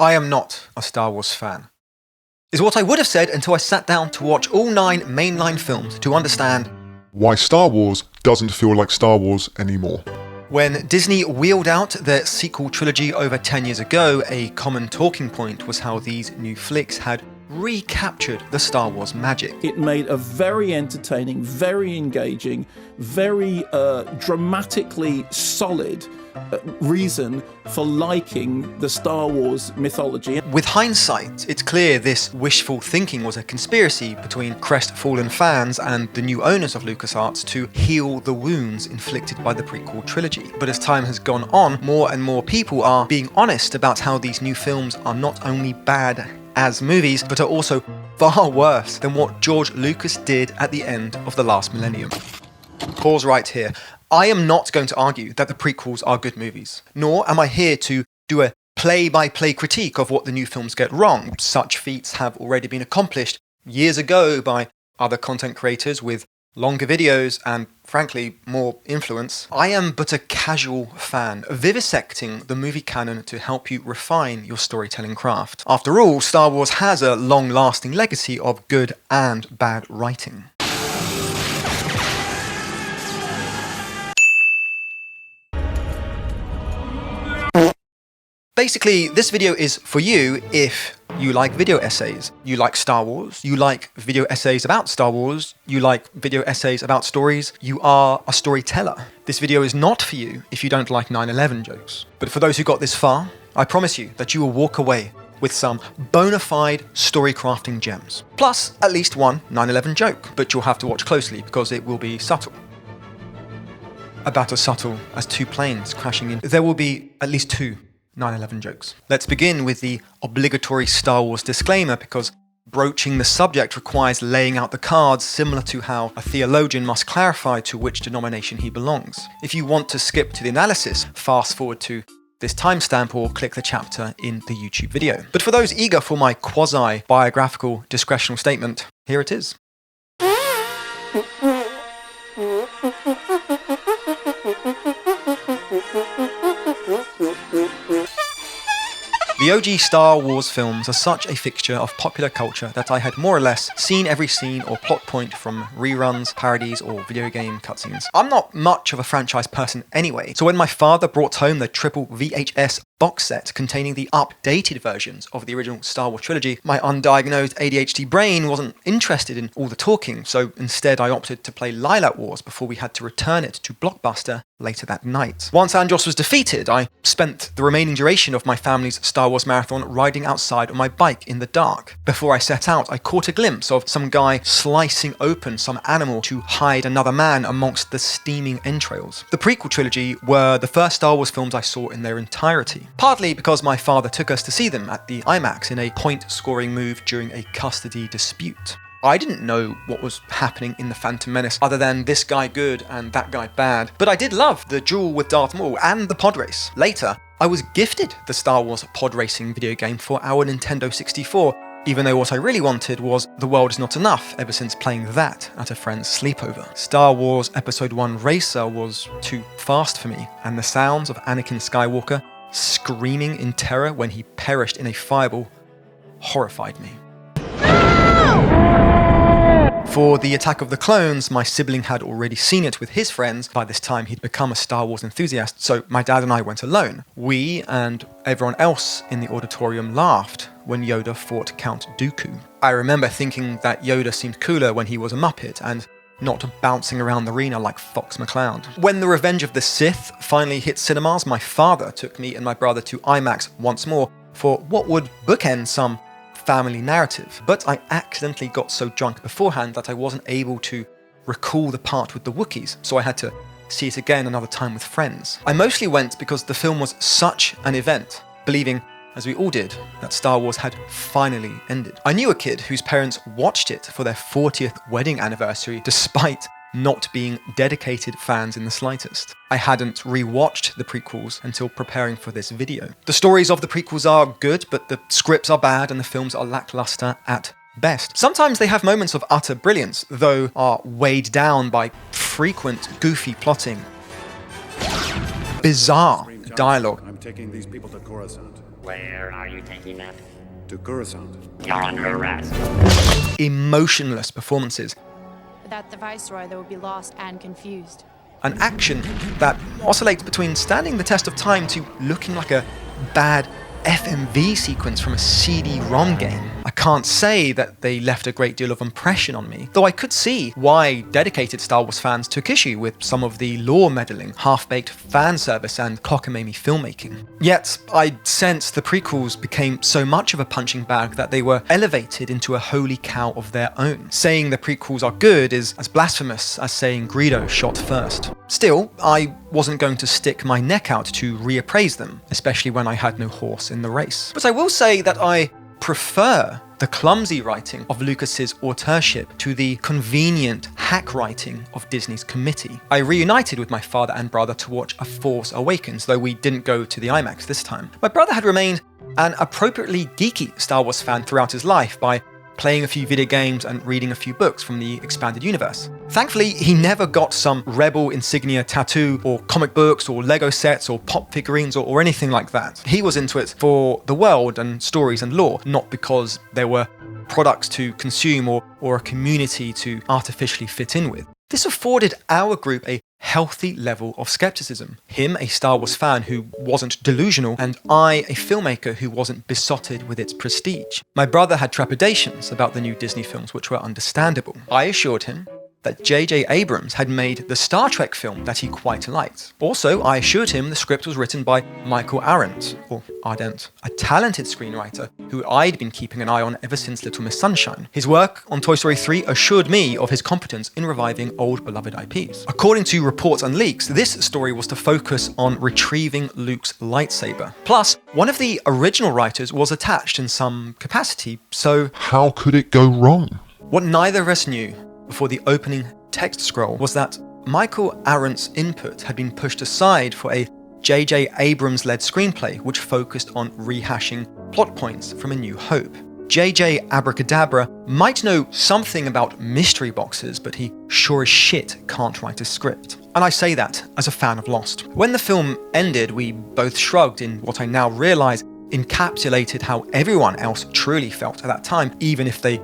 I am not a Star Wars fan, is what I would have said until I sat down to watch all 9 mainline films to understand why Star Wars doesn't feel like Star Wars anymore. When Disney wheeled out their sequel trilogy over 10 years ago, a common talking point was how these new flicks had recaptured the Star Wars magic. It made a very entertaining, very engaging, very dramatically solid reason for liking the Star Wars mythology. With hindsight, it's clear this wishful thinking was a conspiracy between crestfallen fans and the new owners of LucasArts to heal the wounds inflicted by the prequel trilogy. But as time has gone on, more and more people are being honest about how these new films are not only bad as movies, but are also far worse than what George Lucas did at the end of the last millennium. Pause right here. I am not going to argue that the prequels are good movies, nor am I here to do a play-by-play critique of what the new films get wrong. Such feats have already been accomplished years ago by other content creators with longer videos and, frankly, more influence. I am but a casual fan, vivisecting the movie canon to help you refine your storytelling craft. After all, Star Wars has a long-lasting legacy of good and bad writing. Basically, this video is for you if you like video essays, you like Star Wars, you like video essays about Star Wars, you like video essays about stories, you are a storyteller. This video is not for you if you don't like 9/11 jokes. But for those who got this far, I promise you that you will walk away with some bona fide story crafting gems. Plus, at least one 9/11 joke, but you'll have to watch closely because it will be subtle. About as subtle as 2 planes crashing in. There will be at least 2 9/11 jokes. Let's begin with the obligatory Star Wars disclaimer, because broaching the subject requires laying out the cards, similar to how a theologian must clarify to which denomination he belongs. If you want to skip to the analysis, fast forward to this timestamp or click the chapter in the YouTube video. But for those eager for my quasi-biographical discretional statement, here it is. The OG Star Wars films are such a fixture of popular culture that I had more or less seen every scene or plot point from reruns, parodies, or video game cutscenes. I'm not much of a franchise person anyway, so when my father brought home the triple VHS box set containing the updated versions of the original Star Wars trilogy, my undiagnosed ADHD brain wasn't interested in all the talking, so instead I opted to play Lilac Wars before we had to return it to Blockbuster later that night. Once Andros was defeated, I spent the remaining duration of my family's Star Wars marathon riding outside on my bike in the dark. Before I set out, I caught a glimpse of some guy slicing open some animal to hide another man amongst the steaming entrails. The prequel trilogy were the first Star Wars films I saw in their entirety, partly because my father took us to see them at the IMAX in a point-scoring move during a custody dispute. I didn't know what was happening in The Phantom Menace other than this guy good and that guy bad, but I did love the duel with Darth Maul and the pod race. Later, I was gifted the Star Wars pod racing video game for our Nintendo 64, even though what I really wanted was The World Is Not Enough ever since playing that at a friend's sleepover. Star Wars Episode 1 Racer was too fast for me, and the sounds of Anakin Skywalker screaming in terror when he perished in a fireball horrified me. For the Attack of the Clones, my sibling had already seen it with his friends. By this time, he'd become a Star Wars enthusiast, so my dad and I went alone. We and everyone else in the auditorium laughed when Yoda fought Count Dooku. I remember thinking that Yoda seemed cooler when he was a Muppet and not bouncing around the arena like Fox McCloud. When The Revenge of the Sith finally hit cinemas, my father took me and my brother to IMAX once more for what would bookend some family narrative, but I accidentally got so drunk beforehand that I wasn't able to recall the part with the Wookiees, so I had to see it again another time with friends. I mostly went because the film was such an event, believing, as we all did, that Star Wars had finally ended. I knew a kid whose parents watched it for their 40th wedding anniversary despite not being dedicated fans in the slightest. I hadn't rewatched the prequels until preparing for this video. The stories of the prequels are good, but the scripts are bad and the films are lackluster at best. Sometimes they have moments of utter brilliance, though are weighed down by frequent goofy plotting, bizarre dialogue, I'm taking these people to Coruscant. Where are you taking that? To Coruscant. You're under arrest. Emotionless performances, Without the Viceroy, they would be lost and confused. an action that oscillates between standing the test of time to looking like a bad FMV sequence from a CD-ROM game. I can't say that they left a great deal of impression on me, though I could see why dedicated Star Wars fans took issue with some of the lore meddling, half-baked fan service and cockamamie filmmaking. Yet, I sensed the prequels became so much of a punching bag that they were elevated into a holy cow of their own. Saying the prequels are good is as blasphemous as saying Greedo shot first. Still, I wasn't going to stick my neck out to reappraise them, especially when I had no horse in the race. But I will say that I prefer the clumsy writing of Lucas's authorship to the convenient hack writing of Disney's committee. I reunited with my father and brother to watch A Force Awakens, though we didn't go to the IMAX this time. My brother had remained an appropriately geeky Star Wars fan throughout his life by playing a few video games and reading a few books from the expanded universe. Thankfully, he never got some Rebel insignia tattoo or comic books or Lego sets or pop figurines or anything like that. He was into it for the world and stories and lore, not because there were products to consume or a community to artificially fit in with. This afforded our group a healthy level of skepticism. Him, a Star Wars fan who wasn't delusional, and I, a filmmaker who wasn't besotted with its prestige. My brother had trepidations about the new Disney films, which were understandable. I assured him that J.J. Abrams had made the Star Trek film that he quite liked. Also, I assured him the script was written by Michael Arndt, or Ardent, a talented screenwriter who I'd been keeping an eye on ever since Little Miss Sunshine. His work on Toy Story 3 assured me of his competence in reviving old beloved IPs. According to reports and leaks, this story was to focus on retrieving Luke's lightsaber. Plus, one of the original writers was attached in some capacity, so How could it go wrong? what neither of us knew before the opening text scroll was that Michael Arendt's input had been pushed aside for a J.J. Abrams-led screenplay which focused on rehashing plot points from A New Hope. J.J. Abracadabra might know something about mystery boxes, but he sure as shit can't write a script. And I say that as a fan of Lost. When the film ended, we both shrugged in what I now realise encapsulated how everyone else truly felt at that time, even if they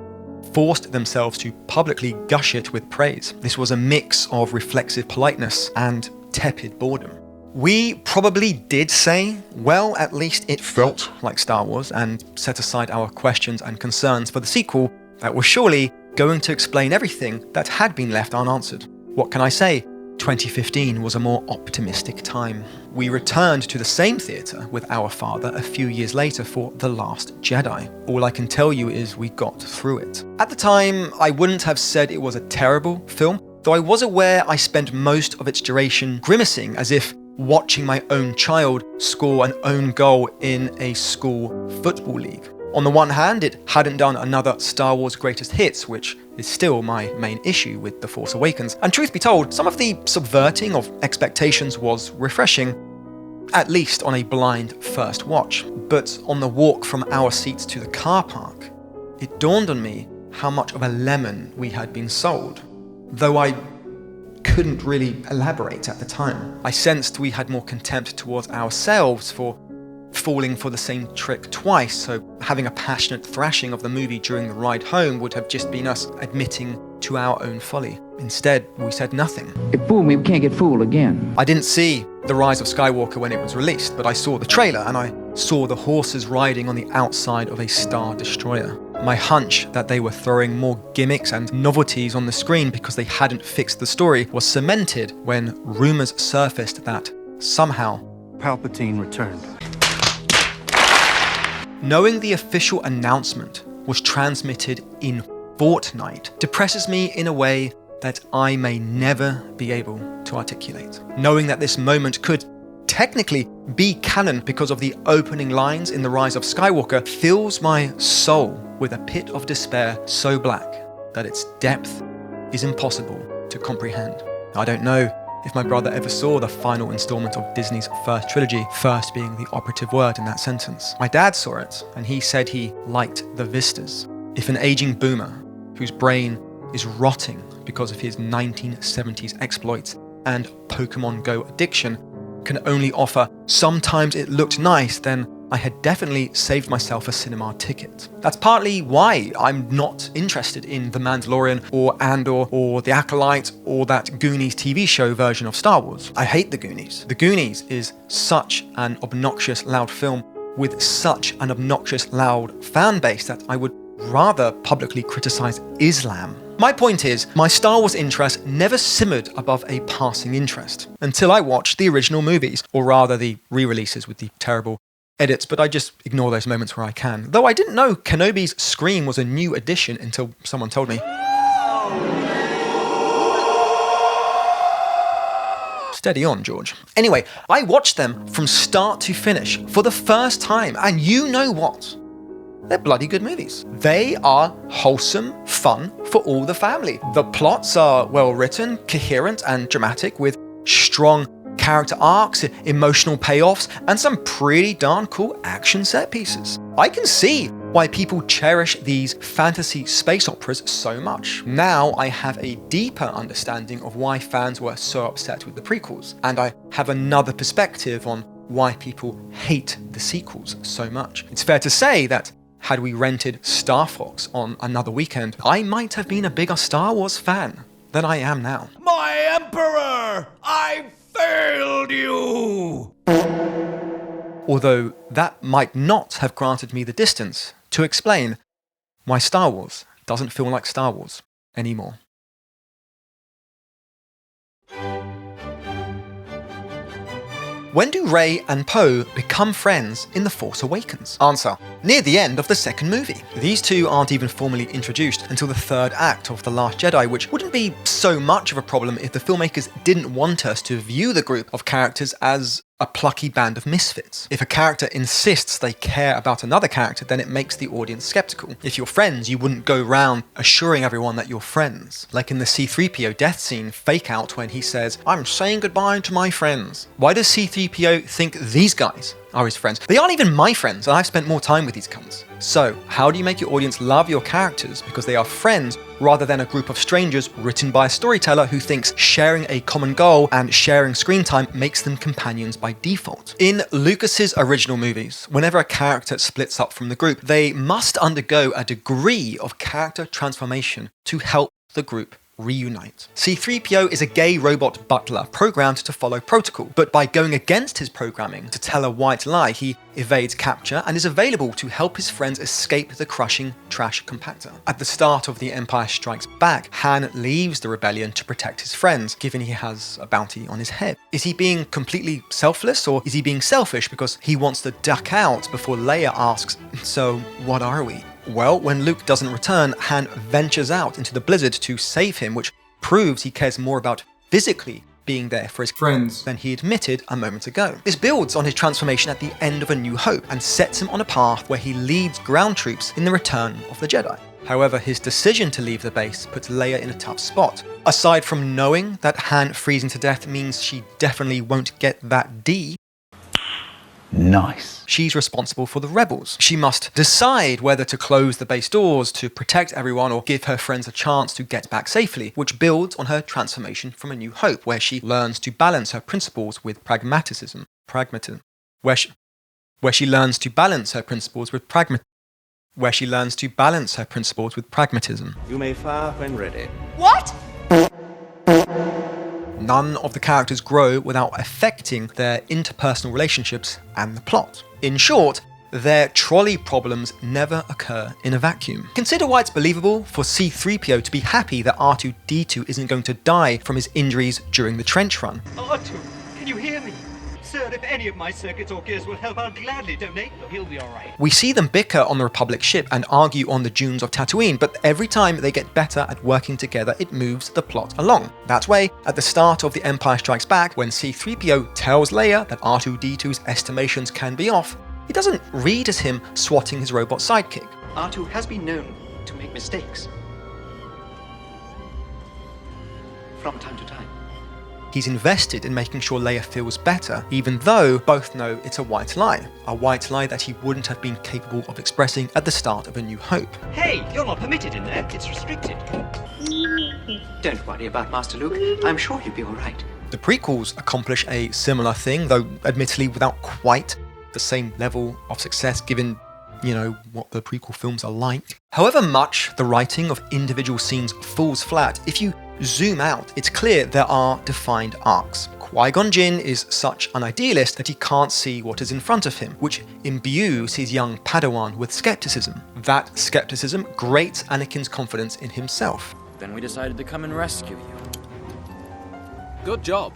forced themselves to publicly gush it with praise. This was a mix of reflexive politeness and tepid boredom. We probably did say, well, at least it felt like Star Wars, and set aside our questions and concerns for the sequel that was surely going to explain everything that had been left unanswered. What can I say? 2015 was a more optimistic time. We returned to the same theatre with our father a few years later for The Last Jedi. All I can tell you is we got through it. At the time, I wouldn't have said it was a terrible film, though I was aware I spent most of its duration grimacing as if watching my own child score an own goal in a school football league. On the one hand, it hadn't done another Star Wars Greatest Hits, which is still my main issue with The Force Awakens. And truth be told, some of the subverting of expectations was refreshing, at least on a blind first watch. But on the walk from our seats to the car park, it dawned on me how much of a lemon we had been sold. Though I couldn't really elaborate at the time. I sensed we had more contempt towards ourselves for falling for the same trick twice, so having a passionate thrashing of the movie during the ride home would have just been us admitting to our own folly. Instead, we said nothing. It fooled me, we can't get fooled again. I didn't see The Rise of Skywalker when it was released, but I saw the trailer and I saw the horses riding on the outside of a Star Destroyer. My hunch that they were throwing more gimmicks and novelties on the screen because they hadn't fixed the story was cemented when rumors surfaced that somehow Palpatine returned. knowing the official announcement was transmitted in Fortnite depresses me in a way that I may never be able to articulate. Knowing that this moment could technically be canon because of the opening lines in The Rise of Skywalker fills my soul with a pit of despair so black that its depth is impossible to comprehend. I don't know if my brother ever saw the final installment of Disney's first trilogy, first being the operative word in that sentence. My dad saw it, and he said he liked the vistas. If an aging boomer, whose brain is rotting because of his 1970s exploits and Pokemon Go addiction, can only offer "sometimes it looked nice," then I had definitely saved myself a cinema ticket. That's partly why I'm not interested in The Mandalorian or Andor or The Acolyte or that Goonies TV show version of Star Wars. I hate The Goonies. The Goonies is such an obnoxious, loud film with such an obnoxious, loud fan base that I would rather publicly criticize Islam. My point is, my Star Wars interest never simmered above a passing interest until I watched the original movies, or rather the re-releases with the terrible edits, but I just ignore those moments where I can. Though I didn't know Kenobi's scream was a new addition until someone told me. Steady on, George. Anyway, I watched them from start to finish for the first time, and you know what? They're bloody good movies. They are wholesome fun for all the family. The plots are well written, coherent, and dramatic, with strong character arcs, emotional payoffs, and some pretty darn cool action set pieces. I can see why people cherish these fantasy space operas so much. Now I have a deeper understanding of why fans were so upset with the prequels, and I have another perspective on why people hate the sequels so much. It's fair to say that had we rented Star Fox on another weekend, I might have been a bigger Star Wars fan than I am now. My Emperor! I failed you! Although that might not have granted me the distance to explain why Star Wars doesn't feel like Star Wars anymore. When do Rey and Poe become friends in The Force Awakens? Answer: near the end of the second movie. These two aren't even formally introduced until the third act of The Last Jedi, which wouldn't be so much of a problem if the filmmakers didn't want us to view the group of characters as a plucky band of misfits. If a character insists they care about another character, then it makes the audience skeptical. If you're friends, you wouldn't go around assuring everyone that you're friends. Like in the C-3PO death scene fake out when he says, "I'm saying goodbye to my friends." Why does C-3PO think these guys are his friends? They aren't even my friends, and I've spent more time with these cunts. So, how do you make your audience love your characters because they are friends rather than a group of strangers written by a storyteller who thinks sharing a common goal and sharing screen time makes them companions by default? In Lucas's original movies, whenever a character splits up from the group, they must undergo a degree of character transformation to help the group reunite. C-3PO is a gay robot butler programmed to follow protocol, but by going against his programming to tell a white lie, he evades capture and is available to help his friends escape the crushing trash compactor. At the start of The Empire Strikes Back, Han leaves the rebellion to protect his friends, given he has a bounty on his head. Is he being completely selfless, or is he being selfish because he wants to duck out before Leia asks, "So what are we?" Well, when Luke doesn't return, Han ventures out into the blizzard to save him, which proves he cares more about physically being there for his friends than he admitted a moment ago. This builds on his transformation at the end of A New Hope and sets him on a path where he leads ground troops in the Return of the Jedi. However, his decision to leave the base puts Leia in a tough spot. Aside from knowing that Han freezing to death means she definitely won't get that D, Nice. she's responsible for the rebels. She must decide whether to close the base doors to protect everyone or give her friends a chance to get back safely, which builds on her transformation from A New Hope, where she learns to balance her principles with pragmatism. Where she learns to balance her principles with pragmatism. You may fire when ready. What? None of the characters grow without affecting their interpersonal relationships and the plot. In short, their trolley problems never occur in a vacuum. Consider why it's believable for C-3PO to be happy that R2-D2 isn't going to die from his injuries during the trench run. R2, can you hear me? Sir, if any of my circuits or gears will help, I'll gladly donate. He'll be all right. We see them bicker on the Republic ship and argue on the dunes of Tatooine, but every time they get better at working together, it moves the plot along. That way, at the start of The Empire Strikes Back, when C-3PO tells Leia that R2-D2's estimations can be off, it doesn't read as him swatting his robot sidekick. R2 has been known to make mistakes. From time to time. He's invested in making sure Leia feels better, even though both know it's a white lie that he wouldn't have been capable of expressing at the start of A New Hope. Hey, you're not permitted in there. It's restricted. Don't worry about Master Luke. I'm sure he'll be all right. The prequels accomplish a similar thing, though admittedly without quite the same level of success given, you know, what the prequel films are like. However much the writing of individual scenes falls flat, if you zoom out, it's clear there are defined arcs. Qui-Gon Jinn is such an idealist that he can't see what is in front of him, which imbues his young Padawan with skepticism. That skepticism grates Anakin's confidence in himself. Then we decided to come and rescue you. Good job.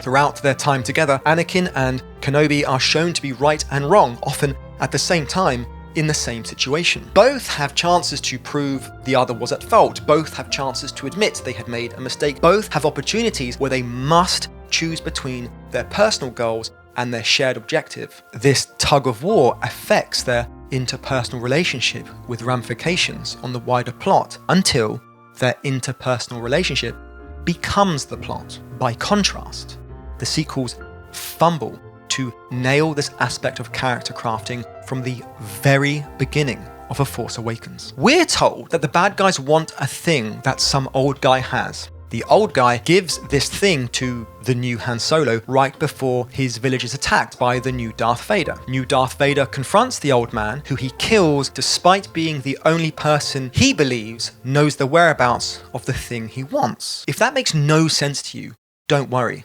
Throughout their time together, Anakin and Kenobi are shown to be right and wrong, often at the same time, in the same situation. Both have chances to prove the other was at fault. Both have chances to admit they had made a mistake. Both have opportunities where they must choose between their personal goals and their shared objective. This tug of war affects their interpersonal relationship with ramifications on the wider plot until their interpersonal relationship becomes the plot. By contrast, the sequels fumble to nail this aspect of character crafting from the very beginning of A Force Awakens. We're told that the bad guys want a thing that some old guy has. The old guy gives this thing to the new Han Solo right before his village is attacked by the new Darth Vader. New Darth Vader confronts the old man, who he kills despite being the only person he believes knows the whereabouts of the thing he wants. If that makes no sense to you, don't worry.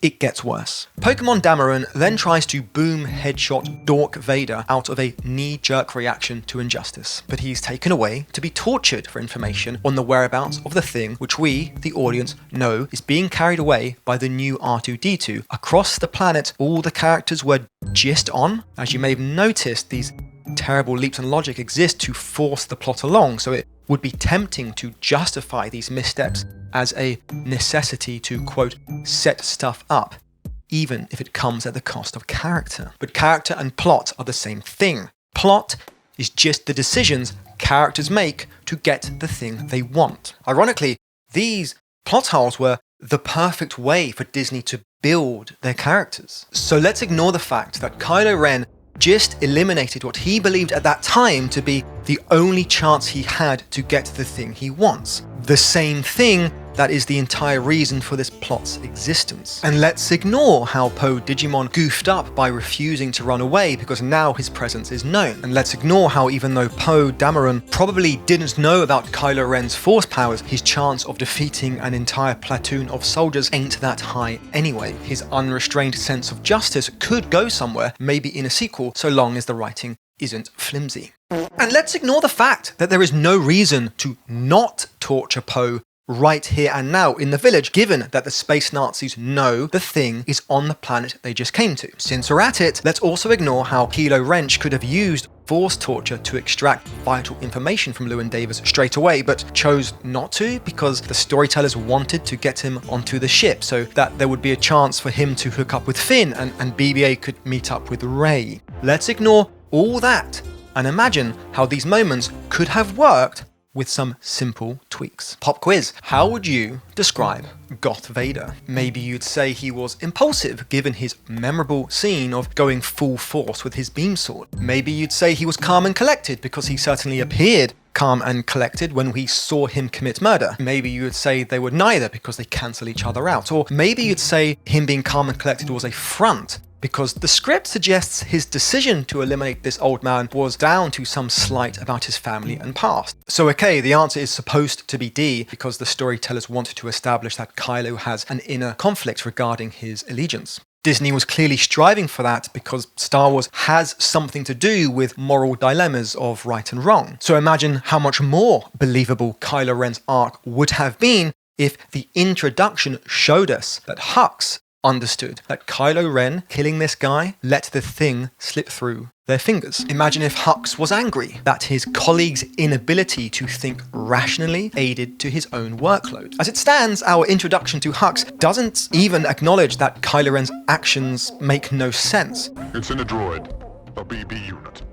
It gets worse. Pokemon Dameron then tries to boom headshot Dork Vader out of a knee-jerk reaction to injustice, but he's taken away to be tortured for information on the whereabouts of the thing which we, the audience, know is being carried away by the new R2-D2 across the planet all the characters were just on. As you may have noticed, these terrible leaps in logic exist to force the plot along, so it would be tempting to justify these missteps as a necessity to, quote, set stuff up, even if it comes at the cost of character. But character and plot are the same thing. Plot is just the decisions characters make to get the thing they want. Ironically, these plot holes were the perfect way for Disney to build their characters. So let's ignore the fact that Kylo Ren just eliminated what he believed at that time to be the only chance he had to get the thing he wants. The same thing that is the entire reason for this plot's existence. And let's ignore how Poe Digimon goofed up by refusing to run away because now his presence is known. And let's ignore how even though Poe Dameron probably didn't know about Kylo Ren's force powers, his chance of defeating an entire platoon of soldiers ain't that high anyway. His unrestrained sense of justice could go somewhere, maybe in a sequel, so long as the writing isn't flimsy. And let's ignore the fact that there is no reason to not torture Poe right here and now in the village, given that the space Nazis know the thing is on the planet they just came to. Since we're at it, let's also ignore how Kylo Ren could have used force torture to extract vital information from Llewyn Davis straight away, but chose not to because the storytellers wanted to get him onto the ship so that there would be a chance for him to hook up with Finn and BB-8 could meet up with Rey. Let's ignore all that and imagine how these moments could have worked with some simple tweaks. Pop quiz. How would you describe Goth Vader? Maybe you'd say he was impulsive, given his memorable scene of going full force with his beam sword. Maybe you'd say he was calm and collected, because he certainly appeared calm and collected when we saw him commit murder. Maybe you would say they were neither, because they cancel each other out. Or maybe you'd say him being calm and collected was a front, because the script suggests his decision to eliminate this old man was down to some slight about his family and past. So okay, the answer is supposed to be D, because the storytellers wanted to establish that Kylo has an inner conflict regarding his allegiance. Disney was clearly striving for that because Star Wars has something to do with moral dilemmas of right and wrong. So imagine how much more believable Kylo Ren's arc would have been if the introduction showed us that Hux understood that Kylo Ren killing this guy let the thing slip through their fingers. Imagine if Hux was angry that his colleague's inability to think rationally aided to his own workload. As it stands, our introduction to Hux doesn't even acknowledge that Kylo Ren's actions make no sense. It's in a droid, a BB unit.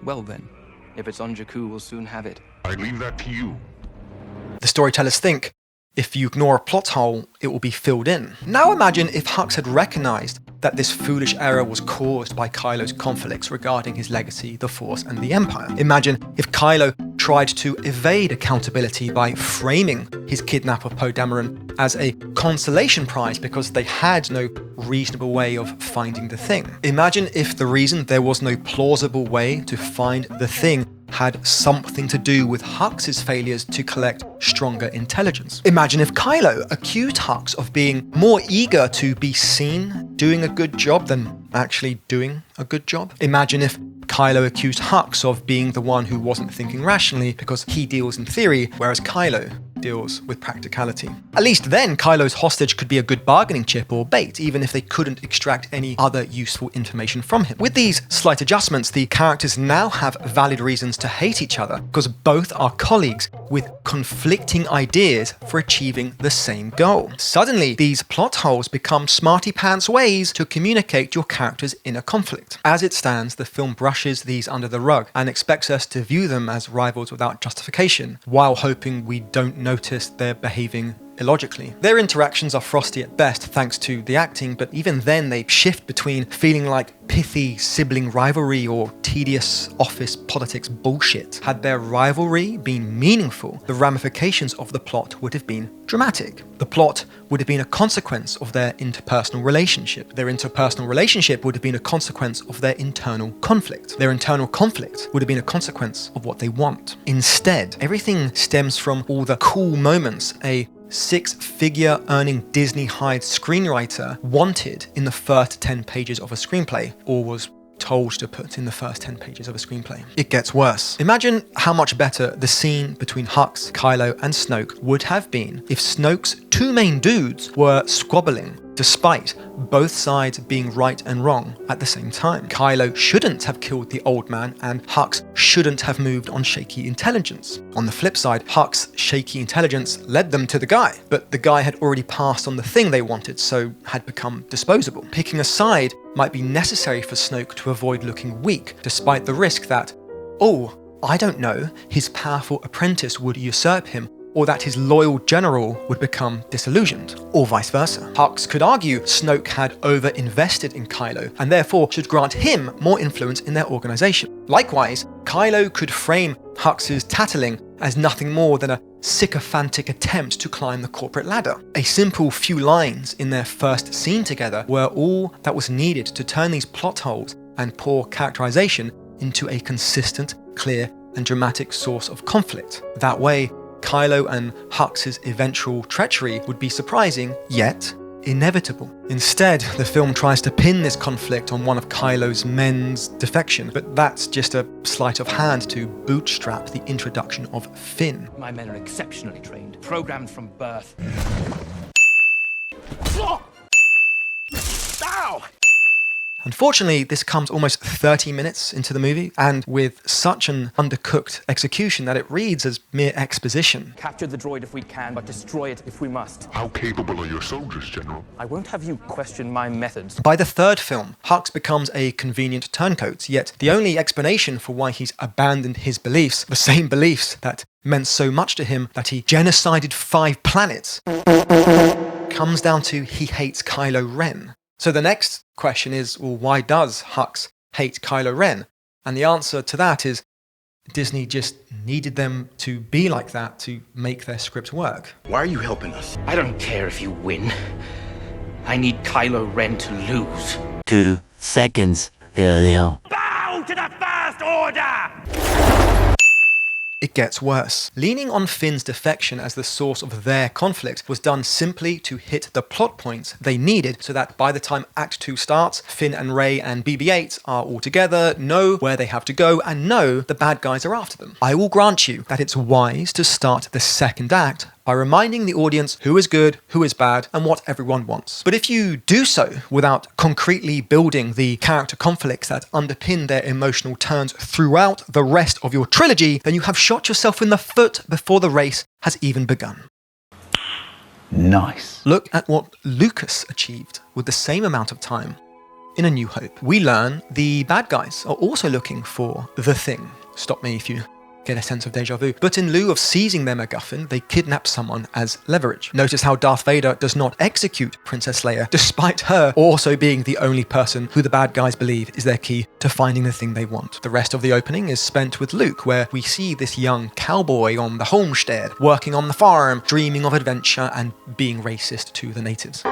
Well then, if it's on Jakku, we'll soon have it. I leave that to you. The storytellers think, if you ignore a plot hole, it will be filled in. Now imagine if Hux had recognized that this foolish error was caused by Kylo's conflicts regarding his legacy, the Force, and the Empire. Imagine if Kylo tried to evade accountability by framing his kidnap of Poe Dameron as a consolation prize because they had no reasonable way of finding the thing. Imagine if the reason there was no plausible way to find the thing had something to do with Hux's failures to collect stronger intelligence. Imagine if Kylo accused Hux of being more eager to be seen doing a good job than actually doing a good job. Imagine if Kylo accused Hux of being the one who wasn't thinking rationally because he deals in theory, whereas Kylo deals with practicality. At least then, Kylo's hostage could be a good bargaining chip or bait, even if they couldn't extract any other useful information from him. With these slight adjustments, the characters now have valid reasons to hate each other, because both are colleagues with conflicting ideas for achieving the same goal. Suddenly, these plot holes become smarty pants ways to communicate your character's inner conflict. As it stands, the film brushes these under the rug and expects us to view them as rivals without justification, while hoping we don't notice they're behaving illogically. Their interactions are frosty at best thanks to the acting, but even then they shift between feeling like pithy sibling rivalry or tedious office politics bullshit. Had their rivalry been meaningful, the ramifications of the plot would have been dramatic. The plot would have been a consequence of their interpersonal relationship. Their interpersonal relationship would have been a consequence of their internal conflict. Their internal conflict would have been a consequence of what they want. Instead, everything stems from all the cool moments a six-figure earning Disney-hired screenwriter wanted in the first 10 pages of a screenplay, or was told to put in the first 10 pages of a screenplay. It gets worse. Imagine how much better the scene between Hux, Kylo, and Snoke would have been if Snoke's two main dudes were squabbling, despite both sides being right and wrong at the same time. Kylo shouldn't have killed the old man, and Hux shouldn't have moved on shaky intelligence. On the flip side, Hux's shaky intelligence led them to the guy, but the guy had already passed on the thing they wanted, so had become disposable. Picking a side might be necessary for Snoke to avoid looking weak, despite the risk that, oh, I don't know, his powerful apprentice would usurp him, or that his loyal general would become disillusioned, or vice versa. Hux could argue Snoke had over-invested in Kylo, and therefore should grant him more influence in their organization. Likewise, Kylo could frame Hux's tattling as nothing more than a sycophantic attempt to climb the corporate ladder. A simple few lines in their first scene together were all that was needed to turn these plot holes and poor characterization into a consistent, clear, and dramatic source of conflict. That way, Kylo and Hux's eventual treachery would be surprising, yet inevitable. Instead, the film tries to pin this conflict on one of Kylo's men's defection, but that's just a sleight of hand to bootstrap the introduction of Finn. My men are exceptionally trained, programmed from birth. Ow! Unfortunately, this comes almost 30 minutes into the movie, and with such an undercooked execution that it reads as mere exposition. Capture the droid if we can, but destroy it if we must. How capable are your soldiers, General? I won't have you question my methods. By the third film, Hux becomes a convenient turncoat, yet the only explanation for why he's abandoned his beliefs, the same beliefs that meant so much to him that he genocided 5 planets, comes down to he hates Kylo Ren. So the next question is, well, why does Hux hate Kylo Ren? And the answer to that is Disney just needed them to be like that to make their script work. Why are you helping us? I don't care if you win. I need Kylo Ren to lose. 2 seconds earlier. Bow to the First Order! It gets worse. Leaning on Finn's defection as the source of their conflict was done simply to hit the plot points they needed so that by the time Act 2 starts, Finn and Rey and BB-8 are all together, know where they have to go, and know the bad guys are after them. I will grant you that it's wise to start the second act by reminding the audience who is good, who is bad, and what everyone wants. But if you do so without concretely building the character conflicts that underpin their emotional turns throughout the rest of your trilogy, then you have shot yourself in the foot before the race has even begun. Nice. Look at what Lucas achieved with the same amount of time in A New Hope. We learn the bad guys are also looking for the thing. Stop me if you get a sense of deja vu. But in lieu of seizing their MacGuffin, they kidnap someone as leverage. Notice how Darth Vader does not execute Princess Leia, despite her also being the only person who the bad guys believe is their key to finding the thing they want. The rest of the opening is spent with Luke, where we see this young cowboy on the homestead, working on the farm, dreaming of adventure and being racist to the natives.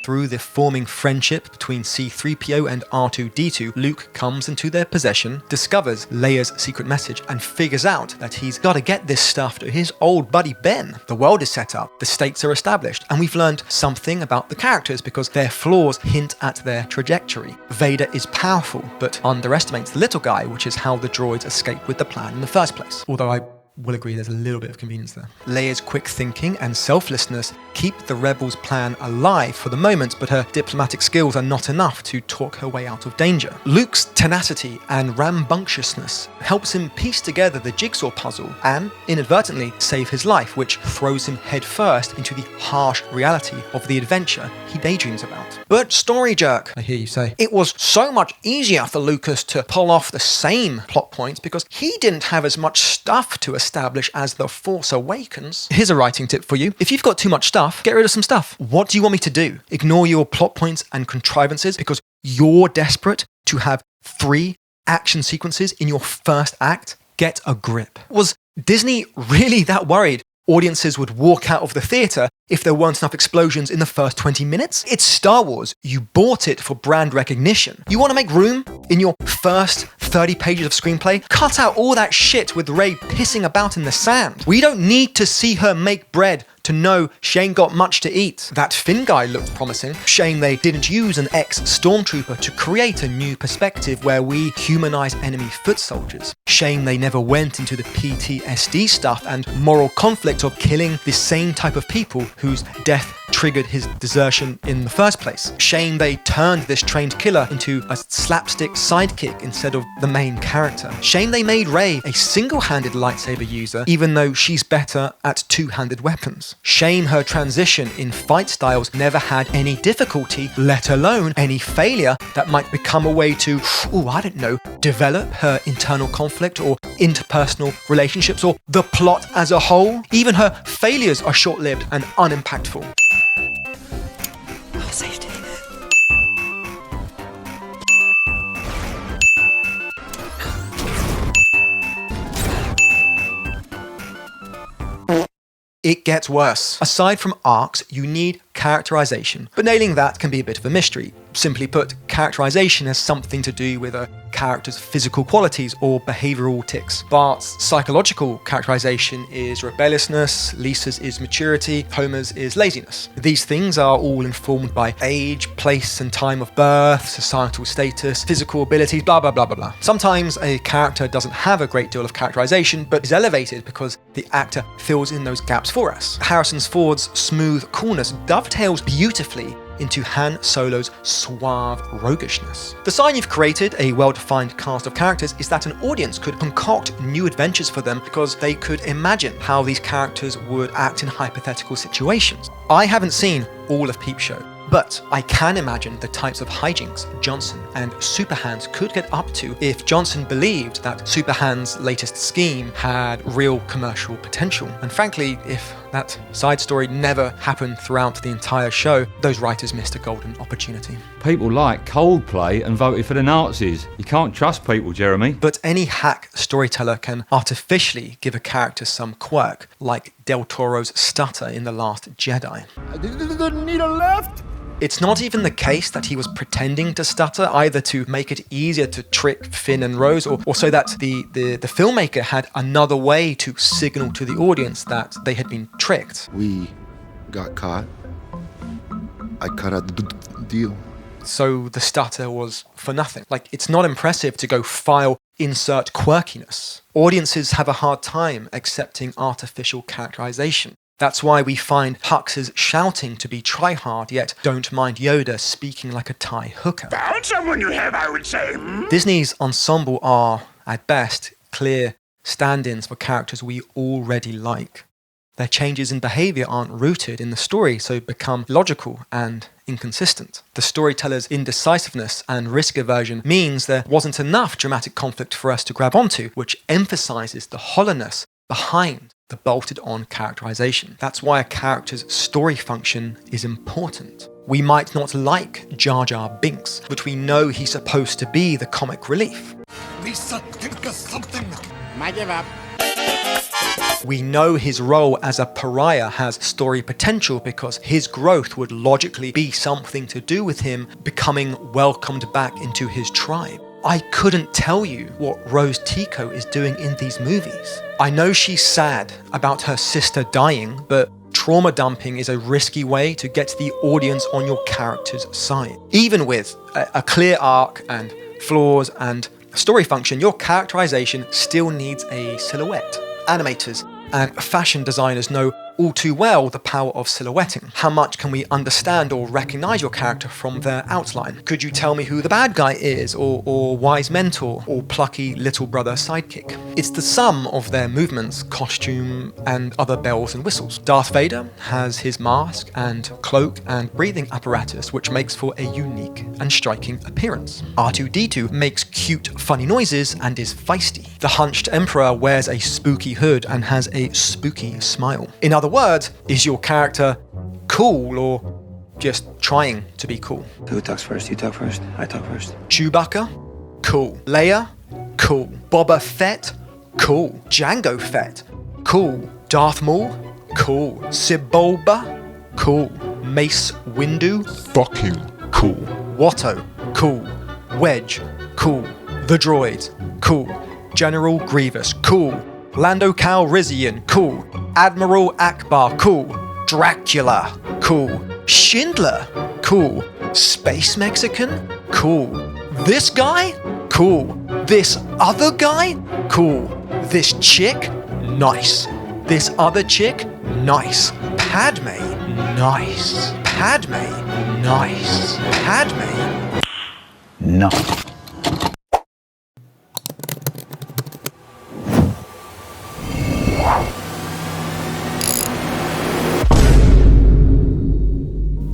Through the forming friendship between C-3PO and R2-D2, Luke comes into their possession, discovers Leia's secret message, and figures out that he's got to get this stuff to his old buddy Ben. The world is set up, the stakes are established, and we've learned something about the characters because their flaws hint at their trajectory. Vader is powerful, but underestimates the little guy, which is how the droids escape with the plan in the first place. Although I will agree there's a little bit of convenience there. Leia's quick thinking and selflessness keep the rebels' plan alive for the moment, but her diplomatic skills are not enough to talk her way out of danger. Luke's tenacity and rambunctiousness helps him piece together the jigsaw puzzle and inadvertently save his life, which throws him headfirst into the harsh reality of the adventure he daydreams about. But story jerk, I hear you say. It was so much easier for Lucas to pull off the same plot points because he didn't have as much stuff to establish as The Force Awakens. Here's a writing tip for you. If you've got too much stuff, get rid of some stuff. What do you want me to do? Ignore your plot points and contrivances because you're desperate to have 3 action sequences in your first act? Get a grip. Was Disney really that worried audiences would walk out of the theatre if there weren't enough explosions in the first 20 minutes? It's Star Wars. You bought it for brand recognition. You want to make room in your first 30 pages of screenplay? Cut out all that shit with Rey pissing about in the sand. We don't need to see her make bread to know she ain't got much to eat. That Finn guy looked promising. Shame they didn't use an ex-stormtrooper to create a new perspective where we humanize enemy foot soldiers. Shame they never went into the PTSD stuff and moral conflict of killing the same type of people whose death triggered his desertion in the first place. Shame they turned this trained killer into a slapstick sidekick instead of the main character. Shame they made Rey a single-handed lightsaber user even though she's better at two-handed weapons. Shame her transition in fight styles never had any difficulty, let alone any failure that might become a way to, I don't know, develop her internal conflict or interpersonal relationships or the plot as a whole. Even her failures are short-lived and unimpactful. Safety. It gets worse. Aside from arcs, you need characterization, but nailing that can be a bit of a mystery. Simply put, characterization has something to do with a character's physical qualities or behavioral tics. Bart's psychological characterization is rebelliousness, Lisa's is maturity, Homer's is laziness. These things are all informed by age, place and time of birth, societal status, physical abilities, blah blah blah blah blah. Sometimes a character doesn't have a great deal of characterization, but is elevated because the actor fills in those gaps for us. Harrison Ford's smooth coolness dovetails beautifully into Han Solo's suave roguishness. The sign you've created a well-defined cast of characters is that an audience could concoct new adventures for them because they could imagine how these characters would act in hypothetical situations. I haven't seen all of Peep Show, but I can imagine the types of hijinks Johnson and Superhands could get up to if Johnson believed that Superhand's latest scheme had real commercial potential. And frankly, if that side story never happened throughout the entire show, those writers missed a golden opportunity. People like Coldplay and voted for the Nazis. You can't trust people, Jeremy. But any hack storyteller can artificially give a character some quirk, like Del Toro's stutter in The Last Jedi. I didn't need a left. It's not even the case that he was pretending to stutter, either to make it easier to trick Finn and Rose, or so that the filmmaker had another way to signal to the audience that they had been tricked. We got caught. I cut out the deal. So the stutter was for nothing. Like, it's not impressive to go file insert quirkiness. Audiences have a hard time accepting artificial characterization. That's why we find Hux's shouting to be try-hard, yet don't mind Yoda speaking like a Thai hooker. Found someone you have, I would say. Disney's ensemble are, at best, clear stand-ins for characters we already like. Their changes in behavior aren't rooted in the story, so become logical and inconsistent. The storyteller's indecisiveness and risk aversion means there wasn't enough dramatic conflict for us to grab onto, which emphasizes the hollowness behind the bolted-on characterization. That's why a character's story function is important. We might not like Jar Jar Binks, but we know he's supposed to be the comic relief. Lisa, think of something. I give up. We know his role as a pariah has story potential because his growth would logically be something to do with him becoming welcomed back into his tribe. I couldn't tell you what Rose Tico is doing in these movies. I know she's sad about her sister dying, but trauma dumping is a risky way to get the audience on your character's side. Even with a clear arc and flaws and story function, your characterization still needs a silhouette. Animators and fashion designers know all too well the power of silhouetting. How much can we understand or recognize your character from their outline? Could you tell me who the bad guy is, or wise mentor, or plucky little brother sidekick? It's the sum of their movements, costume, and other bells and whistles. Darth Vader has his mask and cloak and breathing apparatus, which makes for a unique and striking appearance. R2-D2 makes cute, funny noises and is feisty. The hunched Emperor wears a spooky hood and has a spooky smile. In other words, is your character cool or just trying to be cool? Who talks first? You talk first. I talk first. Chewbacca? Cool. Leia? Cool. Boba Fett? Cool. Jango Fett? Cool. Darth Maul? Cool. Sebulba? Cool. Mace Windu? Fucking Cool. Watto? Cool. Wedge? Cool. The Droids? Cool. General Grievous? Cool. Lando Calrissian? Cool. Admiral Akbar? Cool. Dracula? Cool. Schindler? Cool. Space Mexican? Cool. This guy? Cool. This other guy? Cool. This chick? Nice. This other chick? Nice. Padme? Nice. Padme? Nice. Padme? No.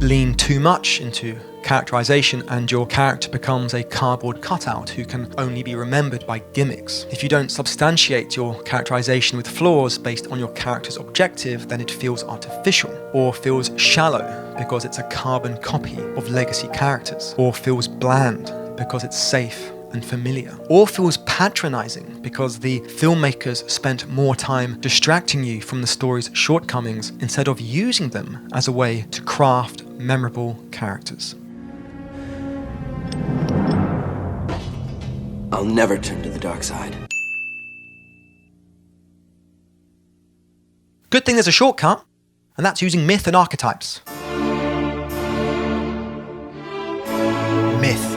Lean too much into characterization and your character becomes a cardboard cutout who can only be remembered by gimmicks. If you don't substantiate your characterization with flaws based on your character's objective, then it feels artificial, or feels shallow because it's a carbon copy of legacy characters, or feels bland because it's safe and familiar, or feels patronizing because the filmmakers spent more time distracting you from the story's shortcomings instead of using them as a way to craft memorable characters. I'll never turn to the dark side. Good thing there's a shortcut, and that's using myth and archetypes. Myth.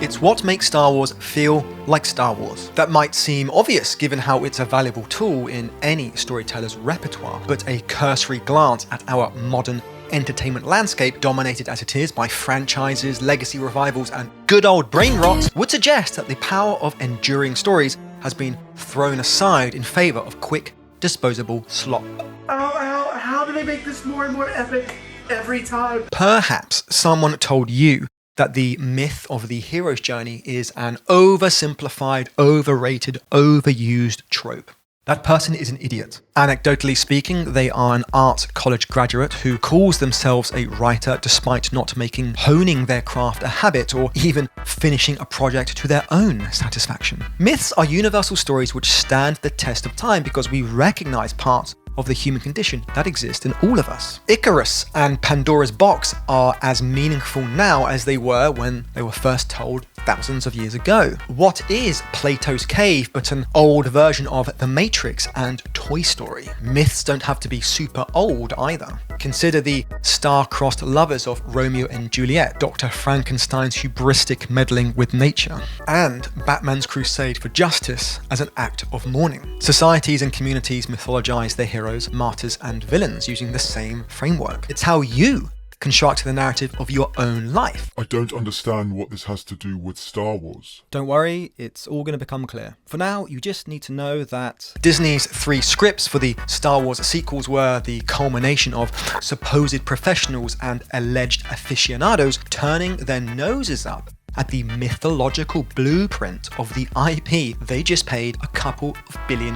It's what makes Star Wars feel like Star Wars. That might seem obvious given how it's a valuable tool in any storyteller's repertoire, but a cursory glance at our modern entertainment landscape, dominated as it is by franchises, legacy revivals, and good old brain rot, would suggest that the power of enduring stories has been thrown aside in favor of quick, disposable slop. How do they make this more and more epic every time? Perhaps someone told you that the myth of the hero's journey is an oversimplified, overrated, overused trope. That person is an idiot. Anecdotally speaking, they are an art college graduate who calls themselves a writer despite not making honing their craft a habit or even finishing a project to their own satisfaction. Myths are universal stories which stand the test of time because we recognize parts of the human condition that exist in all of us. Icarus and Pandora's box are as meaningful now as they were when they were first told thousands of years ago. What is Plato's Cave but an old version of The Matrix and Toy Story? Myths don't have to be super old either. Consider the star-crossed lovers of Romeo and Juliet, Dr. Frankenstein's hubristic meddling with nature, and Batman's crusade for justice as an act of mourning. Societies and communities mythologize their heroes, martyrs, and villains using the same framework. It's how you construct the narrative of your own life. I don't understand what this has to do with Star Wars. Don't worry, it's all going to become clear. For now, you just need to know that Disney's 3 scripts for the Star Wars sequels were the culmination of supposed professionals and alleged aficionados turning their noses up at the mythological blueprint of the IP they just paid a couple of $1 billion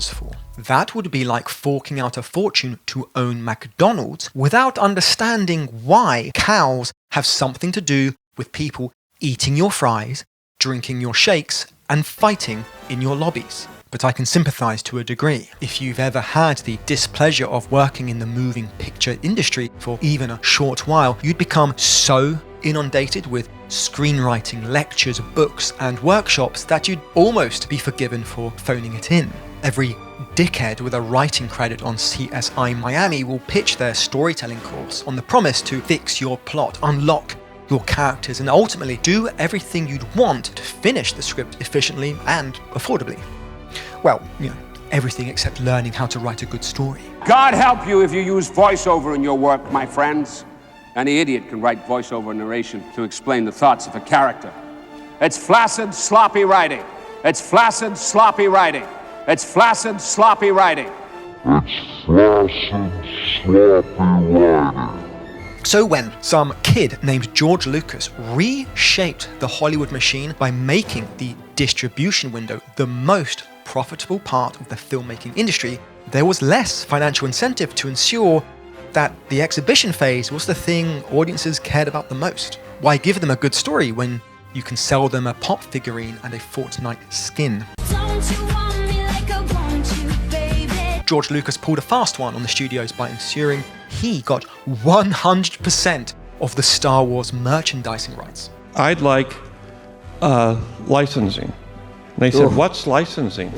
for. That would be like forking out a fortune to own McDonald's without understanding why cows have something to do with people eating your fries, drinking your shakes, and fighting in your lobbies. But I can sympathise to a degree. If you've ever had the displeasure of working in the moving picture industry for even a short while, you'd become so inundated with screenwriting lectures, books, and workshops that you'd almost be forgiven for phoning it in. Every dickhead with a writing credit on CSI Miami will pitch their storytelling course on the promise to fix your plot, unlock your characters, and ultimately do everything you'd want to finish the script efficiently and affordably. Well, everything except learning how to write a good story. God help you if you use voiceover in your work, my friends. Any idiot can write voiceover narration to explain the thoughts of a character. It's flaccid, sloppy writing. It's flaccid, sloppy writing. It's flaccid, sloppy writing. It's flaccid, sloppy writing. So when some kid named George Lucas reshaped the Hollywood machine by making the distribution window the most profitable part of the filmmaking industry, there was less financial incentive to ensure that the exhibition phase was the thing audiences cared about the most. Why give them a good story when you can sell them a pop figurine and a Fortnite skin? George Lucas pulled a fast one on the studios by ensuring he got 100% of the Star Wars merchandising rights. I'd like licensing. And they said, what's licensing?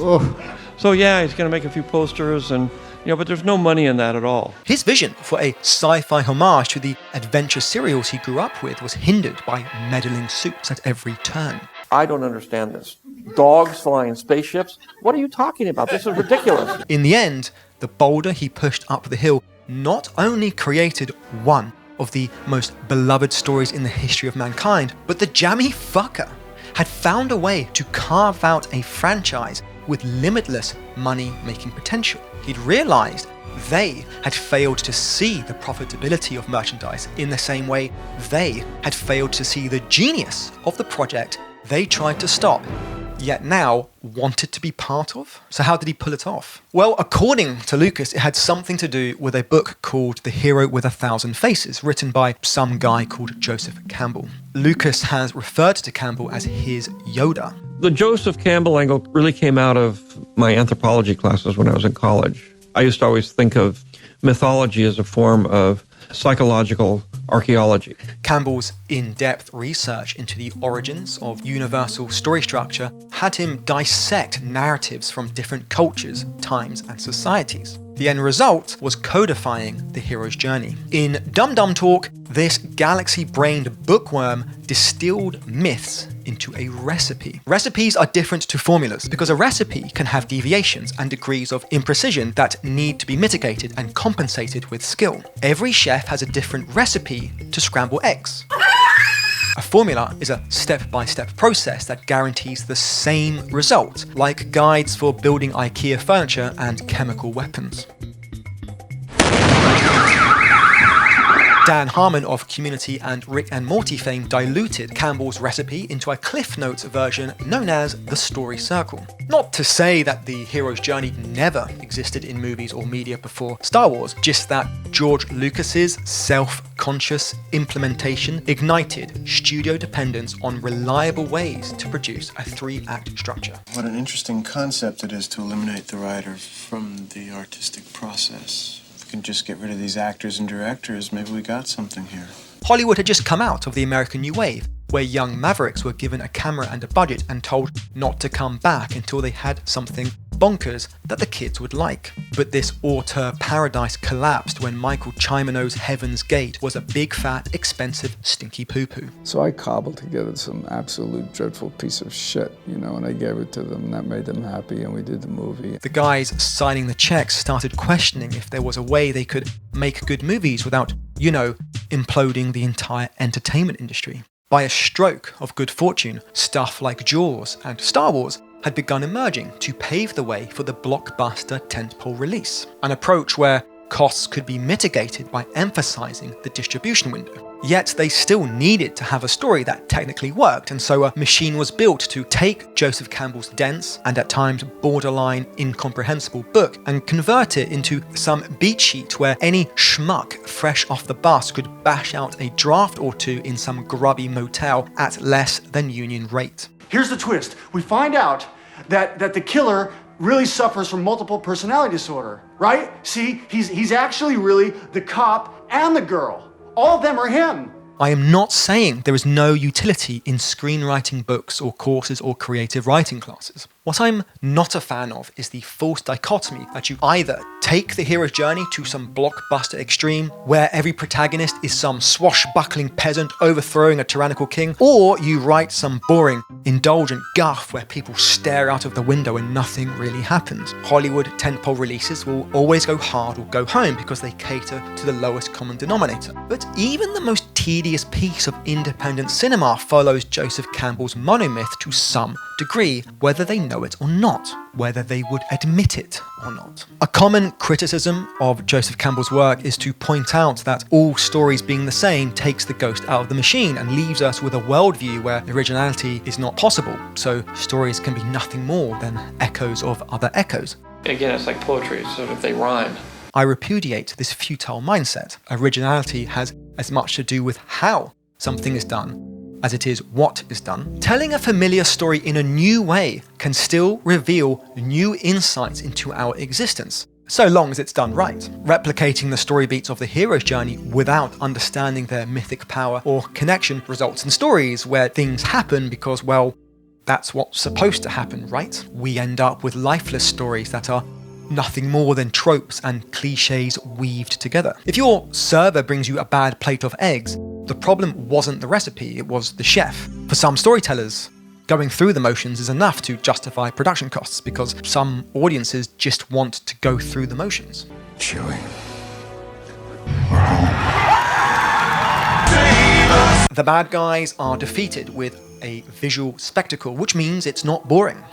So yeah, he's going to make a few posters and but there's no money in that at all. His vision for a sci-fi homage to the adventure serials he grew up with was hindered by meddling suits at every turn. I don't understand this. Dogs flying spaceships? What are you talking about? This is ridiculous. In the end, the boulder he pushed up the hill not only created one of the most beloved stories in the history of mankind, but the jammy fucker had found a way to carve out a franchise with limitless money-making potential. He'd realized they had failed to see the profitability of merchandise in the same way they had failed to see the genius of the project they tried to stop, yet now wanted to be part of. So how did he pull it off? Well, according to Lucas, it had something to do with a book called The Hero with 1,000 Faces, written by some guy called Joseph Campbell. Lucas has referred to Campbell as his Yoda. The Joseph Campbell angle really came out of my anthropology classes when I was in college. I used to always think of mythology as a form of psychological archaeology. Campbell's in-depth research into the origins of universal story structure had him dissect narratives from different cultures, times, and societies. The end result was codifying the hero's journey. In Dum Dum Talk, this galaxy-brained bookworm distilled myths into a recipe. Recipes are different to formulas because a recipe can have deviations and degrees of imprecision that need to be mitigated and compensated with skill. Every chef has a different recipe to scramble eggs. A formula is a step-by-step process that guarantees the same result, like guides for building IKEA furniture and chemical weapons. Dan Harmon of Community and Rick and Morty fame diluted Campbell's recipe into a Cliff Notes version known as the Story Circle. Not to say that the hero's journey never existed in movies or media before Star Wars, just that George Lucas's self-conscious implementation ignited studio dependence on reliable ways to produce a 3-act structure. What an interesting concept it is to eliminate the writer from the artistic process. Can just get rid of these actors and directors, maybe we got something here. Hollywood had just come out of the American New Wave, where young mavericks were given a camera and a budget and told not to come back until they had something bonkers that the kids would like. But this auteur paradise collapsed when Michael Cimino's Heaven's Gate was a big fat, expensive, stinky poo-poo. So I cobbled together some absolute dreadful piece of shit, and I gave it to them, and that made them happy, and we did the movie. The guys signing the checks started questioning if there was a way they could make good movies without, imploding the entire entertainment industry. By a stroke of good fortune, stuff like Jaws and Star Wars had begun emerging to pave the way for the blockbuster tentpole release, an approach where costs could be mitigated by emphasizing the distribution window. Yet they still needed to have a story that technically worked, and so a machine was built to take Joseph Campbell's dense and at times borderline incomprehensible book and convert it into some beat sheet where any schmuck fresh off the bus could bash out a draft or two in some grubby motel at less than union rate. Here's the twist. We find out that the killer really suffers from multiple personality disorder, right? See, he's actually really the cop and the girl. All of them are him. I am not saying there is no utility in screenwriting books or courses or creative writing classes. What I'm not a fan of is the false dichotomy that you either take the hero's journey to some blockbuster extreme, where every protagonist is some swashbuckling peasant overthrowing a tyrannical king, or you write some boring, indulgent guff where people stare out of the window and nothing really happens. Hollywood tentpole releases will always go hard or go home because they cater to the lowest common denominator. But even the most tedious piece of independent cinema follows Joseph Campbell's monomyth to some degree, whether they know it or not, whether they would admit it or not. A common criticism of Joseph Campbell's work is to point out that all stories being the same takes the ghost out of the machine and leaves us with a worldview where originality is not possible, so stories can be nothing more than echoes of other echoes. Again, it's like poetry, so if they rhyme. I repudiate this futile mindset. Originality has as much to do with how something is done as it is what is done. Telling a familiar story in a new way can still reveal new insights into our existence, so long as it's done right. Replicating the story beats of the hero's journey without understanding their mythic power or connection results in stories where things happen because, well, that's what's supposed to happen, right? We end up with lifeless stories that are nothing more than tropes and cliches weaved together. If your server brings you a bad plate of eggs, the problem wasn't the recipe, it was the chef. For some storytellers, going through the motions is enough to justify production costs because some audiences just want to go through the motions. Chewie. The bad guys are defeated with a visual spectacle, which means it's not boring.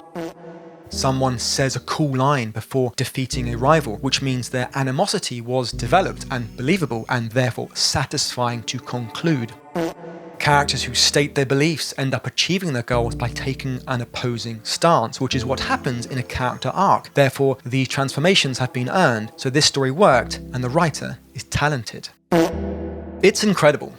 Someone says a cool line before defeating a rival, which means their animosity was developed and believable and therefore satisfying to conclude. Characters who state their beliefs end up achieving their goals by taking an opposing stance, which is what happens in a character arc. Therefore, these transformations have been earned, so this story worked and the writer is talented. It's incredible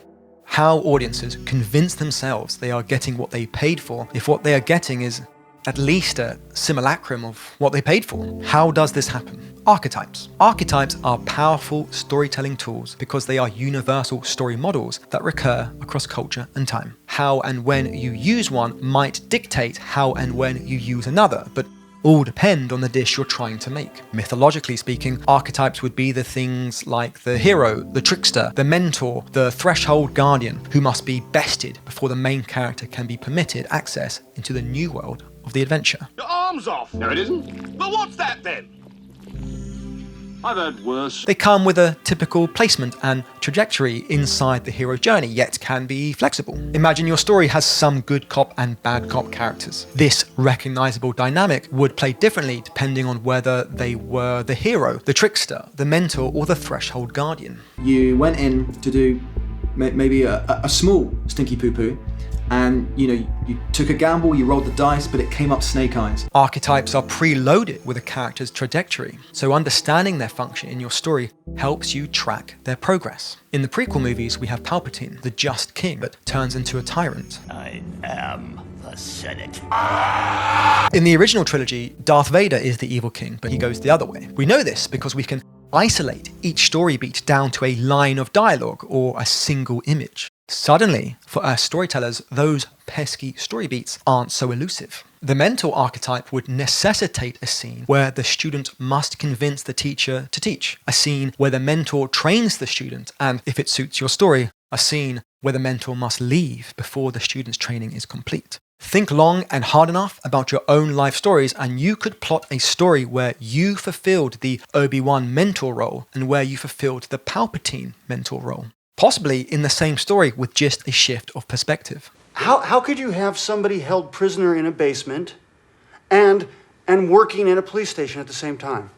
how audiences convince themselves they are getting what they paid for if what they are getting is at least a simulacrum of what they paid for. How does this happen? Archetypes. Archetypes are powerful storytelling tools because they are universal story models that recur across culture and time. How and when you use one might dictate how and when you use another, but all depend on the dish you're trying to make. Mythologically speaking, archetypes would be the things like the hero, the trickster, the mentor, the threshold guardian, who must be bested before the main character can be permitted access into the new world of the adventure. Your arm's off! No, it isn't. Well, what's that then? I've heard worse. They come with a typical placement and trajectory inside the hero's journey, yet can be flexible. Imagine your story has some good cop and bad cop characters. This recognizable dynamic would play differently depending on whether they were the hero, the trickster, the mentor, or the threshold guardian. You went in to do maybe a small stinky poo-poo, and you took a gamble, you rolled the dice, but it came up snake eyes. Archetypes are preloaded with a character's trajectory, so understanding their function in your story helps you track their progress. In the prequel movies, we have Palpatine, the just king, but turns into a tyrant. I am the Senate. In the original trilogy, Darth Vader is the evil king, but he goes the other way. We know this because we can isolate each story beat down to a line of dialogue or a single image. Suddenly, for us storytellers, those pesky story beats aren't so elusive. The mentor archetype would necessitate a scene where the student must convince the teacher to teach, a scene where the mentor trains the student, and if it suits your story, a scene where the mentor must leave before the student's training is complete. Think long and hard enough about your own life stories and you could plot a story where you fulfilled the Obi-Wan mentor role and where you fulfilled the Palpatine mentor role. possibly in the same story with just a shift of perspective. How could you have somebody held prisoner in a basement and working in a police station at the same time?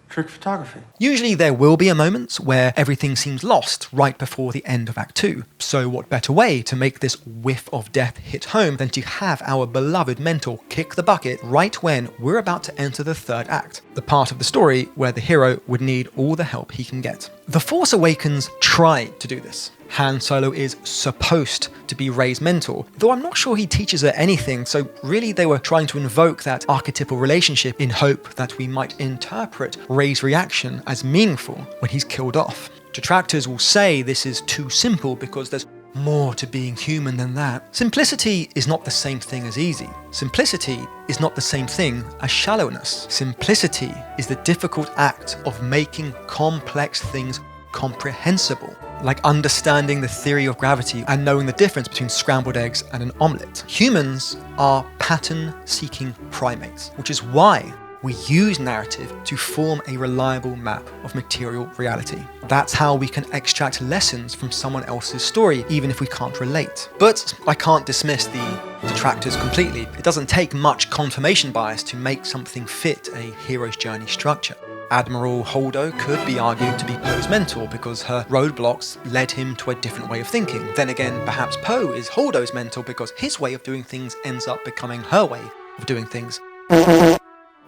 Trick photography. Usually there will be a moment where everything seems lost right before the end of Act 2. So what better way to make this whiff of death hit home than to have our beloved mentor kick the bucket right when we're about to enter the third act, the part of the story where the hero would need all the help he can get. The Force Awakens tried to do this. Han Solo is supposed to be Rey's mentor, though I'm not sure he teaches her anything, so really they were trying to invoke that archetypal relationship in hope that we might interpret Rey's reaction as meaningful when he's killed off. Detractors will say this is too simple because there's more to being human than that. Simplicity is not the same thing as easy. Simplicity is not the same thing as shallowness. Simplicity is the difficult act of making complex things comprehensible, like understanding the theory of gravity and knowing the difference between scrambled eggs and an omelette. Humans are pattern-seeking primates, which is why we use narrative to form a reliable map of material reality. That's how we can extract lessons from someone else's story, even if we can't relate. But I can't dismiss the detractors completely. It doesn't take much confirmation bias to make something fit a hero's journey structure. Admiral Holdo could be argued to be Poe's mentor because her roadblocks led him to a different way of thinking. Then again, perhaps Poe is Holdo's mentor because his way of doing things ends up becoming her way of doing things.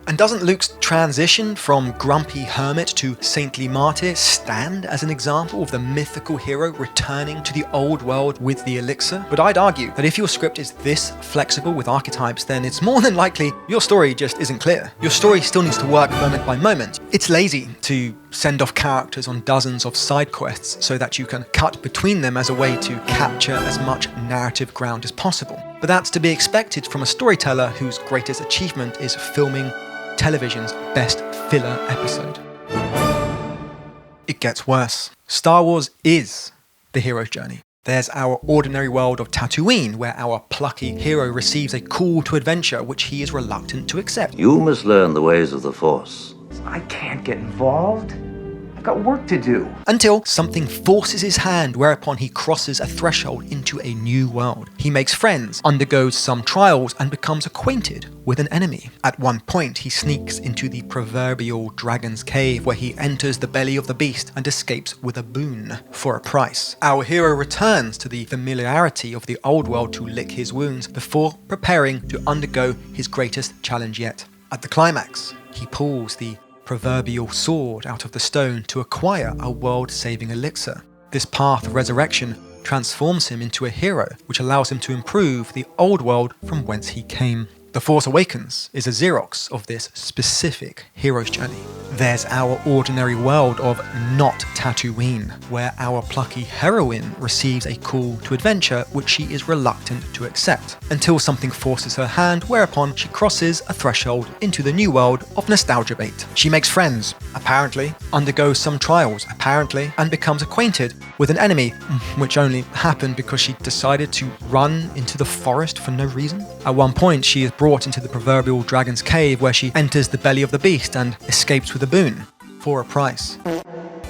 And doesn't Luke's transition from grumpy hermit to saintly martyr stand as an example of the mythical hero returning to the old world with the elixir? But I'd argue that if your script is this flexible with archetypes, then it's more than likely your story just isn't clear. Your story still needs to work moment by moment. It's lazy to send off characters on dozens of side quests so that you can cut between them as a way to capture as much narrative ground as possible. But that's to be expected from a storyteller whose greatest achievement is filming television's best filler episode. It gets worse. Star Wars is the hero's journey. There's our ordinary world of Tatooine, where our plucky hero receives a call to adventure which he is reluctant to accept. You must learn the ways of the Force. I can't get involved. I've got work to do. Until something forces his hand, whereupon he crosses a threshold into a new world. He makes friends, undergoes some trials, and becomes acquainted with an enemy. At one point, he sneaks into the proverbial dragon's cave, where he enters the belly of the beast and escapes with a boon for a price. Our hero returns to the familiarity of the old world to lick his wounds before preparing to undergo his greatest challenge yet. At the climax, he pulls the proverbial sword out of the stone to acquire a world-saving elixir. This path of resurrection transforms him into a hero, which allows him to improve the old world from whence he came. The Force Awakens is a Xerox of this specific hero's journey. There's our ordinary world of not Tatooine, where our plucky heroine receives a call to adventure which she is reluctant to accept, until something forces her hand, whereupon she crosses a threshold into the new world of nostalgia bait. She makes friends, apparently, undergoes some trials, apparently, and becomes acquainted with an enemy, which only happened because she decided to run into the forest for no reason. At one point, she is brought into the proverbial dragon's cave, where she enters the belly of the beast and escapes with a boon for a price.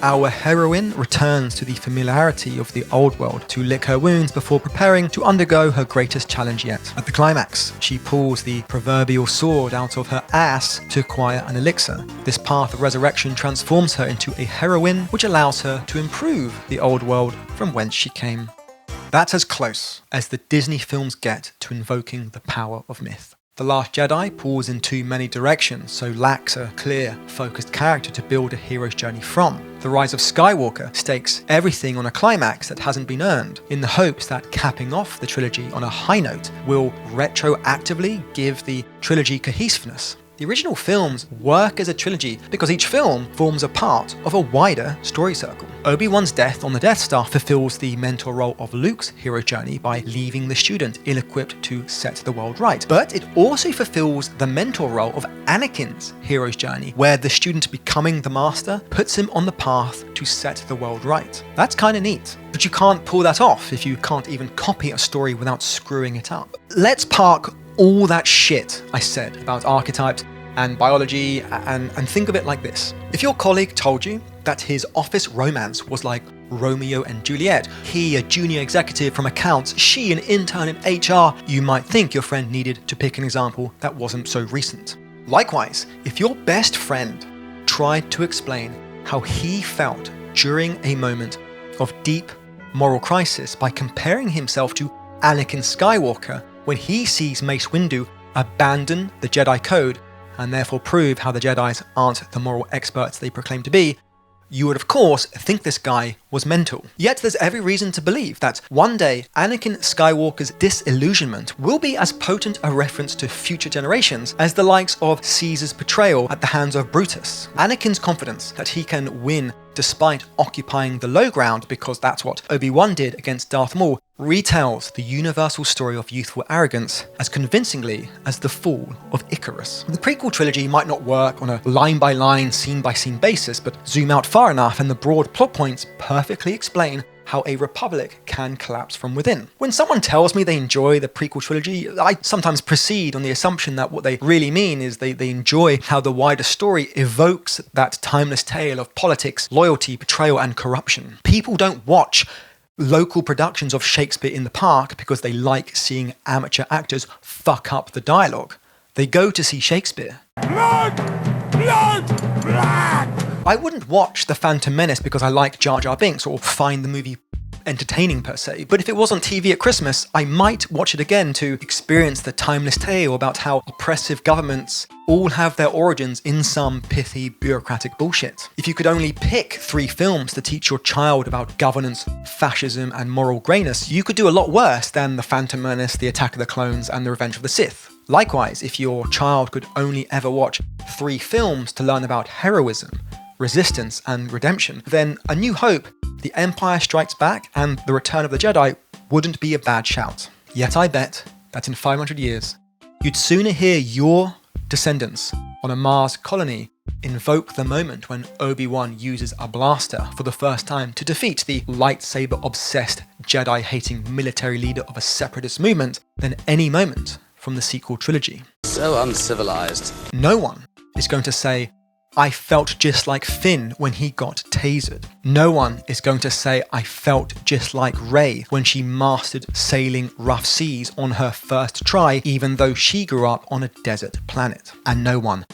Our heroine returns to the familiarity of the old world to lick her wounds before preparing to undergo her greatest challenge yet. At the climax, she pulls the proverbial sword out of her ass to acquire an elixir. This path of resurrection transforms her into a heroine, which allows her to improve the old world from whence she came. That's as close as the Disney films get to invoking the power of myth. The Last Jedi pulls in too many directions, so lacks a clear, focused character to build a hero's journey from. The Rise of Skywalker stakes everything on a climax that hasn't been earned, in the hopes that capping off the trilogy on a high note will retroactively give the trilogy cohesiveness. The original films work as a trilogy because each film forms a part of a wider story circle. Obi-Wan's death on the Death Star fulfills the mentor role of Luke's hero journey by leaving the student ill-equipped to set the world right. But it also fulfills the mentor role of Anakin's hero's journey, where the student becoming the master puts him on the path to set the world right. That's kind of neat. But you can't pull that off if you can't even copy a story without screwing it up. Let's park all that shit I said about archetypes and biology and think of it like this. If your colleague told you that his office romance was like Romeo and Juliet. He, a junior executive from accounts, she, an intern in HR. You might think your friend needed to pick an example that wasn't so recent. Likewise, if your best friend tried to explain how he felt during a moment of deep moral crisis by comparing himself to Anakin Skywalker when he sees Mace Windu abandon the Jedi Code and therefore prove how the Jedis aren't the moral experts they proclaim to be, you would of course think this guy was mental. Yet there's every reason to believe that one day Anakin Skywalker's disillusionment will be as potent a reference to future generations as the likes of Caesar's betrayal at the hands of Brutus. Anakin's confidence that he can win despite occupying the low ground, because that's what Obi-Wan did against Darth Maul, retells the universal story of youthful arrogance as convincingly as the fall of Icarus. The prequel trilogy might not work on a line-by-line, scene-by-scene basis, but zoom out far enough and the broad plot points perfectly explain how a republic can collapse from within. When someone tells me they enjoy the prequel trilogy, I sometimes proceed on the assumption that what they really mean is they enjoy how the wider story evokes that timeless tale of politics, loyalty, betrayal, and corruption. People don't watch local productions of Shakespeare in the Park because they like seeing amateur actors fuck up the dialogue. They go to see Shakespeare. Blood! Blood! Blood! I wouldn't watch The Phantom Menace because I like Jar Jar Binks or find the movie entertaining per se, but if it was on TV at Christmas, I might watch it again to experience the timeless tale about how oppressive governments all have their origins in some pithy bureaucratic bullshit. If you could only pick 3 films to teach your child about governance, fascism, and moral greyness, you could do a lot worse than The Phantom Menace, The Attack of the Clones, and The Revenge of the Sith. Likewise, if your child could only ever watch 3 films to learn about heroism, resistance, and redemption, then A New Hope, The Empire Strikes Back, and The Return of the Jedi wouldn't be a bad shout. Yet I bet that in 500 years, you'd sooner hear your descendants on a Mars colony invoke the moment when Obi-Wan uses a blaster for the first time to defeat the lightsaber-obsessed, Jedi-hating military leader of a separatist movement than any moment from the sequel trilogy. So uncivilized. No one is going to say, I felt just like Finn when he got tasered. No one is going to say, I felt just like Rey when she mastered sailing rough seas on her first try, even though she grew up on a desert planet. And no one,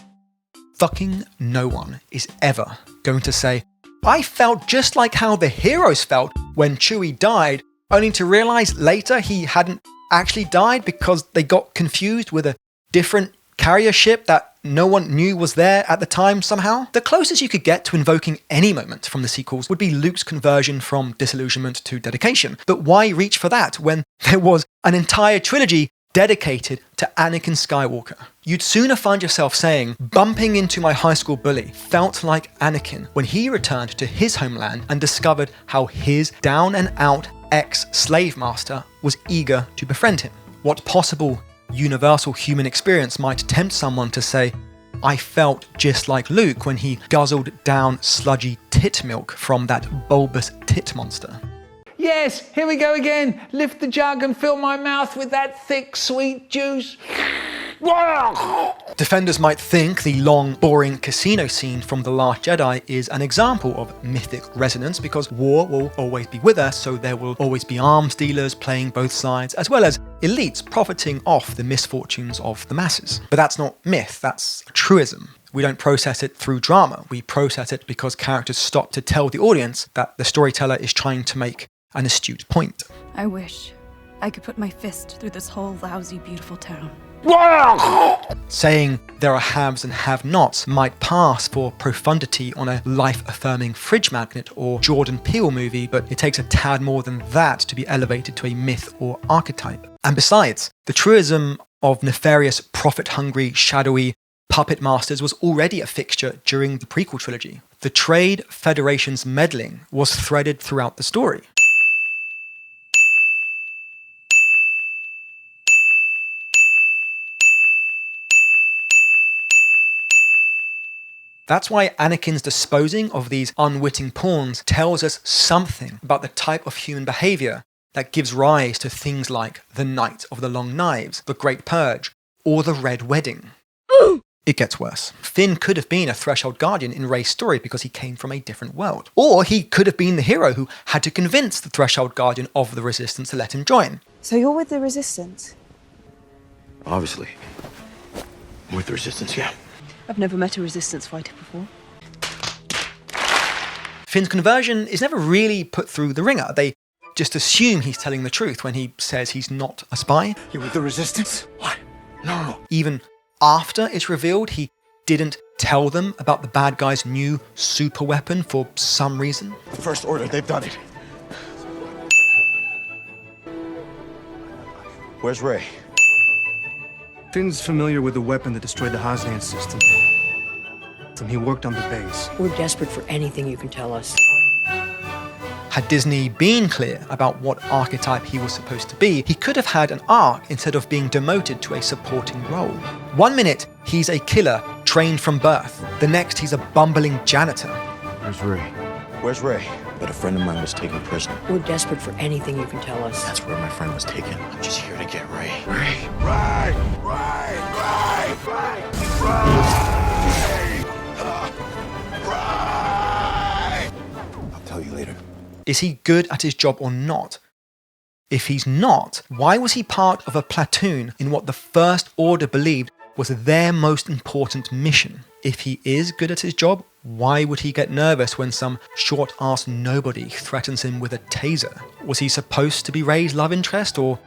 fucking no one, is ever going to say, I felt just like how the heroes felt when Chewie died, only to realize later he hadn't actually died because they got confused with a different carrier ship that no one knew was there at the time somehow. The closest you could get to invoking any moment from the sequels would be Luke's conversion from disillusionment to dedication. But why reach for that when there was an entire trilogy dedicated to Anakin Skywalker? You'd sooner find yourself saying, bumping into my high school bully felt like Anakin when he returned to his homeland and discovered how his down-and-out ex-slave master was eager to befriend him. What possible universal human experience might tempt someone to say, I felt just like Luke when he guzzled down sludgy tit milk from that bulbous tit monster? Yes, here we go again. Lift the jug and fill my mouth with that thick, sweet juice. Defenders might think the long, boring casino scene from The Last Jedi is an example of mythic resonance because war will always be with us, so there will always be arms dealers playing both sides, as well as elites profiting off the misfortunes of the masses. But that's not myth, that's a truism. We don't process it through drama, we process it because characters stop to tell the audience that the storyteller is trying to make an astute point. I wish I could put my fist through this whole lousy, beautiful town. Saying there are haves and have-nots might pass for profundity on a life-affirming fridge magnet or Jordan Peele movie, but it takes a tad more than that to be elevated to a myth or archetype. And besides, the truism of nefarious, profit-hungry, shadowy puppet masters was already a fixture during the prequel trilogy. The Trade Federation's meddling was threaded throughout the story. That's why Anakin's disposing of these unwitting pawns tells us something about the type of human behavior that gives rise to things like the Night of the Long Knives, the Great Purge, or the Red Wedding. It gets worse. Finn could have been a Threshold Guardian in Rey's story because he came from a different world. Or he could have been the hero who had to convince the Threshold Guardian of the Resistance to let him join. So you're with the Resistance? Obviously. With the Resistance, yeah. I've never met a Resistance fighter before. Finn's conversion is never really put through the ringer. They just assume he's telling the truth when he says he's not a spy. You're with the Resistance? What? No. Even after it's revealed he didn't tell them about the bad guy's new super weapon for some reason. The First Order, they've done it. Where's Rey? Finn's familiar with the weapon that destroyed the Hosnian system. And he worked on the base. We're desperate for anything you can tell us. Had Disney been clear about what archetype he was supposed to be, he could have had an arc instead of being demoted to a supporting role. 1 minute, he's a killer trained from birth. The next, he's a bumbling janitor. Where's Rey? Where's Rey? But a friend of mine was taken prisoner. We're desperate for anything you can tell us. That's where my friend was taken. I'm just here to get Rey. Rey! Rey! Rey! Rey! Rey! Rey! Rey! I'll tell you later. Is he good at his job or not? If he's not, why was he part of a platoon in what the First Order believed was their most important mission? If he is good at his job, why would he get nervous when some short-ass nobody threatens him with a taser? Was he supposed to be Rey's love interest or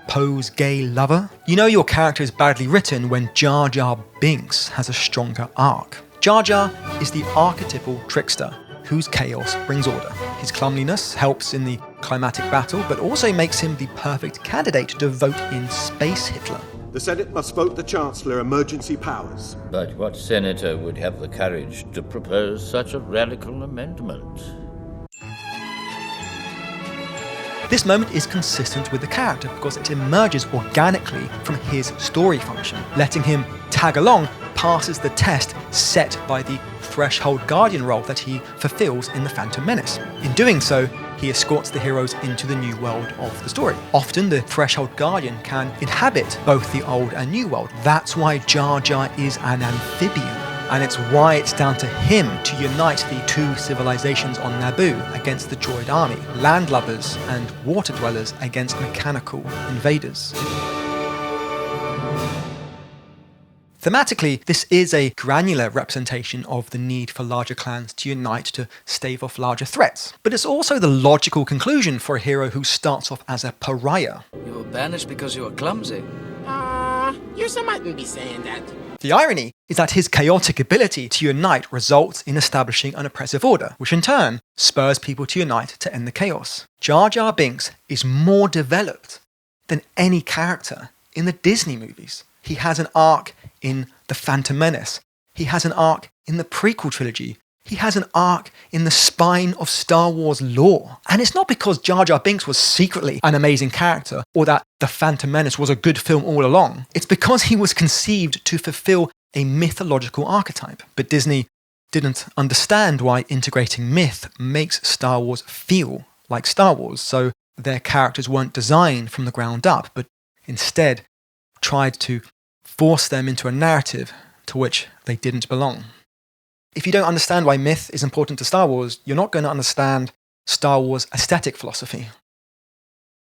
Poe's gay lover? You know your character is badly written when Jar Jar Binks has a stronger arc. Jar Jar is the archetypal trickster whose chaos brings order. His clumsiness helps in the climatic battle, but also makes him the perfect candidate to vote in Space Hitler. The Senate must vote the Chancellor emergency powers. But what senator would have the courage to propose such a radical amendment? This moment is consistent with the character because it emerges organically from his story function. Letting him tag along passes the test set by the Threshold Guardian role that he fulfills in The Phantom Menace. In doing so, he escorts the heroes into the new world of the story. Often, the Threshold Guardian can inhabit both the old and new world. That's why Jar Jar is an amphibian. And it's why it's down to him to unite the two civilizations on Naboo against the droid army, landlubbers and water dwellers against mechanical invaders. Thematically, this is a granular representation of the need for larger clans to unite to stave off larger threats. But it's also the logical conclusion for a hero who starts off as a pariah. You were banished because you were clumsy. You mightn't be saying that. The irony is that his chaotic ability to unite results in establishing an oppressive order, which in turn spurs people to unite to end the chaos. Jar Jar Binks is more developed than any character in the Disney movies. He has an arc in The Phantom Menace. He has an arc in the prequel trilogy. He has an arc in the spine of Star Wars lore. And it's not because Jar Jar Binks was secretly an amazing character or that The Phantom Menace was a good film all along. It's because he was conceived to fulfill a mythological archetype. But Disney didn't understand why integrating myth makes Star Wars feel like Star Wars. So their characters weren't designed from the ground up, but instead tried to force them into a narrative to which they didn't belong. If you don't understand why myth is important to Star Wars, you're not going to understand Star Wars aesthetic philosophy.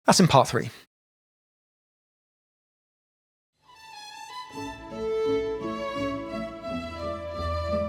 That's in part 3.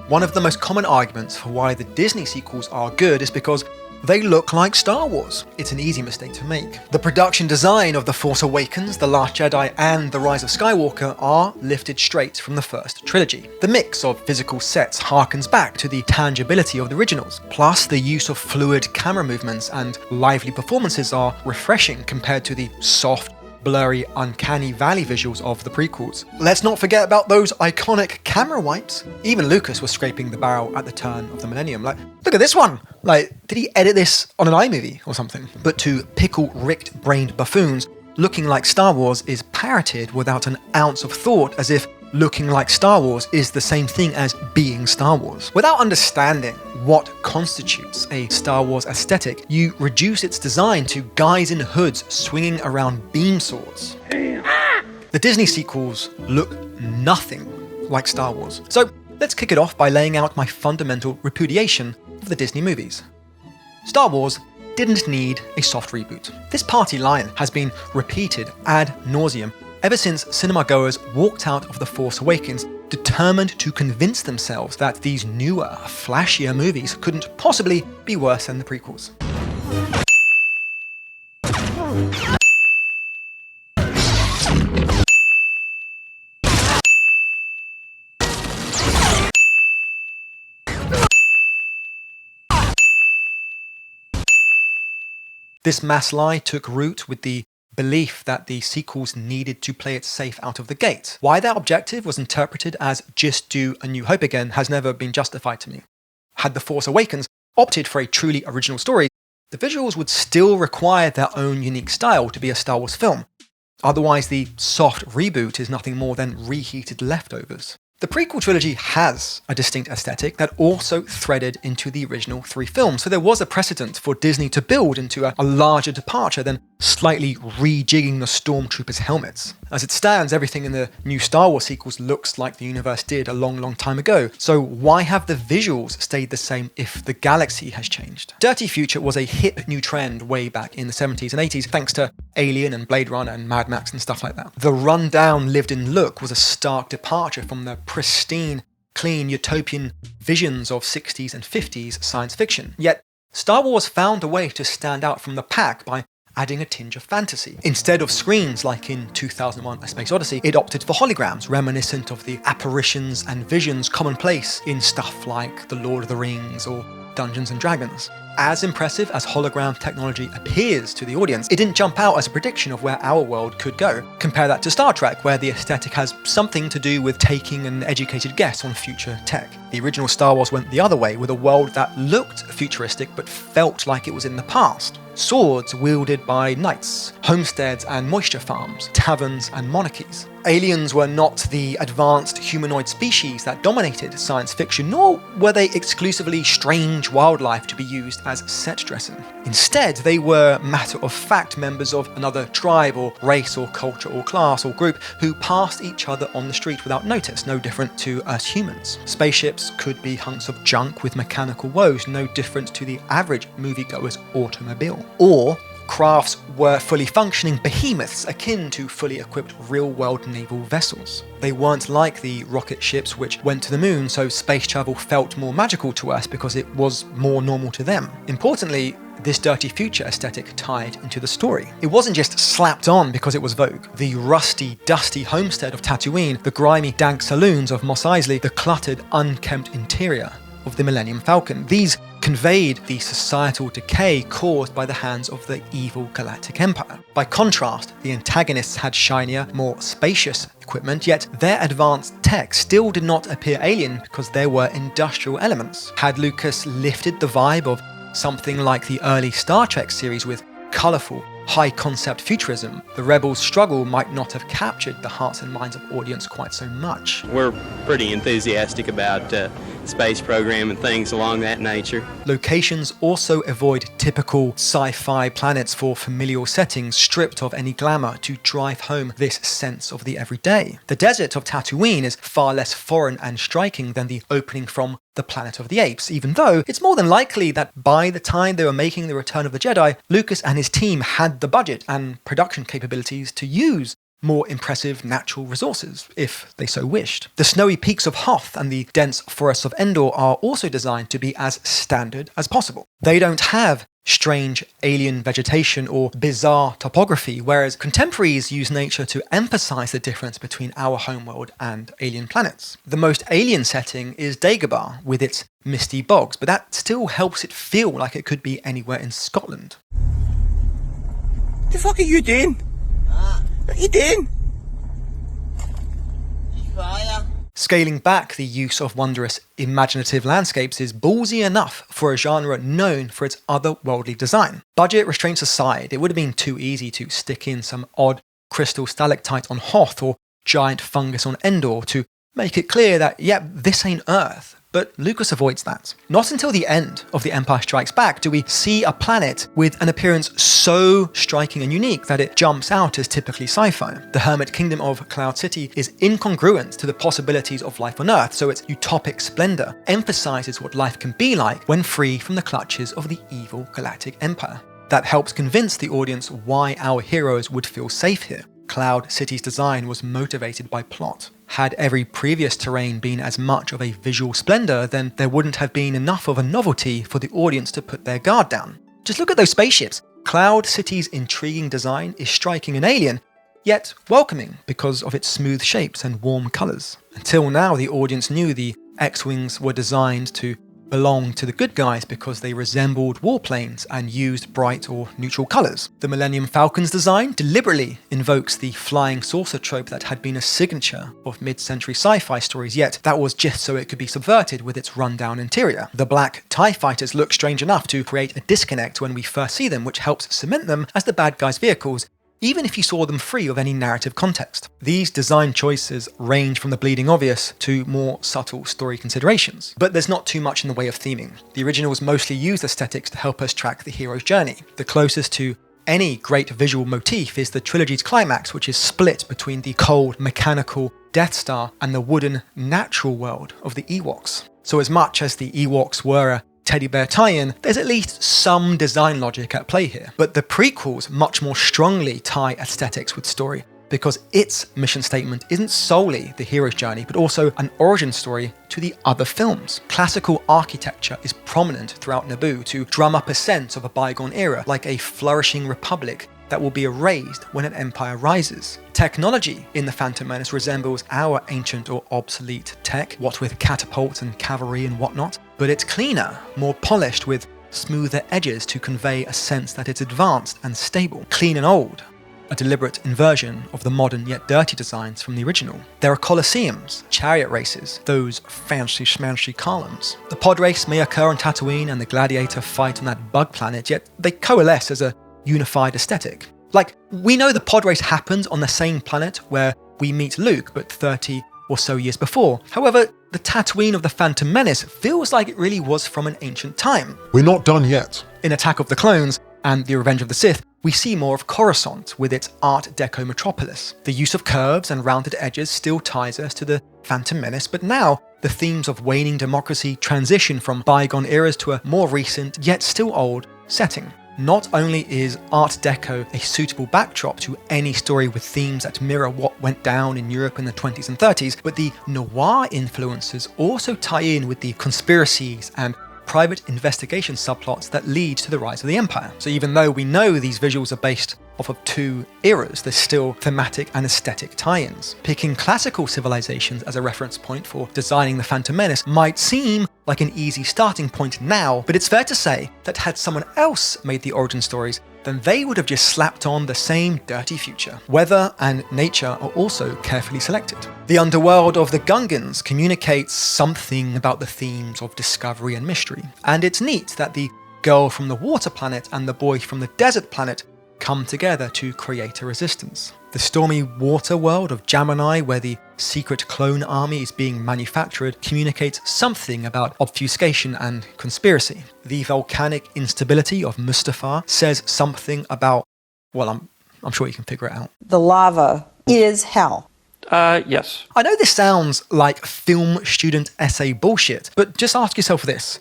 One of the most common arguments for why the Disney sequels are good is because they look like Star Wars. It's an easy mistake to make. The production design of The Force Awakens, The Last Jedi, and The Rise of Skywalker are lifted straight from the first trilogy. The mix of physical sets harkens back to the tangibility of the originals. Plus, the use of fluid camera movements and lively performances are refreshing compared to the soft, blurry, uncanny valley visuals of the prequels. Let's not forget about those iconic camera wipes. Even Lucas was scraping the barrel at the turn of the millennium. Like, look at this one! Like, did he edit this on an iMovie or something? But to pickle-ricked-brained buffoons, looking like Star Wars is parroted without an ounce of thought, as if looking like Star Wars is the same thing as being Star Wars. Without understanding what constitutes a Star Wars aesthetic, you reduce its design to guys in hoods swinging around beam swords. The Disney sequels look nothing like Star Wars. So let's kick it off by laying out my fundamental repudiation of the Disney movies. Star Wars didn't need a soft reboot. This party line has been repeated ad nauseum ever since cinema goers walked out of The Force Awakens determined to convince themselves that these newer, flashier movies couldn't possibly be worse than the prequels. This mass lie took root with the belief that the sequels needed to play it safe out of the gate. Why that objective was interpreted as just do A New Hope again has never been justified to me. Had The Force Awakens opted for a truly original story, the visuals would still require their own unique style to be a Star Wars film. Otherwise, the soft reboot is nothing more than reheated leftovers. The prequel trilogy has a distinct aesthetic that also threaded into the original 3 films, so there was a precedent for Disney to build into a larger departure than slightly rejigging the stormtroopers' helmets. As it stands, everything in the new Star Wars sequels looks like the universe did a long, long time ago, so why have the visuals stayed the same if the galaxy has changed? Dirty Future was a hip new trend way back in the 70s and 80s, thanks to Alien and Blade Runner and Mad Max and stuff like that. The run-down, lived-in look was a stark departure from the pristine, clean, utopian visions of 60s and 50s science fiction. Yet, Star Wars found a way to stand out from the pack by adding a tinge of fantasy. Instead of screens like in 2001: A Space Odyssey, it opted for holograms, reminiscent of the apparitions and visions commonplace in stuff like The Lord of the Rings or Dungeons and Dragons. As impressive as hologram technology appears to the audience, it didn't jump out as a prediction of where our world could go. Compare that to Star Trek, where the aesthetic has something to do with taking an educated guess on future tech. The original Star Wars went the other way, with a world that looked futuristic but felt like it was in the past. Swords wielded by knights, homesteads and moisture farms, taverns and monarchies. Aliens were not the advanced humanoid species that dominated science fiction, nor were they exclusively strange wildlife to be used as set dressing. Instead, they were matter-of-fact members of another tribe or race or culture or class or group who passed each other on the street without notice, no different to us humans. Spaceships could be hunks of junk with mechanical woes, no different to the average moviegoer's automobile. Or crafts were fully functioning behemoths akin to fully equipped real-world naval vessels. They weren't like the rocket ships which went to the moon, so space travel felt more magical to us because it was more normal to them. Importantly, this Dirty Future aesthetic tied into the story. It wasn't just slapped on because it was vogue. The rusty, dusty homestead of Tatooine, the grimy, dank saloons of Mos Eisley, the cluttered, unkempt interior of the Millennium Falcon. These conveyed the societal decay caused by the hands of the evil Galactic Empire. By contrast, the antagonists had shinier, more spacious equipment, yet their advanced tech still did not appear alien because there were industrial elements. Had Lucas lifted the vibe of something like the early Star Trek series with colourful, high-concept futurism, the Rebels' struggle might not have captured the hearts and minds of audience quite so much. We're pretty enthusiastic about space program and things along that nature. Locations also avoid typical sci-fi planets for familial settings, stripped of any glamour to drive home this sense of the everyday. The desert of Tatooine is far less foreign and striking than the opening from the Planet of the Apes, even though it's more than likely that by the time they were making The Return of the Jedi, Lucas and his team had the budget and production capabilities to use more impressive natural resources, if they so wished. The snowy peaks of Hoth and the dense forests of Endor are also designed to be as standard as possible. They don't have strange alien vegetation or bizarre topography, whereas contemporaries use nature to emphasize the difference between our homeworld and alien planets. The most alien setting is Dagobah, with its misty bogs, but that still helps it feel like it could be anywhere in Scotland. The fuck are you doing? What are you doing? Fire. Scaling back the use of wondrous, imaginative landscapes is ballsy enough for a genre known for its otherworldly design. Budget restraints aside, it would have been too easy to stick in some odd crystal stalactite on Hoth or giant fungus on Endor to make it clear that, yep, this ain't Earth. But Lucas avoids that. Not until the end of The Empire Strikes Back do we see a planet with an appearance so striking and unique that it jumps out as typically sci-fi. The hermit kingdom of Cloud City is incongruent to the possibilities of life on Earth, so its utopic splendor emphasizes what life can be like when free from the clutches of the evil galactic empire. That helps convince the audience why our heroes would feel safe here. Cloud City's design was motivated by plot. Had every previous terrain been as much of a visual splendor, then there wouldn't have been enough of a novelty for the audience to put their guard down. Just look at those spaceships. Cloud City's intriguing design is striking and alien, yet welcoming because of its smooth shapes and warm colors. Until now, the audience knew the X-Wings were designed to belong to the good guys because they resembled warplanes and used bright or neutral colors. The Millennium Falcon's design deliberately invokes the flying saucer trope that had been a signature of mid-century sci-fi stories, yet that was just so it could be subverted with its rundown interior. The black TIE fighters look strange enough to create a disconnect when we first see them, which helps cement them as the bad guys' vehicles, even if you saw them free of any narrative context. These design choices range from the bleeding obvious to more subtle story considerations. But there's not too much in the way of theming. The originals mostly use aesthetics to help us track the hero's journey. The closest to any great visual motif is the trilogy's climax, which is split between the cold, mechanical Death Star and the wooden, natural world of the Ewoks. So as much as the Ewoks were a teddy bear tie-in, there's at least some design logic at play here. But the prequels much more strongly tie aesthetics with story, because its mission statement isn't solely the hero's journey, but also an origin story to the other films. Classical architecture is prominent throughout Naboo to drum up a sense of a bygone era, like a flourishing republic that will be erased when an empire rises. Technology in The Phantom Menace resembles our ancient or obsolete tech, what with catapults and cavalry and whatnot, but it's cleaner, more polished with smoother edges to convey a sense that it's advanced and stable. Clean and old, a deliberate inversion of the modern yet dirty designs from the original. There are colosseums, chariot races, those fancy schmancy columns. The pod race may occur on Tatooine and the gladiator fight on that bug planet, yet they coalesce as a unified aesthetic. Like, we know the pod race happens on the same planet where we meet Luke, but 30 or so years before. However, the Tatooine of the Phantom Menace feels like it really was from an ancient time. We're not done yet. In Attack of the Clones and The Revenge of the Sith, we see more of Coruscant with its Art Deco metropolis. The use of curves and rounded edges still ties us to the Phantom Menace, but now the themes of waning democracy transition from bygone eras to a more recent, yet still old, setting. Not only is Art Deco a suitable backdrop to any story with themes that mirror what went down in Europe in the 20s and 30s, but the noir influences also tie in with the conspiracies and private investigation subplots that lead to the rise of the Empire. So even though we know these visuals are based off of two eras, there's still thematic and aesthetic tie-ins. Picking classical civilizations as a reference point for designing the Phantom Menace might seem like an easy starting point now, but it's fair to say that had someone else made the origin stories, then they would have just slapped on the same dirty future. Weather and nature are also carefully selected. The underworld of the Gungans communicates something about the themes of discovery and mystery, and it's neat that the girl from the water planet and the boy from the desert planet come together to create a resistance. The stormy water world of Gemini, where the secret clone army is being manufactured, communicates something about obfuscation and conspiracy. The volcanic instability of Mustafar says something about, well, I'm sure you can figure it out. The lava is hell. Yes. I know this sounds like film student essay bullshit, but just ask yourself this.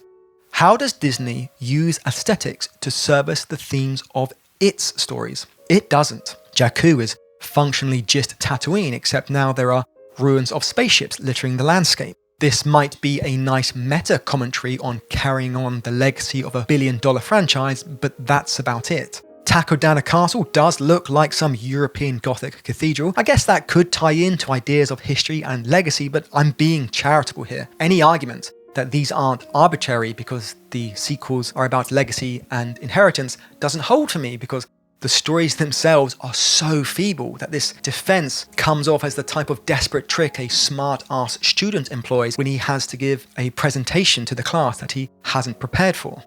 How does Disney use aesthetics to service the themes of its stories? It doesn't. Jakku is functionally just Tatooine, except now there are ruins of spaceships littering the landscape. This might be a nice meta commentary on carrying on the legacy of a billion-dollar franchise, but that's about it. Takodana Castle does look like some European Gothic cathedral. I guess that could tie into ideas of history and legacy, but I'm being charitable here. Any argument that these aren't arbitrary because the sequels are about legacy and inheritance doesn't hold for me, because the stories themselves are so feeble that this defense comes off as the type of desperate trick a smart-ass student employs when he has to give a presentation to the class that he hasn't prepared for.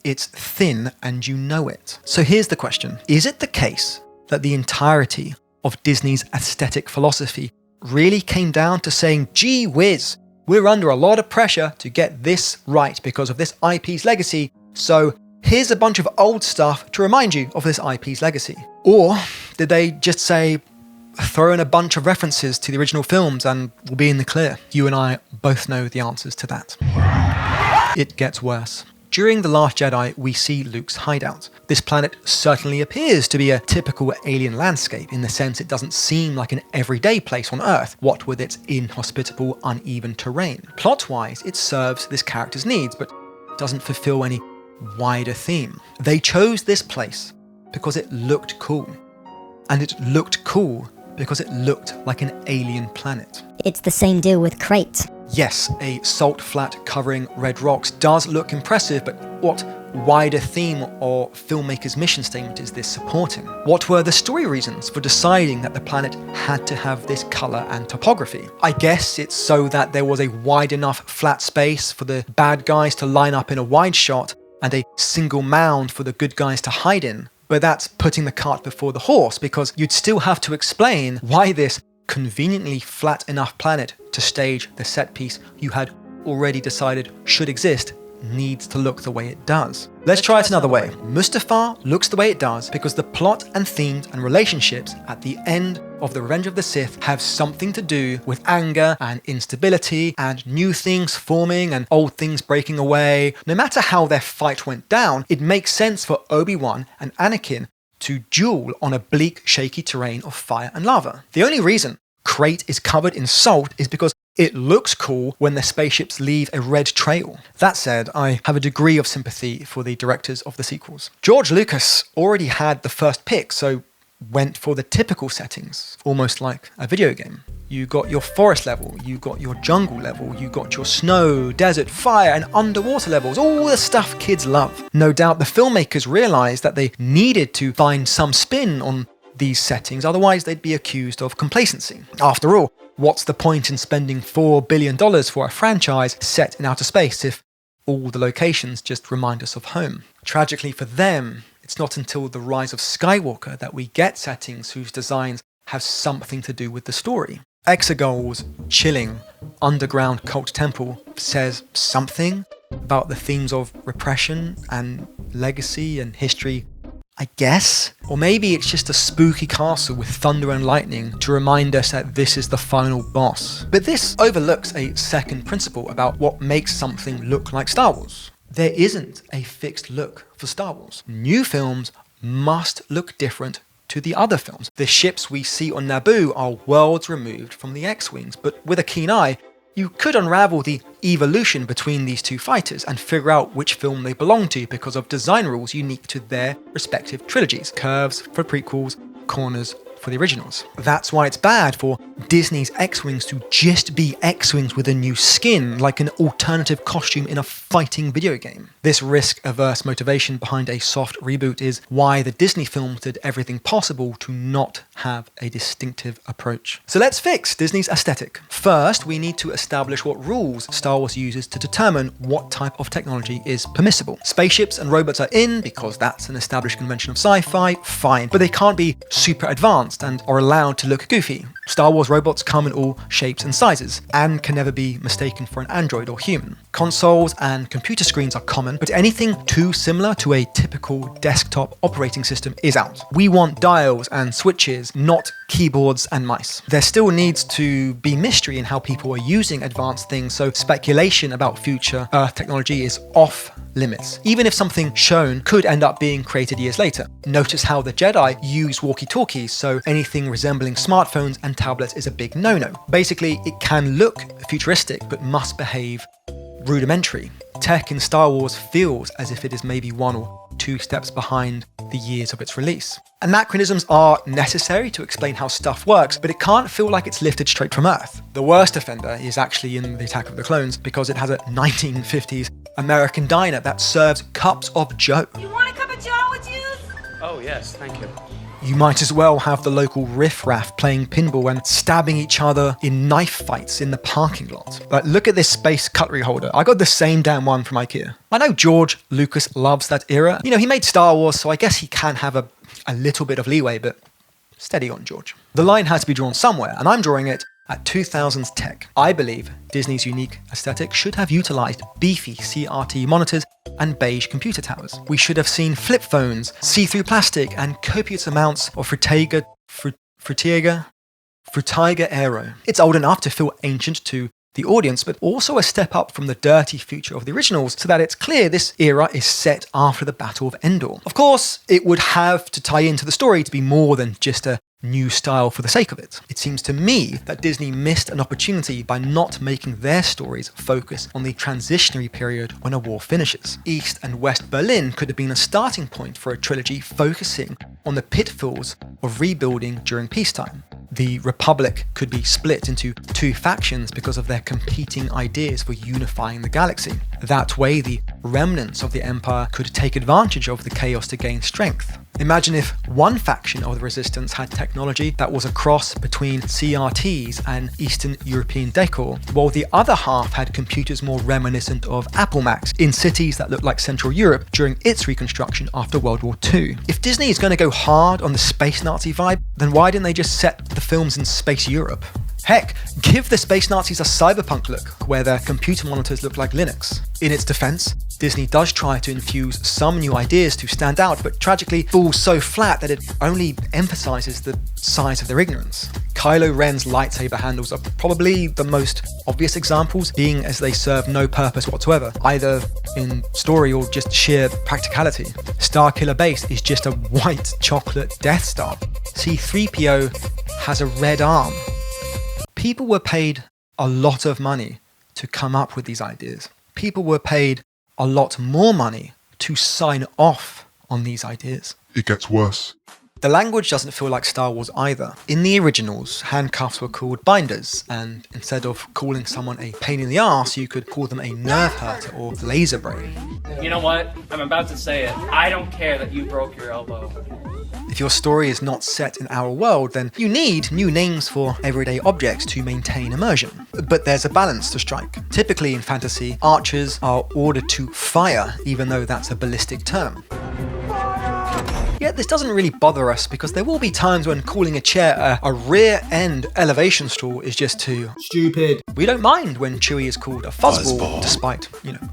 It's thin and you know it. So here's the question. Is it the case that the entirety of Disney's aesthetic philosophy really came down to saying, gee whiz, we're under a lot of pressure to get this right because of this IP's legacy, so here's a bunch of old stuff to remind you of this IP's legacy? Or did they just say, throw in a bunch of references to the original films and we'll be in the clear? You and I both know the answers to that. It gets worse. During The Last Jedi, we see Luke's hideout. This planet certainly appears to be a typical alien landscape in the sense it doesn't seem like an everyday place on Earth, what with its inhospitable, uneven terrain. Plot-wise, it serves this character's needs, but doesn't fulfill any wider theme. They chose this place because it looked cool. And it looked cool because it looked like an alien planet. It's the same deal with Crate. Yes, a salt flat covering red rocks does look impressive, but what wider theme or filmmaker's mission statement is this supporting? What were the story reasons for deciding that the planet had to have this colour and topography? I guess it's so that there was a wide enough flat space for the bad guys to line up in a wide shot and a single mound for the good guys to hide in. But that's putting the cart before the horse, because you'd still have to explain why this conveniently flat enough planet to stage the set piece you had already decided should exist needs to look the way it does. Let's try it another way. Mustafar looks the way it does because the plot and themes and relationships at the end of The Revenge of the Sith have something to do with anger and instability and new things forming and old things breaking away. No matter how their fight went down, it makes sense for Obi-Wan and Anakin to duel on a bleak, shaky terrain of fire and lava. The only reason Crate is covered in salt is because it looks cool when the spaceships leave a red trail. That said, I have a degree of sympathy for the directors of the sequels. George Lucas already had the first pick, so went for the typical settings, almost like a video game. You got your forest level, you got your jungle level, you got your snow, desert, fire, and underwater levels, all the stuff kids love. No doubt the filmmakers realized that they needed to find some spin on these settings, otherwise they'd be accused of complacency. After all, what's the point in spending $4 billion for a franchise set in outer space if all the locations just remind us of home? Tragically for them, it's not until The Rise of Skywalker that we get settings whose designs have something to do with the story. Exegol's chilling underground cult temple says something about the themes of repression and legacy and history, I guess? Or maybe it's just a spooky castle with thunder and lightning to remind us that this is the final boss. But this overlooks a second principle about what makes something look like Star Wars. There isn't a fixed look for Star Wars. New films must look different to the other films. The ships we see on Naboo are worlds removed from the X-Wings, but with a keen eye, you could unravel the evolution between these two fighters and figure out which film they belong to because of design rules unique to their respective trilogies. Curves for prequels, corners for the originals. That's why it's bad for Disney's X-Wings to just be X-Wings with a new skin, like an alternative costume in a fighting video game. This risk-averse motivation behind a soft reboot is why the Disney films did everything possible to not have a distinctive approach. So let's fix Disney's aesthetic. First, we need to establish what rules Star Wars uses to determine what type of technology is permissible. Spaceships and robots are in because that's an established convention of sci-fi, fine, but they can't be super advanced and are allowed to look goofy. Star Wars robots come in all shapes and sizes, and can never be mistaken for an android or human. Consoles and computer screens are common, but anything too similar to a typical desktop operating system is out. We want dials and switches, not keyboards and mice. There still needs to be mystery in how people are using advanced things, so speculation about future Earth technology is off limits, even if something shown could end up being created years later. Notice how the Jedi use walkie-talkies, so anything resembling smartphones and tablets is a big no-no. Basically, it can look futuristic, but must behave rudimentary. Tech in Star Wars feels as if it is maybe 1 or 2 steps behind the years of its release. Anachronisms are necessary to explain how stuff works, but it can't feel like it's lifted straight from Earth. The worst offender is actually in the Attack of the Clones because it has a 1950s American diner that serves cups of Joe. You want a cup of Joe with juice? Oh, yes, thank you. You might as well have the local riffraff playing pinball and stabbing each other in knife fights in the parking lot. But look at this space cutlery holder. I got the same damn one from IKEA. I know George Lucas loves that era. You know, he made Star Wars, so I guess he can have a little bit of leeway, but steady on, George. The line has to be drawn somewhere, and I'm drawing it at 2000's tech. I believe Disney's unique aesthetic should have utilized beefy CRT monitors and beige computer towers. We should have seen flip phones, see-through plastic, and copious amounts of Frutiger Aero. It's old enough to feel ancient to the audience, but also a step up from the dirty future of the originals, so that it's clear this era is set after the Battle of Endor. Of course, it would have to tie into the story to be more than just a new style for the sake of it. It seems to me that Disney missed an opportunity by not making their stories focus on the transitionary period when a war finishes. East and West Berlin could have been a starting point for a trilogy focusing on the pitfalls of rebuilding during peacetime. The Republic could be split into two factions because of their competing ideas for unifying the galaxy. That way, the remnants of the Empire could take advantage of the chaos to gain strength. Imagine if one faction of the Resistance had technology that was a cross between CRTs and Eastern European decor, while the other half had computers more reminiscent of Apple Macs in cities that looked like Central Europe during its reconstruction after World War II. If Disney is going to go hard on the space Nazi vibe, then why didn't they just set the films in space Europe? Heck, give the space Nazis a cyberpunk look, where their computer monitors look like Linux. In its defense, Disney does try to infuse some new ideas to stand out, but tragically falls so flat that it only emphasizes the size of their ignorance. Kylo Ren's lightsaber handles are probably the most obvious examples, being as they serve no purpose whatsoever, either in story or just sheer practicality. Starkiller Base is just a white chocolate Death Star. C-3PO has a red arm. People were paid a lot of money to come up with these ideas. People were paid a lot more money to sign off on these ideas. It gets worse. The language doesn't feel like Star Wars either. In the originals, handcuffs were called binders, and instead of calling someone a pain in the arse, you could call them a nerve hurter or laser brain. You know what? I'm about to say it. I don't care that you broke your elbow. If your story is not set in our world, then you need new names for everyday objects to maintain immersion. But there's a balance to strike. Typically in fantasy, archers are ordered to fire, even though that's a ballistic term. Yet this doesn't really bother us because there will be times when calling a chair a rear end elevation stool is just too stupid. We don't mind when Chewie is called a fuzzball, despite,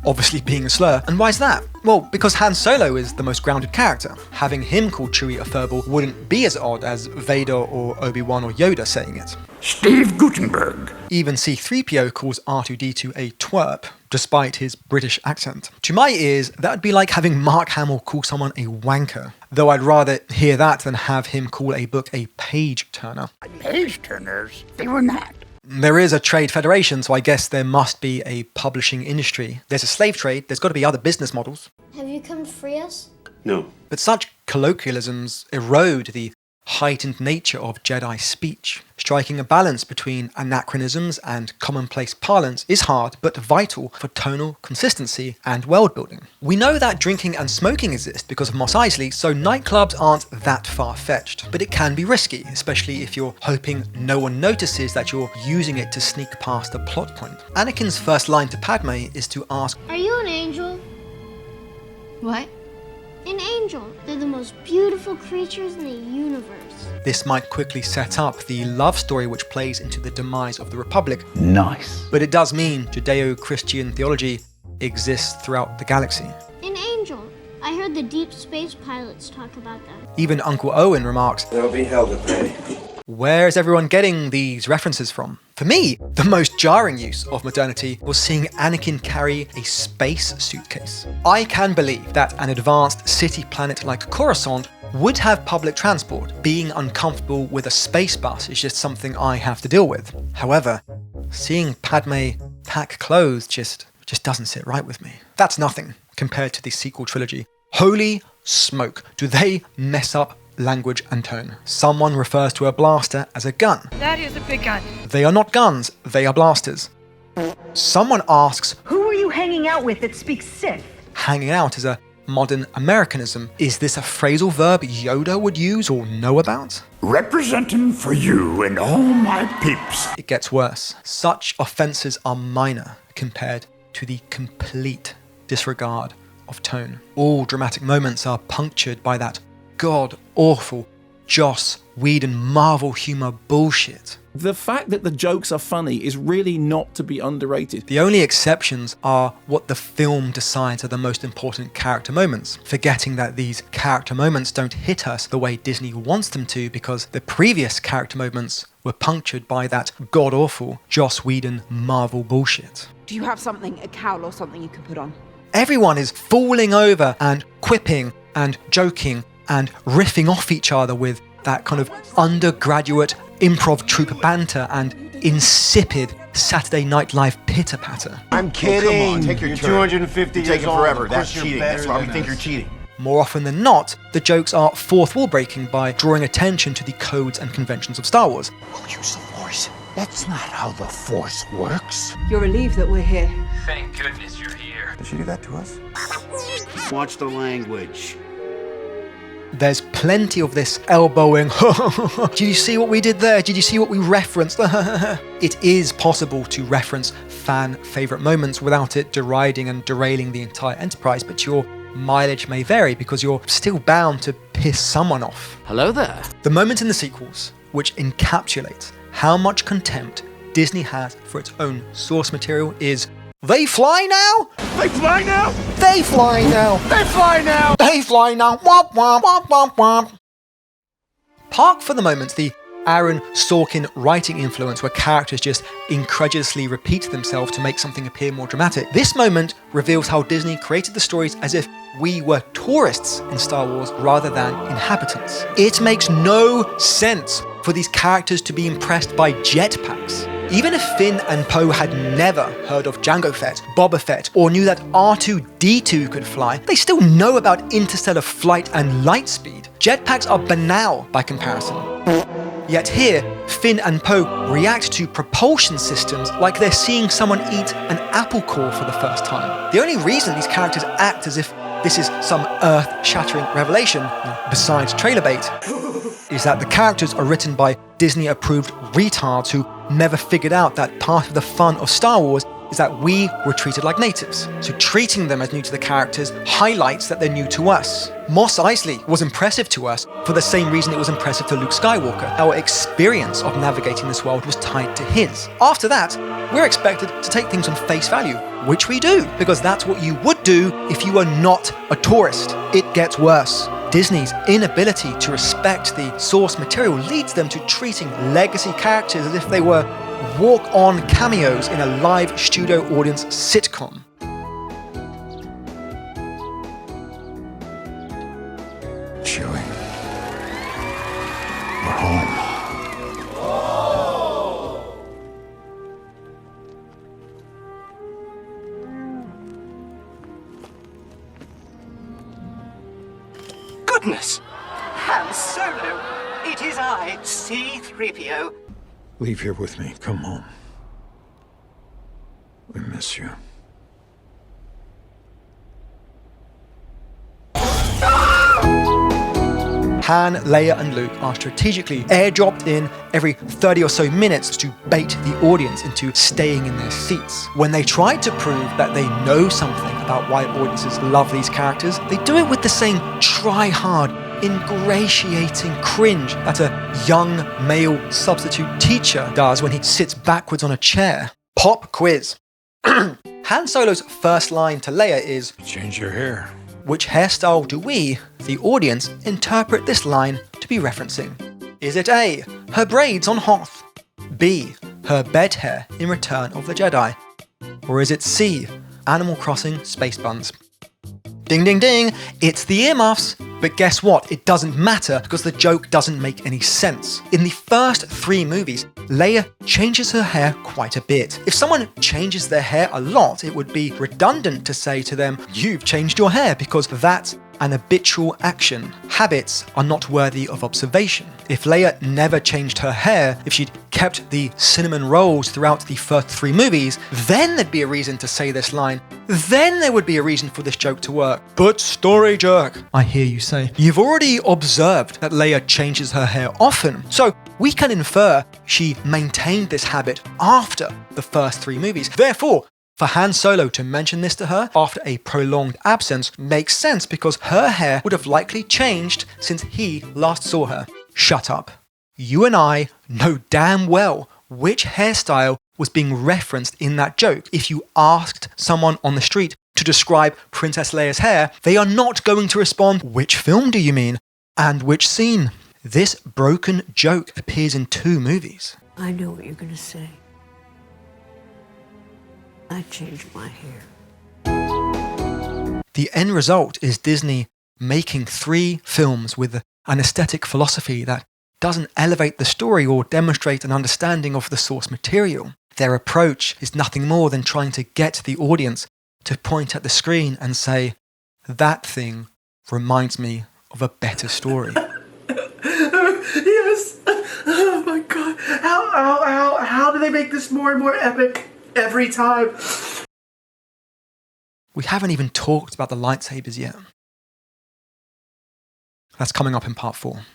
obviously being a slur. And why is that? Well, because Han Solo is the most grounded character. Having him call Chewie a furball wouldn't be as odd as Vader or Obi-Wan or Yoda saying it. Steve Guttenberg. Even C-3PO calls R2-D2 a twerp, despite his British accent. To my ears, that would be like having Mark Hamill call someone a wanker. Though I'd rather hear that than have him call a book a page-turner. Page-turners? They were not. There is a trade federation, so I guess there must be a publishing industry. There's a slave trade, there's got to be other business models. Have you come to free us? No. But such colloquialisms erode the heightened nature of Jedi speech. Striking a balance between anachronisms and commonplace parlance is hard, but vital for tonal consistency and world building. We know that drinking and smoking exist because of Mos Eisley, so nightclubs aren't that far-fetched. But it can be risky, especially if you're hoping no one notices that you're using it to sneak past a plot point. Anakin's first line to Padme is to ask, "Are you an angel?" What? An angel. They're the most beautiful creatures in the universe. This might quickly set up the love story which plays into the demise of the Republic. Nice. But it does mean Judeo-Christian theology exists throughout the galaxy. An angel. I heard the deep space pilots talk about them. Even Uncle Owen remarks, "There'll be hell to pay." Where is everyone getting these references from? For me, the most jarring use of modernity was seeing Anakin carry a space suitcase. I can believe that an advanced city planet like Coruscant would have public transport. Being uncomfortable with a space bus is just something I have to deal with. However, seeing Padme pack clothes just doesn't sit right with me. That's nothing compared to the sequel trilogy. Holy smoke, do they mess up language and tone. Someone refers to a blaster as a gun. That is a big gun. They are not guns, they are blasters. Someone asks, Who are you hanging out with that speaks Sith? Hanging out is a modern Americanism. Is this a phrasal verb Yoda would use or know about? Representing for you and all my peeps. It gets worse. Such offences are minor compared to the complete disregard of tone. All dramatic moments are punctured by that god-awful Joss Whedon Marvel humour bullshit. The fact that the jokes are funny is really not to be underrated. The only exceptions are what the film decides are the most important character moments, forgetting that these character moments don't hit us the way Disney wants them to because the previous character moments were punctured by that god-awful Joss Whedon Marvel bullshit. Do you have something, a cowl or something you can put on? Everyone is falling over and quipping and joking and riffing off each other with that kind of undergraduate improv troupe banter and insipid Saturday Night Live pitter-patter. I'm kidding. Oh, come on, take your You're turn. 250 You're years taking old. forever. Of That's course you're cheating. better That's why we than think you're us. cheating. More often than not, the jokes are fourth wall breaking by drawing attention to the codes and conventions of Star Wars. We'll use the Force. That's not how the Force works. You're relieved that we're here. Thank goodness you're here. Did she do that to us? Watch the language. There's plenty of this elbowing. Did you see what we did there? Did you see what we referenced? It is possible to reference fan favourite moments without it deriding and derailing the entire enterprise, but your mileage may vary because you're still bound to piss someone off. Hello there. The moment in the sequels which encapsulates how much contempt Disney has for its own source material is they fly now? They fly now? They fly now. They fly now? They fly now. Womp womp womp womp womp. Park for the moment the Aaron Sorkin writing influence where characters just incredulously repeat themselves to make something appear more dramatic. This moment reveals how Disney created the stories as if we were tourists in Star Wars rather than inhabitants. It makes no sense for these characters to be impressed by jetpacks. Even if Finn and Poe had never heard of Jango Fett, Boba Fett, or knew that R2-D2 could fly, they still know about interstellar flight and light speed. Jetpacks are banal by comparison. Yet here, Finn and Poe react to propulsion systems like they're seeing someone eat an apple core for the first time. The only reason these characters act as if this is some earth-shattering revelation, besides trailer bait, is that the characters are written by Disney-approved retards who never figured out that part of the fun of Star Wars is that we were treated like natives. So treating them as new to the characters highlights that they're new to us. Mos Eisley was impressive to us for the same reason it was impressive to Luke Skywalker. Our experience of navigating this world was tied to his. After that, we're expected to take things on face value, which we do, because that's what you would do if you were not a tourist. It gets worse. Disney's inability to respect the source material leads them to treating legacy characters as if they were walk-on cameos in a live studio audience sitcom. Chewie. We're home. Goodness! Han Solo! It is I, C-3PO. Leave here with me. Come home. We miss you. Han, Leia, and Luke are strategically airdropped in every 30 or so minutes to bait the audience into staying in their seats. When they try to prove that they know something about why audiences love these characters, they do it with the same try-hard, ingratiating cringe that a young male substitute teacher does when he sits backwards on a chair. Pop quiz. Han Solo's first line to Leia is, "Change your hair." Which hairstyle do we, the audience, interpret this line to be referencing? Is it A, her braids on Hoth? B, her bed hair in Return of the Jedi? Or is it C, Animal Crossing space buns? Ding ding ding, it's the earmuffs. But guess what? It doesn't matter because the joke doesn't make any sense. In the first 3 movies, Leia changes her hair quite a bit. If someone changes their hair a lot, it would be redundant to say to them, "You've changed your hair," because that's an habitual action. Habits are not worthy of observation. If Leia never changed her hair, if she'd kept the cinnamon rolls throughout the first 3 movies, then there'd be a reason to say this line. Then there would be a reason for this joke to work. But story jerk, I hear you say. You've already observed that Leia changes her hair often, so we can infer she maintained this habit after the first 3 movies. Therefore, for Han Solo to mention this to her after a prolonged absence makes sense because her hair would have likely changed since he last saw her. Shut up. You and I know damn well which hairstyle was being referenced in that joke. If you asked someone on the street to describe Princess Leia's hair, they are not going to respond, "Which film do you mean? And which scene?" This broken joke appears in 2 movies. I know what you're gonna say. I changed my hair. The end result is Disney making 3 films with an aesthetic philosophy that doesn't elevate the story or demonstrate an understanding of the source material. Their approach is nothing more than trying to get the audience to point at the screen and say, "That thing reminds me of a better story." Yes! Oh my god. How do they make this more and more epic every time? We haven't even talked about the lightsabers yet. That's coming up in part 4.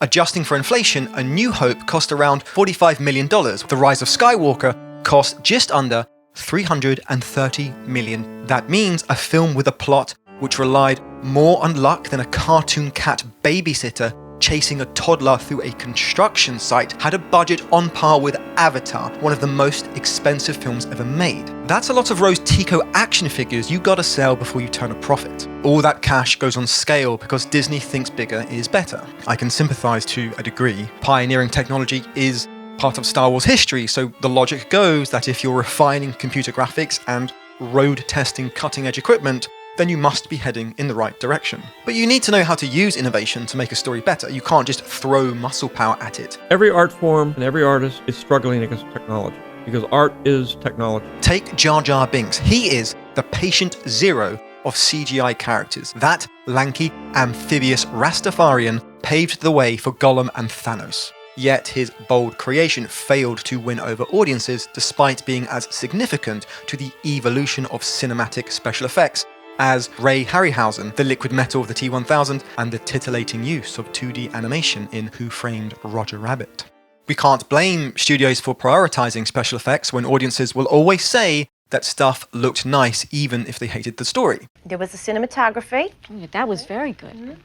Adjusting for inflation, A New Hope cost around $45 million. The Rise of Skywalker cost just under $330 million. That means a film with a plot which relied more on luck than a cartoon cat babysitter chasing a toddler through a construction site had a budget on par with Avatar, one of the most expensive films ever made. That's a lot of Rose Tico action figures you gotta sell before you turn a profit. All that cash goes on scale because Disney thinks bigger is better. I can sympathize to a degree. Pioneering technology is part of Star Wars history, so the logic goes that if you're refining computer graphics and road testing cutting-edge equipment, then you must be heading in the right direction. But you need to know how to use innovation to make a story better. You can't just throw muscle power at it. Every art form and every artist is struggling against technology because art is technology. Take Jar Jar Binks. He is the patient zero of CGI characters. That lanky, amphibious Rastafarian paved the way for Gollum and Thanos. Yet his bold creation failed to win over audiences despite being as significant to the evolution of cinematic special effects as Ray Harryhausen, the liquid metal of the T-1000, and the titillating use of 2D animation in Who Framed Roger Rabbit. We can't blame studios for prioritizing special effects when audiences will always say that stuff looked nice even if they hated the story. There was the cinematography. Yeah, that was very good.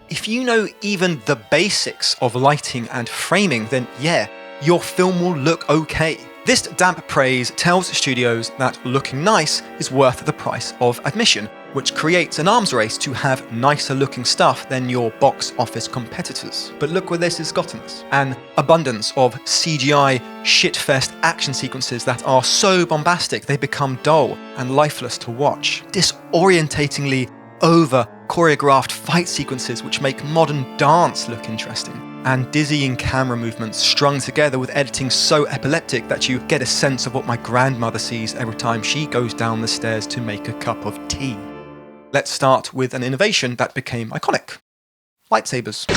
If you know even the basics of lighting and framing, then yeah, your film will look okay. This damp praise tells studios that looking nice is worth the price of admission, which creates an arms race to have nicer looking stuff than your box office competitors. But look where this has gotten us. An abundance of CGI shitfest action sequences that are so bombastic they become dull and lifeless to watch. Disorientatingly over choreographed fight sequences which make modern dance look interesting. And dizzying camera movements strung together with editing so epileptic that you get a sense of what my grandmother sees every time she goes down the stairs to make a cup of tea. Let's start with an innovation that became iconic. Lightsabers.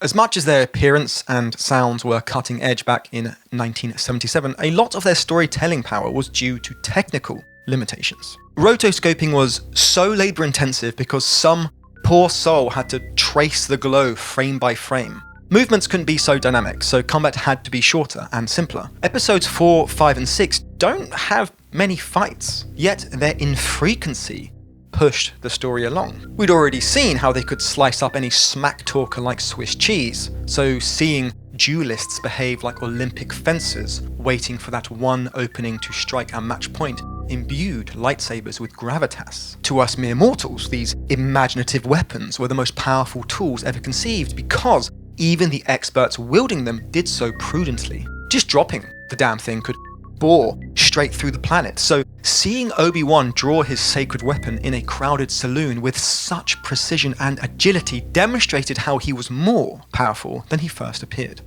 As much as their appearance and sounds were cutting edge back in 1977, a lot of their storytelling power was due to technical limitations. Rotoscoping was so labor intensive because some poor soul had to trace the glow frame by frame. Movements couldn't be so dynamic, so combat had to be shorter and simpler. Episodes 4, 5, and 6 don't have many fights, yet their infrequency pushed the story along. We'd already seen how they could slice up any smack talker like Swiss cheese, so seeing duelists behave like Olympic fencers, waiting for that one opening to strike a match point, imbued lightsabers with gravitas. To us mere mortals, these imaginative weapons were the most powerful tools ever conceived because even the experts wielding them did so prudently. Just dropping the damn thing could bore straight through the planet, so seeing Obi-Wan draw his sacred weapon in a crowded saloon with such precision and agility demonstrated how he was more powerful than he first appeared.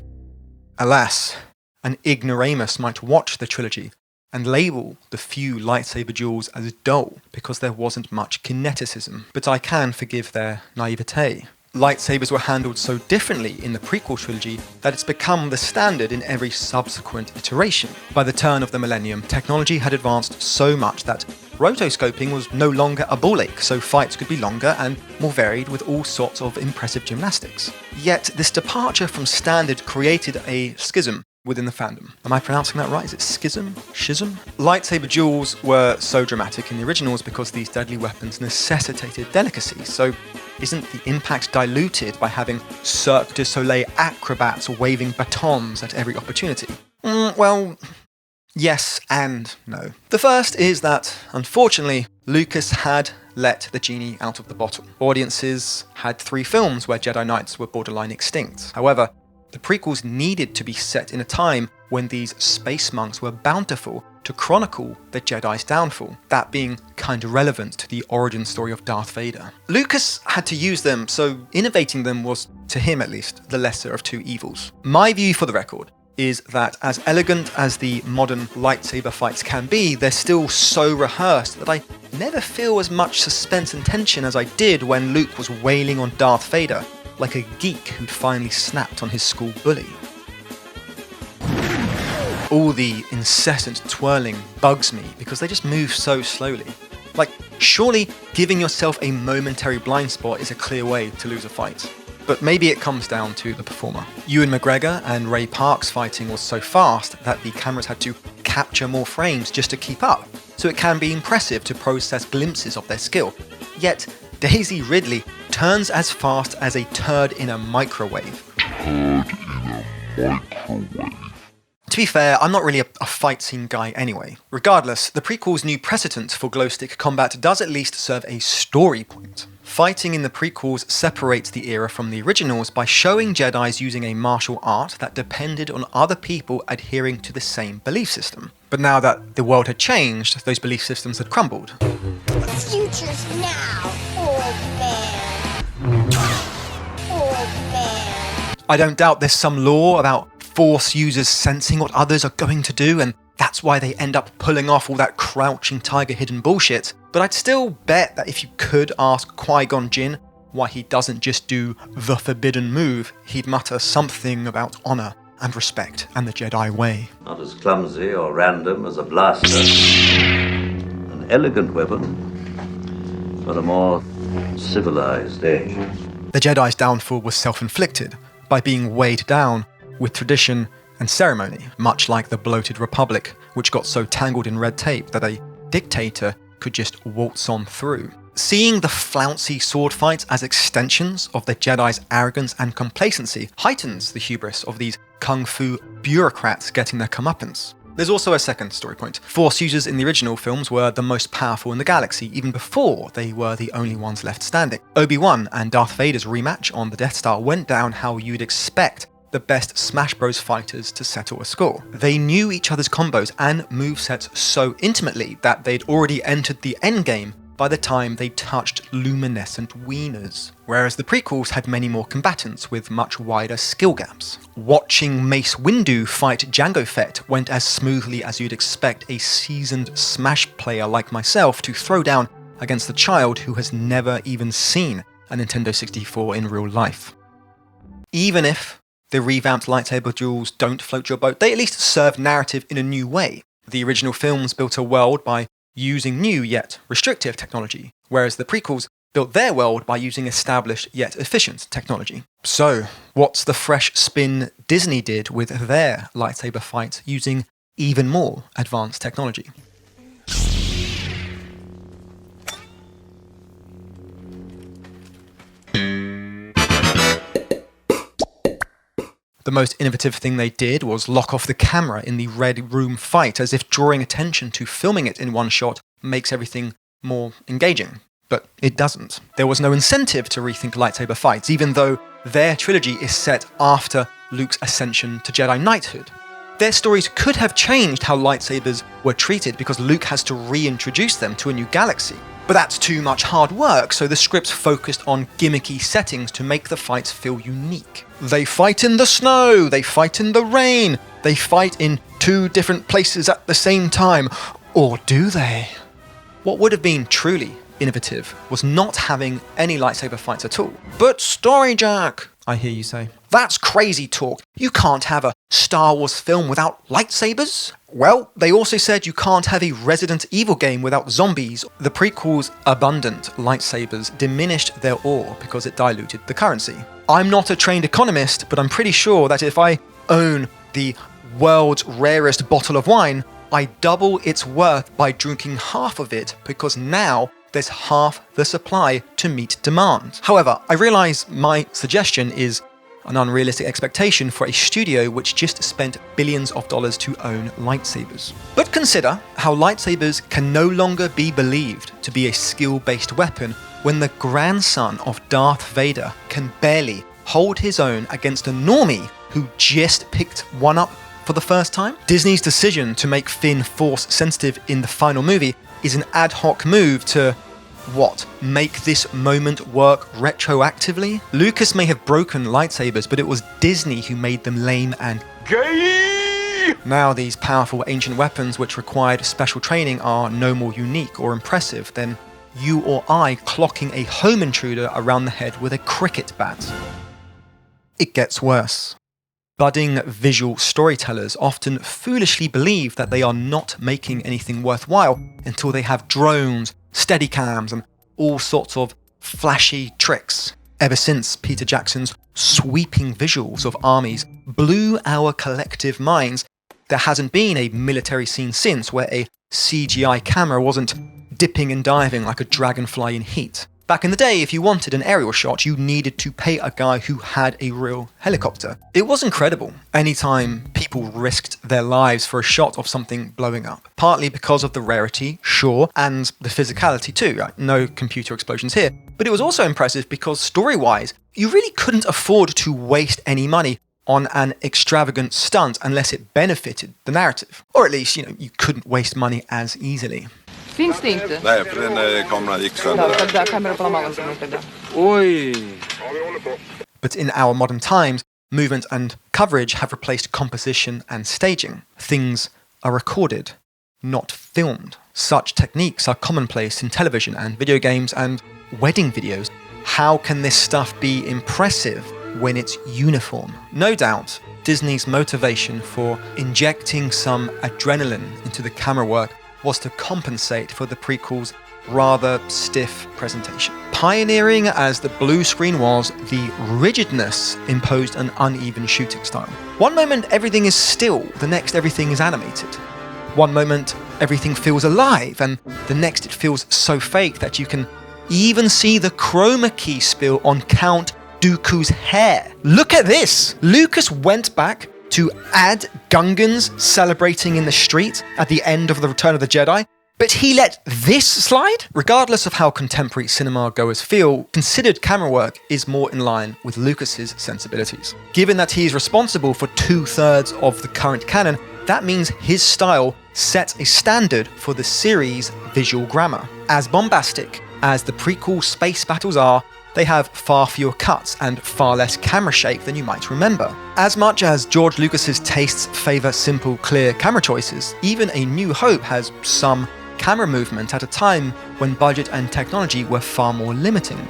Alas, an ignoramus might watch the trilogy and label the few lightsaber duels as dull because there wasn't much kineticism, but I can forgive their naivete. Lightsabers were handled so differently in the prequel trilogy that it's become the standard in every subsequent iteration. By the turn of the millennium, technology had advanced so much that rotoscoping was no longer a ball ache, so fights could be longer and more varied with all sorts of impressive gymnastics. Yet this departure from standard created a schism within the fandom. Am I pronouncing that right? Is it schism? Schism? Lightsaber duels were so dramatic in the originals because these deadly weapons necessitated delicacy, so isn't the impact diluted by having Cirque du Soleil acrobats waving batons at every opportunity? Well, yes and no. The first is that, unfortunately, Lucas had let the genie out of the bottle. Audiences had 3 films where Jedi Knights were borderline extinct. However, the prequels needed to be set in a time when these space monks were bountiful to chronicle the Jedi's downfall, that being kind of relevant to the origin story of Darth Vader. Lucas had to use them, so innovating them was, to him at least, the lesser of 2 evils. My view, for the record, is that as elegant as the modern lightsaber fights can be, they're still so rehearsed that I never feel as much suspense and tension as I did when Luke was wailing on Darth Vader, like a geek who'd finally snapped on his school bully. All the incessant twirling bugs me because they just move so slowly. Like, surely giving yourself a momentary blind spot is a clear way to lose a fight. But maybe it comes down to the performer. Ewan McGregor and Ray Park's fighting was so fast that the cameras had to capture more frames just to keep up, so it can be impressive to process glimpses of their skill. Yet, Daisy Ridley turns as fast as a turd in a microwave. To be fair, I'm not really a fight scene guy anyway. Regardless, the prequel's new precedent for glowstick combat does at least serve a story point. Fighting in the prequels separates the era from the originals by showing Jedis using a martial art that depended on other people adhering to the same belief system. But now that the world had changed, those belief systems had crumbled. The future's now, old man. Old man. I don't doubt there's some lore about Force users sensing what others are going to do, and that's why they end up pulling off all that crouching tiger hidden bullshit. But I'd still bet that if you could ask Qui-Gon Jinn why he doesn't just do the forbidden move, he'd mutter something about honor and respect and the Jedi way. Not as clumsy or random as a blaster. An elegant weapon for a more civilized age. The Jedi's downfall was self-inflicted by being weighed down with tradition and ceremony, much like the bloated Republic, which got so tangled in red tape that a dictator could just waltz on through. Seeing the flouncy sword fights as extensions of the Jedi's arrogance and complacency heightens the hubris of these kung fu bureaucrats getting their comeuppance. There's also a second story point. Force users in the original films were the most powerful in the galaxy, even before they were the only ones left standing. Obi-Wan and Darth Vader's rematch on the Death Star went down how you'd expect the best Smash Bros fighters to settle a score. They knew each other's combos and movesets so intimately that they'd already entered the endgame by the time they touched luminescent wieners, whereas the prequels had many more combatants with much wider skill gaps. Watching Mace Windu fight Jango Fett went as smoothly as you'd expect a seasoned Smash player like myself to throw down against a child who has never even seen a Nintendo 64 in real life. Even if the revamped lightsaber duels don't float your boat, they at least serve narrative in a new way. The original films built a world by using new yet restrictive technology, whereas the prequels built their world by using established yet efficient technology. So, what's the fresh spin Disney did with their lightsaber fights using even more advanced technology? The most innovative thing they did was lock off the camera in the Red Room fight, as if drawing attention to filming it in one shot makes everything more engaging. But it doesn't. There was no incentive to rethink lightsaber fights, even though their trilogy is set after Luke's ascension to Jedi Knighthood. Their stories could have changed how lightsabers were treated because Luke has to reintroduce them to a new galaxy. But that's too much hard work, so the scripts focused on gimmicky settings to make the fights feel unique. They fight in the snow, they fight in the rain, they fight in 2 different places at the same time. Or do they? What would have been truly innovative was not having any lightsaber fights at all. But Story Jack, I hear you say. That's crazy talk. You can't have a Star Wars film without lightsabers? Well, they also said you can't have a Resident Evil game without zombies. The prequel's abundant lightsabers diminished their awe because it diluted the currency. I'm not a trained economist, but I'm pretty sure that if I own the world's rarest bottle of wine, I double its worth by drinking half of it because now there's half the supply to meet demand. However, I realize my suggestion is an unrealistic expectation for a studio which just spent billions of dollars to own lightsabers. But consider how lightsabers can no longer be believed to be a skill-based weapon when the grandson of Darth Vader can barely hold his own against a normie who just picked one up for the first time. Disney's decision to make Finn force sensitive in the final movie is an ad hoc move to what? Make this moment work retroactively? Lucas may have broken lightsabers, but it was Disney who made them lame and gay! Now these powerful ancient weapons which required special training are no more unique or impressive than you or I clocking a home intruder around the head with a cricket bat. It gets worse. Budding visual storytellers often foolishly believe that they are not making anything worthwhile until they have drones, steadicams, and all sorts of flashy tricks. Ever since Peter Jackson's sweeping visuals of armies blew our collective minds, there hasn't been a military scene since where a CGI camera wasn't dipping and diving like a dragonfly in heat. Back in the day, if you wanted an aerial shot, you needed to pay a guy who had a real helicopter. It was incredible anytime people risked their lives for a shot of something blowing up. Partly because of the rarity, sure, and the physicality too. Right? No computer explosions here. But it was also impressive because story-wise, you really couldn't afford to waste any money on an extravagant stunt unless it benefited the narrative. Or at least, you couldn't waste money as easily. Finns det inte? Nej, för den kameran gick sönder. Där kameran på mannen som inte där. Oj! But in our modern times, movement and coverage have replaced composition and staging. Things are recorded, not filmed. Such techniques are commonplace in television and video games and wedding videos. How can this stuff be impressive when it's uniform? No doubt, Disney's motivation for injecting some adrenaline into the camera work was to compensate for the prequel's rather stiff presentation. Pioneering as the blue screen was, the rigidness imposed an uneven shooting style. One moment everything is still, the next everything is animated. One moment everything feels alive, and the next it feels so fake that you can even see the chroma key spill on Count Dooku's hair. Look at this! Lucas went back to add Gungans celebrating in the street at the end of The Return of the Jedi, but he let this slide? Regardless of how contemporary cinema goers feel, considered camera work is more in line with Lucas's sensibilities. Given that he is responsible for 2/3 of the current canon, that means his style sets a standard for the series' visual grammar. As bombastic as the prequel space battles are, they have far fewer cuts and far less camera shake than you might remember. As much as George Lucas's tastes favour simple, clear camera choices, even A New Hope has some camera movement at a time when budget and technology were far more limiting.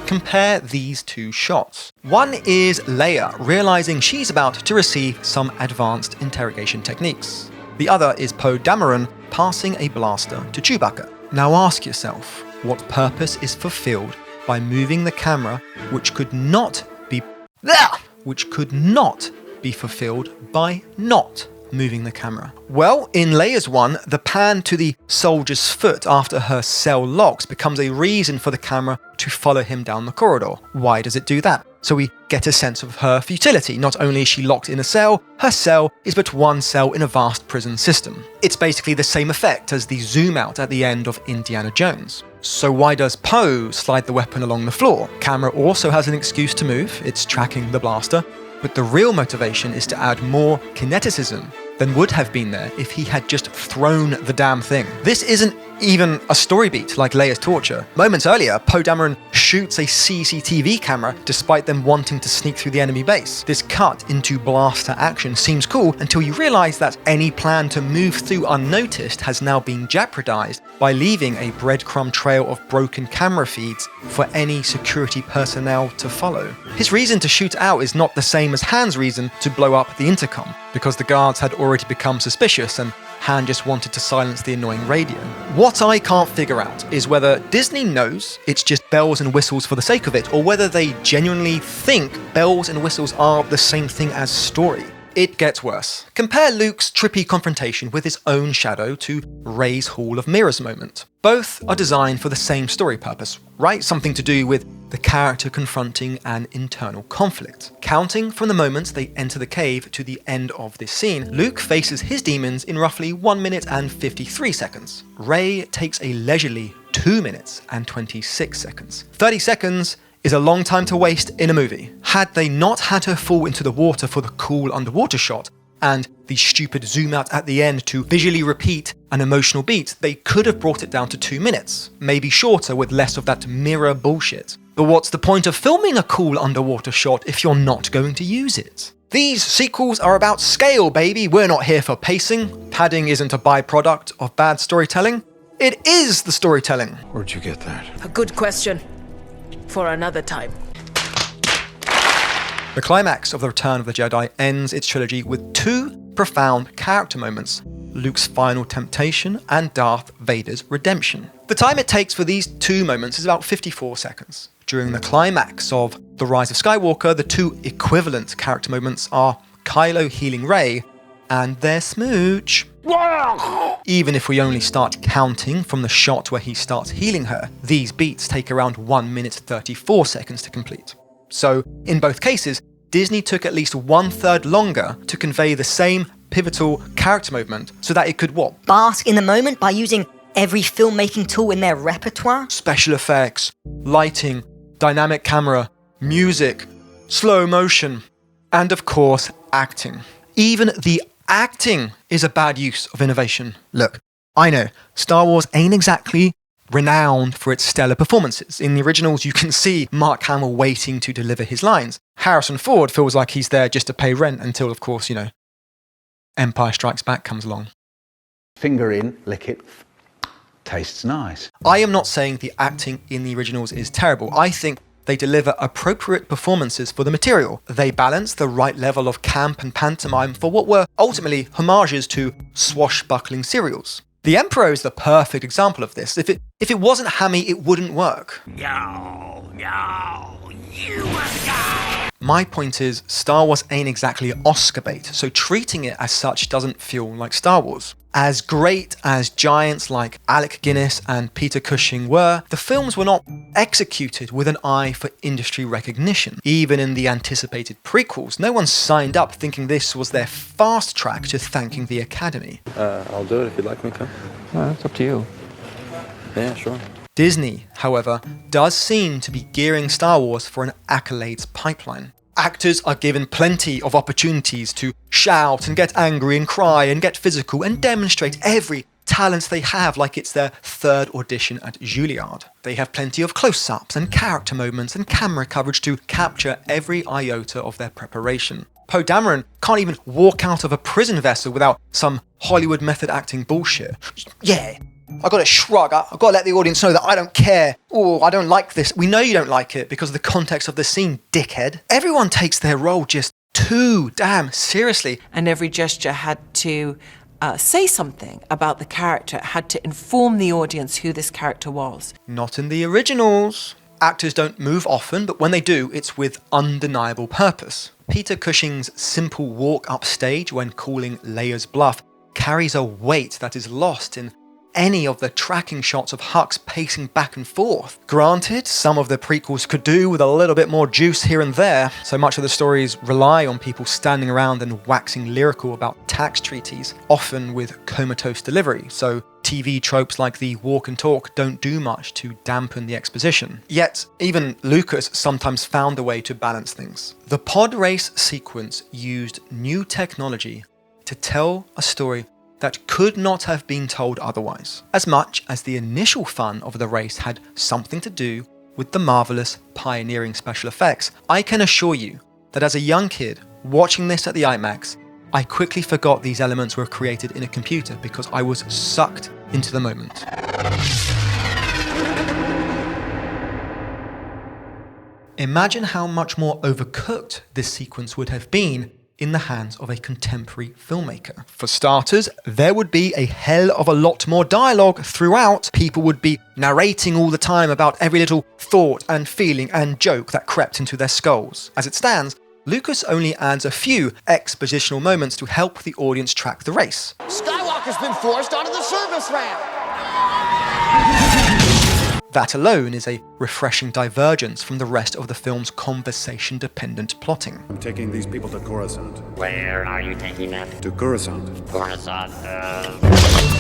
Compare these two shots. One is Leia realising she's about to receive some advanced interrogation techniques. The other is Poe Dameron passing a blaster to Chewbacca. Now ask yourself, what purpose is fulfilled by moving the camera which could not be fulfilled by not moving the camera? Well, in Leia's one, the pan to the soldier's foot after her cell locks becomes a reason for the camera to follow him down the corridor. Why does it do that? So we get a sense of her futility. Not only is she locked in a cell, her cell is but one cell in a vast prison system. It's basically the same effect as the zoom out at the end of Indiana Jones. So why does Poe slide the weapon along the floor? Camera also has an excuse to move, it's tracking the blaster, but the real motivation is to add more kineticism than would have been there if he had just thrown the damn thing. This isn't even a story beat like Leia's torture. Moments earlier, Poe Dameron shoots a CCTV camera despite them wanting to sneak through the enemy base. This cut into blaster action seems cool until you realise that any plan to move through unnoticed has now been jeopardised by leaving a breadcrumb trail of broken camera feeds for any security personnel to follow. His reason to shoot out is not the same as Han's reason to blow up the intercom, because the guards had already become suspicious and Han just wanted to silence the annoying radio. What I can't figure out is whether Disney knows it's just bells and whistles for the sake of it, or whether they genuinely think bells and whistles are the same thing as story. it gets worse. Compare Luke's trippy confrontation with his own shadow to Rey's Hall of Mirrors moment. Both are designed for the same story purpose, right? Something to do with the character confronting an internal conflict. Counting from the moment they enter the cave to the end of this scene, Luke faces his demons in roughly 1 minute and 53 seconds. Rey takes a leisurely 2 minutes and 26 seconds. 30 seconds is a long time to waste in a movie. Had they not had her fall into the water for the cool underwater shot, and the stupid zoom out at the end to visually repeat an emotional beat, they could have brought it down to 2 minutes, maybe shorter with less of that mirror bullshit. But what's the point of filming a cool underwater shot if you're not going to use it? These sequels are about scale, baby. We're not here for pacing. Padding isn't a byproduct of bad storytelling. It is the storytelling. Where'd you get that? A good question. For another time. The climax of The Return of the Jedi ends its trilogy with two profound character moments: Luke's final temptation and Darth Vader's redemption. The time it takes for these two moments is about 54 seconds. During the climax of The Rise of Skywalker, the two equivalent character moments are Kylo healing Rey and their smooch. Even if we only start counting from the shot where he starts healing her, these beats take around 1 minute 34 seconds to complete. So, in both cases, Disney took at least 1/3 longer to convey the same pivotal character moment so that it could what? Bask in the moment by using every filmmaking tool in their repertoire? Special effects, lighting, dynamic camera, music, slow motion, and of course, acting. Even the acting is a bad use of innovation. Look, I know, Star Wars ain't exactly renowned for its stellar performances. In the originals, you can see Mark Hamill waiting to deliver his lines. Harrison Ford feels like he's there just to pay rent until, of course, Empire Strikes Back comes along. Finger in, lick it, tastes nice. I am not saying the acting in the originals is terrible. I think they deliver appropriate performances for the material. They balance the right level of camp and pantomime for what were ultimately homages to swashbuckling serials. The Emperor is the perfect example of this. If it wasn't hammy, it wouldn't work. No, you must die. My point is, Star Wars ain't exactly Oscar bait, so treating it as such doesn't feel like Star Wars. As great as giants like Alec Guinness and Peter Cushing were, the films were not executed with an eye for industry recognition. Even in the anticipated prequels, no one signed up thinking this was their fast track to thanking the Academy. I'll do it if you'd like me to. It's up to you. Yeah, sure. Disney, however, does seem to be gearing Star Wars for an accolades pipeline. Actors are given plenty of opportunities to shout and get angry and cry and get physical and demonstrate every talent they have like it's their third audition at Juilliard. They have plenty of close-ups and character moments and camera coverage to capture every iota of their preparation. Poe Dameron can't even walk out of a prison vessel without some Hollywood method acting bullshit. Yeah, I gotta shrug, I gotta let the audience know that I don't care. Oh, I don't like this. We know you don't like it because of the context of the scene, dickhead. Everyone takes their role just too damn seriously. And every gesture had to say something about the character, had to inform the audience who this character was. Not in the originals. Actors don't move often, but when they do, it's with undeniable purpose. Peter Cushing's simple walk upstage when calling Leia's bluff carries a weight that is lost in any of the tracking shots of Hux pacing back and forth. Granted, some of the prequels could do with a little bit more juice here and there. So much of the stories rely on people standing around and waxing lyrical about tax treaties, often with comatose delivery. So TV tropes like the walk and talk don't do much to dampen the exposition. Yet, even Lucas sometimes found a way to balance things. The pod race sequence used new technology to tell a story that could not have been told otherwise, as much as the initial fun of the race had something to do with the marvelous, pioneering special effects. I can assure you that as a young kid watching this at the IMAX, I quickly forgot these elements were created in a computer because I was sucked into the moment. Imagine how much more overcooked this sequence would have been in the hands of a contemporary filmmaker. For starters, there would be a hell of a lot more dialogue throughout. People would be narrating all the time about every little thought and feeling and joke that crept into their skulls. As it stands, Lucas only adds a few expositional moments to help the audience track the race. Skywalker's been forced onto the service ramp. That alone is a refreshing divergence from the rest of the film's conversation-dependent plotting. I'm taking these people to Coruscant. Where are you taking them? To Coruscant. Coruscant.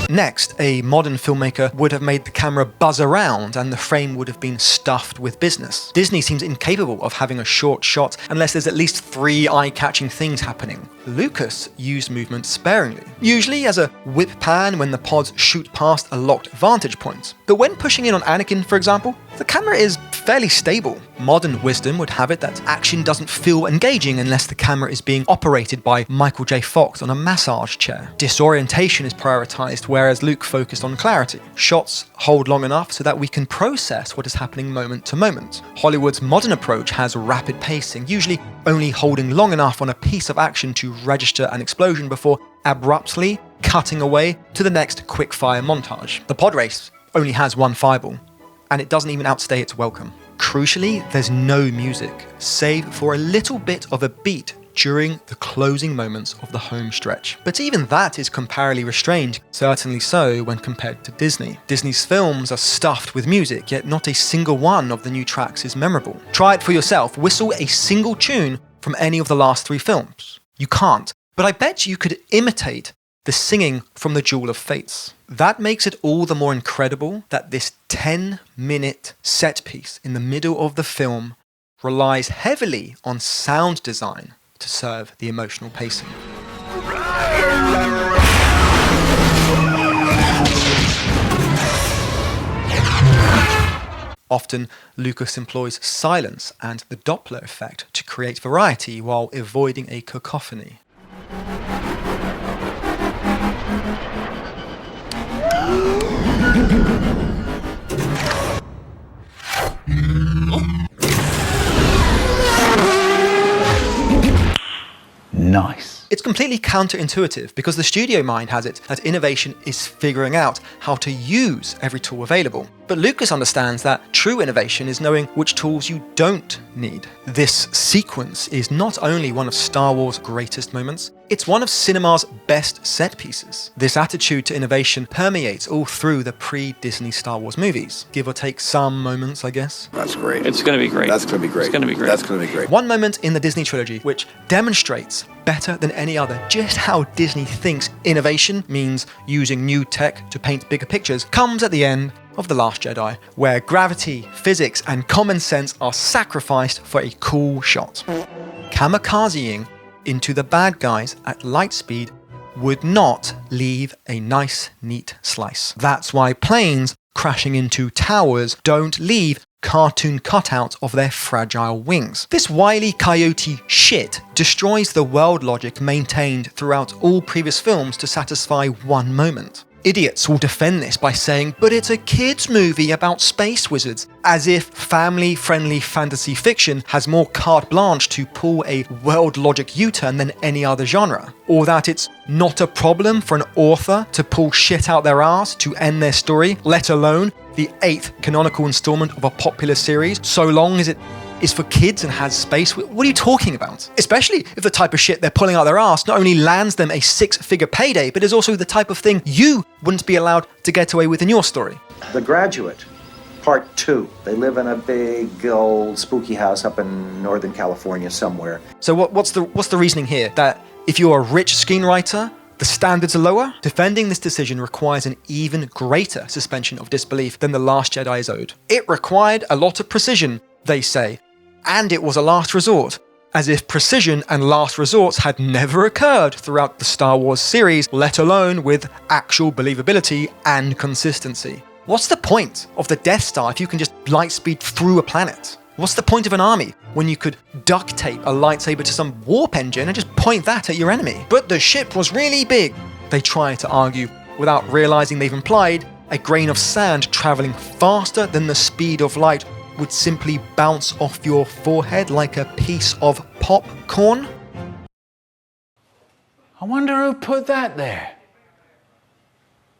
Next, a modern filmmaker would have made the camera buzz around and the frame would have been stuffed with business. Disney seems incapable of having a short shot unless there's at least 3 eye-catching things happening. Lucas used movement sparingly, usually as a whip pan when the pods shoot past a locked vantage point. But when pushing in on Anakin, for example, the camera is fairly stable. Modern wisdom would have it that action doesn't feel engaging unless the camera is being operated by Michael J. Fox on a massage chair. Disorientation is prioritized, whereas Luke focused on clarity. Shots hold long enough so that we can process what is happening moment to moment. Hollywood's modern approach has rapid pacing, usually only holding long enough on a piece of action to register an explosion before abruptly cutting away to the next quick-fire montage. The pod race only has one fireball, and it doesn't even outstay its welcome. Crucially, there's no music, save for a little bit of a beat during the closing moments of the home stretch. But even that is comparably restrained, certainly so when compared to Disney. Disney's films are stuffed with music, yet not a single one of the new tracks is memorable. Try it for yourself, whistle a single tune from any of the last 3 films. You can't, but I bet you could imitate the singing from the Duel of Fates. That makes it all the more incredible that this 10-minute set piece in the middle of the film relies heavily on sound design to serve the emotional pacing. Often, Lucas employs silence and the Doppler effect to create variety while avoiding a cacophony. Nice. It's completely counterintuitive because the studio mind has it that innovation is figuring out how to use every tool available. But Lucas understands that true innovation is knowing which tools you don't need. This sequence is not only one of Star Wars' greatest moments, it's one of cinema's best set pieces. This attitude to innovation permeates all through the pre-Disney Star Wars movies. Give or take some moments, I guess. That's great. It's going to be great. That's going to be great. It's going to be great. That's going to be great. One moment in the Disney trilogy which demonstrates better than any other just how Disney thinks innovation means using new tech to paint bigger pictures comes at the end of The Last Jedi, where gravity, physics, and common sense are sacrificed for a cool shot. Kamikazeing into the bad guys at light speed would not leave a nice, neat slice. That's why planes crashing into towers don't leave cartoon cutouts of their fragile wings. This Wile E. Coyote shit destroys the world logic maintained throughout all previous films to satisfy one moment. Idiots will defend this by saying, but it's a kids' movie about space wizards, as if family-friendly fantasy fiction has more carte blanche to pull a world logic U-turn than any other genre. Or that it's not a problem for an author to pull shit out their ass to end their story, let alone the 8th canonical installment of a popular series, so long as it is for kids and has space. What are you talking about? Especially if the type of shit they're pulling out their ass not only lands them a 6-figure payday, but is also the type of thing you wouldn't be allowed to get away with in your story. The Graduate, Part 2. They live in a big old spooky house up in Northern California somewhere. So what's the reasoning here? That if you're a rich screenwriter, the standards are lower? Defending this decision requires an even greater suspension of disbelief than The Last Jedi is owed. It required a lot of precision, they say, and it was a last resort, as if precision and last resorts had never occurred throughout the Star Wars series, let alone with actual believability and consistency. What's the point of the Death Star if you can just lightspeed through a planet? What's the point of an army when you could duct tape a lightsaber to some warp engine and just point that at your enemy? But the ship was really big, they try to argue, without realizing they've implied a grain of sand traveling faster than the speed of light would simply bounce off your forehead like a piece of popcorn? I wonder who put that there.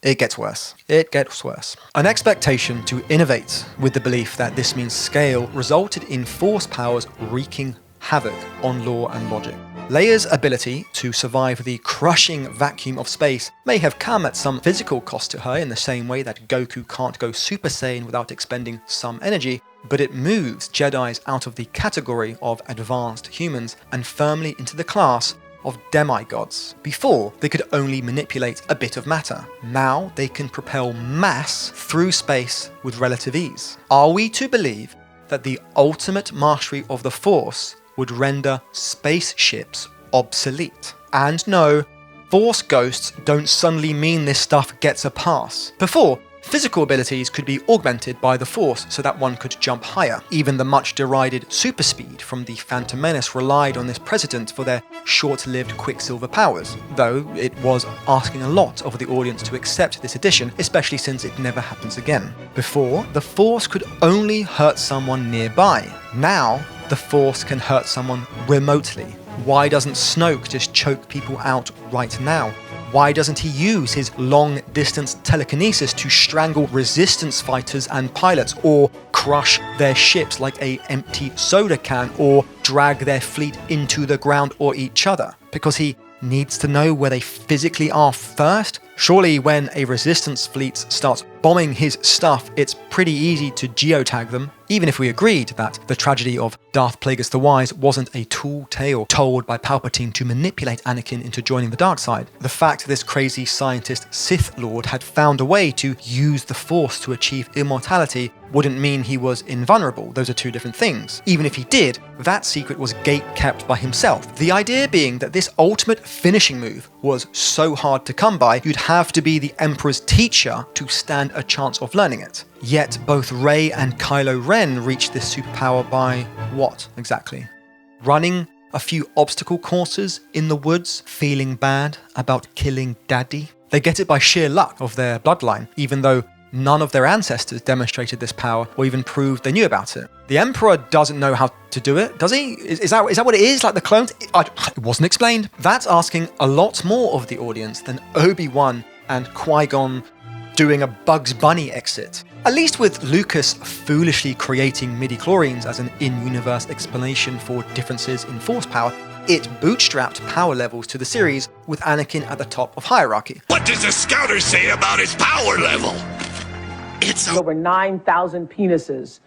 It gets worse. It gets worse. An expectation to innovate with the belief that this means scale resulted in force powers wreaking havoc on lore and logic. Leia's ability to survive the crushing vacuum of space may have come at some physical cost to her in the same way that Goku can't go Super Saiyan without expending some energy, but it moves Jedis out of the category of advanced humans and firmly into the class of demigods. Before, they could only manipulate a bit of matter. Now they can propel mass through space with relative ease. Are we to believe that the ultimate mastery of the Force would render spaceships obsolete? And no, Force ghosts don't suddenly mean this stuff gets a pass. Before, physical abilities could be augmented by the Force so that one could jump higher. Even the much derided super speed from the Phantom Menace relied on this precedent for their short-lived Quicksilver powers, though it was asking a lot of the audience to accept this addition, especially since it never happens again. Before, the Force could only hurt someone nearby. Now, the Force can hurt someone remotely. Why doesn't Snoke just choke people out right now? Why doesn't he use his long-distance telekinesis to strangle resistance fighters and pilots, or crush their ships like an empty soda can, or drag their fleet into the ground or each other? Because he needs to know where they physically are first? Surely when a resistance fleet starts bombing his stuff, it's pretty easy to geotag them, even if we agreed that the tragedy of Darth Plagueis the Wise wasn't a tall tale told by Palpatine to manipulate Anakin into joining the dark side. The fact this crazy scientist Sith Lord had found a way to use the Force to achieve immortality wouldn't mean he was invulnerable. Those are two different things. Even if he did, that secret was gate-kept by himself. The idea being that this ultimate finishing move was so hard to come by, you'd have to be the Emperor's teacher to stand a chance of learning it. Yet both Rey and Kylo Ren reached this superpower by what exactly? Running a few obstacle courses in the woods, feeling bad about killing Daddy? They get it by sheer luck of their bloodline, even though none of their ancestors demonstrated this power or even proved they knew about it. The Emperor doesn't know how to do it, does he? Is that what it is? Like the clones? It wasn't explained. That's asking a lot more of the audience than Obi-Wan and Qui-Gon doing a Bugs Bunny exit. At least with Lucas foolishly creating midi-chlorians as an in-universe explanation for differences in Force power, it bootstrapped power levels to the series with Anakin at the top of hierarchy. What does the scouter say about his power level? It's over 9,000 penises.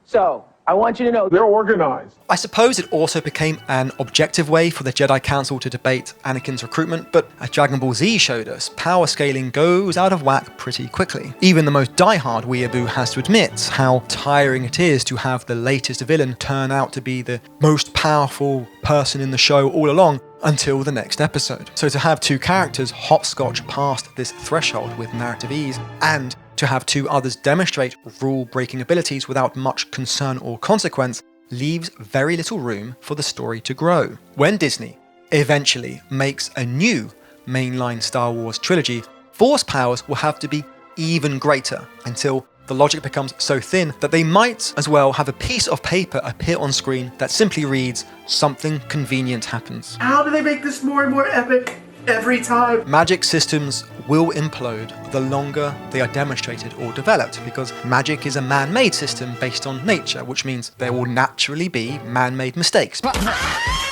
So, I want you to know they're organized. I suppose it also became an objective way for the Jedi Council to debate Anakin's recruitment, but as Dragon Ball Z showed us, power scaling goes out of whack pretty quickly. Even the most diehard weeaboo has to admit how tiring it is to have the latest villain turn out to be the most powerful person in the show all along until the next episode. So to have two characters hopscotch past this threshold with narrative ease, and to have two others demonstrate rule-breaking abilities without much concern or consequence, leaves very little room for the story to grow. When Disney eventually makes a new mainline Star Wars trilogy, Force powers will have to be even greater until the logic becomes so thin that they might as well have a piece of paper appear on screen that simply reads, "Something convenient happens." How do they make this more and more epic every time? Magic systems will implode the longer they are demonstrated or developed, because magic is a man-made system based on nature, which means there will naturally be man-made mistakes.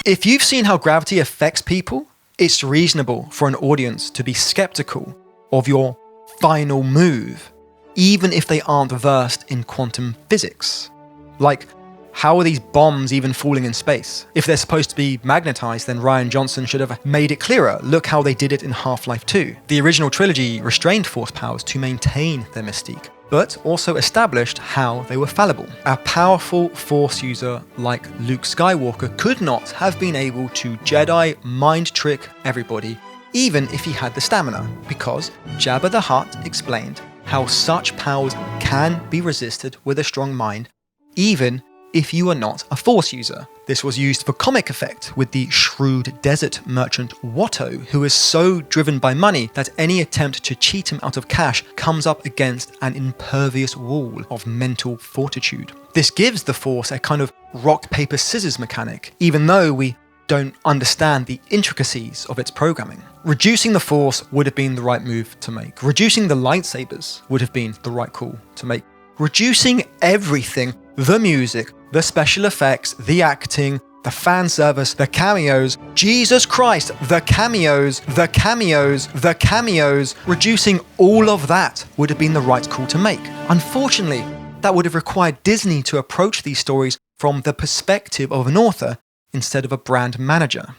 If you've seen how gravity affects people, it's reasonable for an audience to be skeptical of your final move, even if they aren't versed in quantum physics. Like, how are these bombs even falling in space? If they're supposed to be magnetized, then Rian Johnson should have made it clearer. Look how they did it in Half-Life 2. The original trilogy restrained Force powers to maintain their mystique, but also established how they were fallible. A powerful Force user like Luke Skywalker could not have been able to Jedi mind trick everybody, even if he had the stamina, because Jabba the Hutt explained how such powers can be resisted with a strong mind, even if you are not a Force user. This was used for comic effect with the shrewd desert merchant Watto, who is so driven by money that any attempt to cheat him out of cash comes up against an impervious wall of mental fortitude. This gives the Force a kind of rock, paper, scissors mechanic, even though we don't understand the intricacies of its programming. Reducing the Force would have been the right move to make. Reducing the lightsabers would have been the right call to make. Reducing everything, the music, the special effects, the acting, The fan service, the cameos, Jesus Christ, the cameos, the cameos, the cameos. Reducing all of that would have been the right call to make. Unfortunately, that would have required Disney to approach these stories from the perspective of an author instead of a brand manager.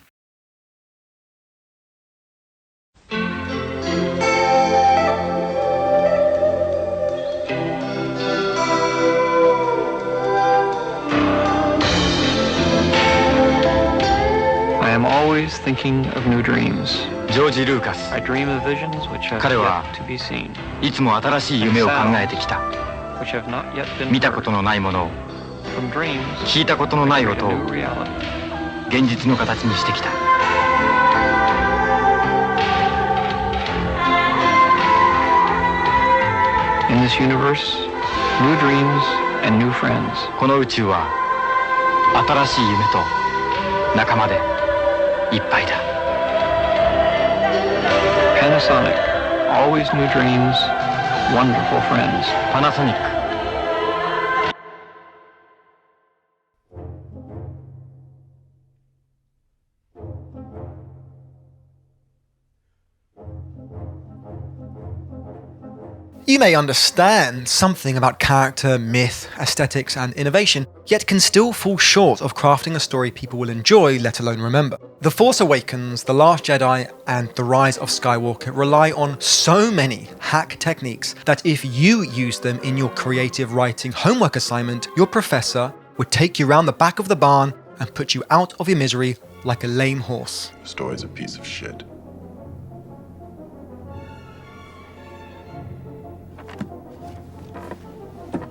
I am always thinking of new dreams. George Lucas. I dream of visions which have 彼は yet to be seen, いつも新しい夢を考えてきた。 which have not yet been 見た heard. ことのないものを、 From dreams, 聞いたことのない create 音 a を new reality. 現実の形にしてきた。In this universe, new dreams and new friends. この宇宙は新しい夢と仲間でいっぱいだ。 Panasonic, always new dreams, wonderful friends. パナソニック。You may understand something about character, myth, aesthetics, and innovation, yet can still fall short of crafting a story people will enjoy, let alone remember. The Force Awakens, The Last Jedi, and The Rise of Skywalker rely on so many hack techniques that if you used them in your creative writing homework assignment, your professor would take you round the back of the barn and put you out of your misery like a lame horse. The story's a piece of shit.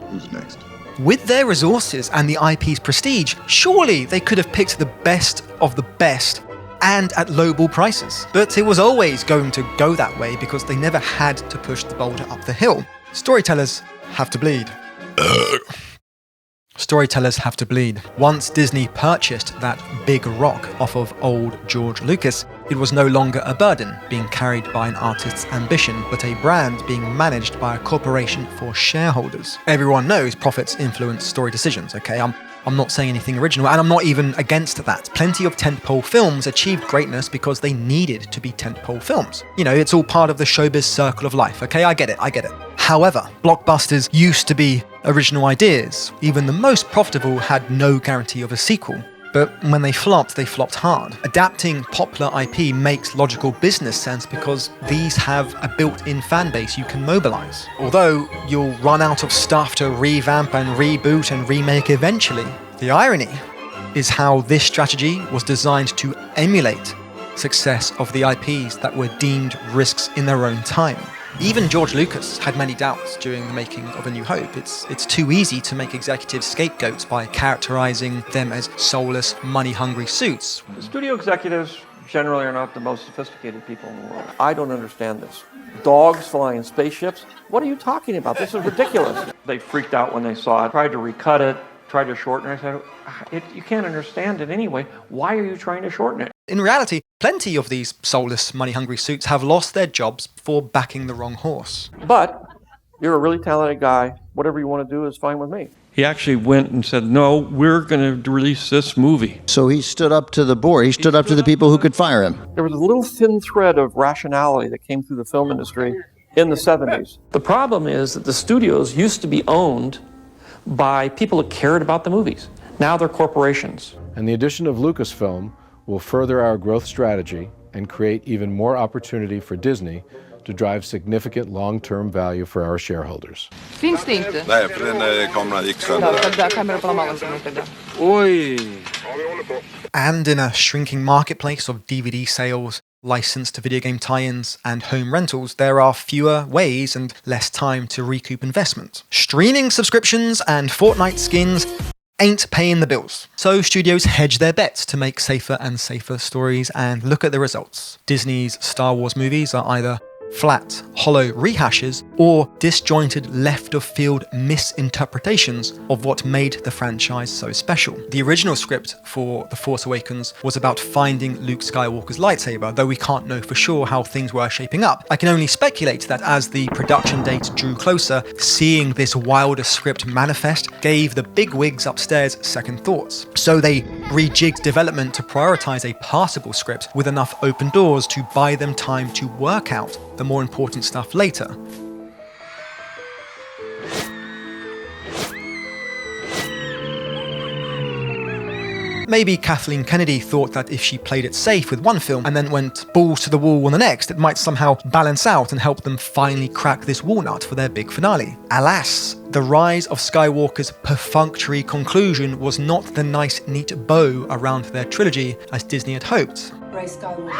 Who's next? With their resources and the IP's prestige, surely they could have picked the best of the best and at lowball prices. But it was always going to go that way because they never had to push the boulder up the hill. Storytellers have to bleed. Storytellers have to bleed. Once Disney purchased that big rock off of old George Lucas, it was no longer a burden being carried by an artist's ambition, but a brand being managed by a corporation for shareholders. Everyone knows profits influence story decisions, okay? I'm not saying anything original, and I'm not even against that. Plenty of tentpole films achieved greatness because they needed to be tentpole films. You know, it's all part of the showbiz circle of life, okay? I get it. However, blockbusters used to be original ideas. Even the most profitable had no guarantee of a sequel. But when they flopped hard. Adapting popular IP makes logical business sense because these have a built-in fan base you can mobilize. Although you'll run out of stuff to revamp and reboot and remake eventually. The irony is how this strategy was designed to emulate success of the IPs that were deemed risks in their own time. Even George Lucas had many doubts during the making of A New Hope. It's too easy to make executives scapegoats by characterizing them as soulless, money-hungry suits. The studio executives generally are not the most sophisticated people in the world. I don't understand this. Dogs flying spaceships? What are you talking about? This is ridiculous. They freaked out when they saw it, tried to recut it, tried to shorten it. I said, you can't understand it anyway. Why are you trying to shorten it? In reality, plenty of these soulless, money-hungry suits have lost their jobs for backing the wrong horse. But you're a really talented guy. Whatever you want to do is fine with me. He actually went and said, no, we're going to release this movie. So he stood up to the board. He stood up to the people who could fire him. There was a little thin thread of rationality that came through the film industry in the 70s. The problem is that the studios used to be owned by people who cared about the movies. Now they're corporations. And the addition of Lucasfilm will further our growth strategy and create even more opportunity for Disney to drive significant long-term value for our shareholders. Finns det inte? Nej, för den kameran gick sönder. Oj! And in a shrinking marketplace of DVD sales, licensed video game tie-ins, and home rentals, there are fewer ways and less time to recoup investment. Streaming subscriptions and Fortnite skins ain't paying the bills. So studios hedge their bets to make safer and safer stories, and look at the results. Disney's Star Wars movies are either flat, hollow rehashes or disjointed left-of-field misinterpretations of what made the franchise so special. The original script for The Force Awakens was about finding Luke Skywalker's lightsaber, though we can't know for sure how things were shaping up. I can only speculate that as the production date drew closer, seeing this wilder script manifest gave the bigwigs upstairs second thoughts. So they rejigged development to prioritize a passable script with enough open doors to buy them time to work out the more important stuff later. Maybe Kathleen Kennedy thought that if she played it safe with one film and then went balls to the wall on the next, it might somehow balance out and help them finally crack this walnut for their big finale. Alas, the Rise of Skywalker's perfunctory conclusion was not the nice, neat bow around their trilogy as Disney had hoped. Ray Skywalker.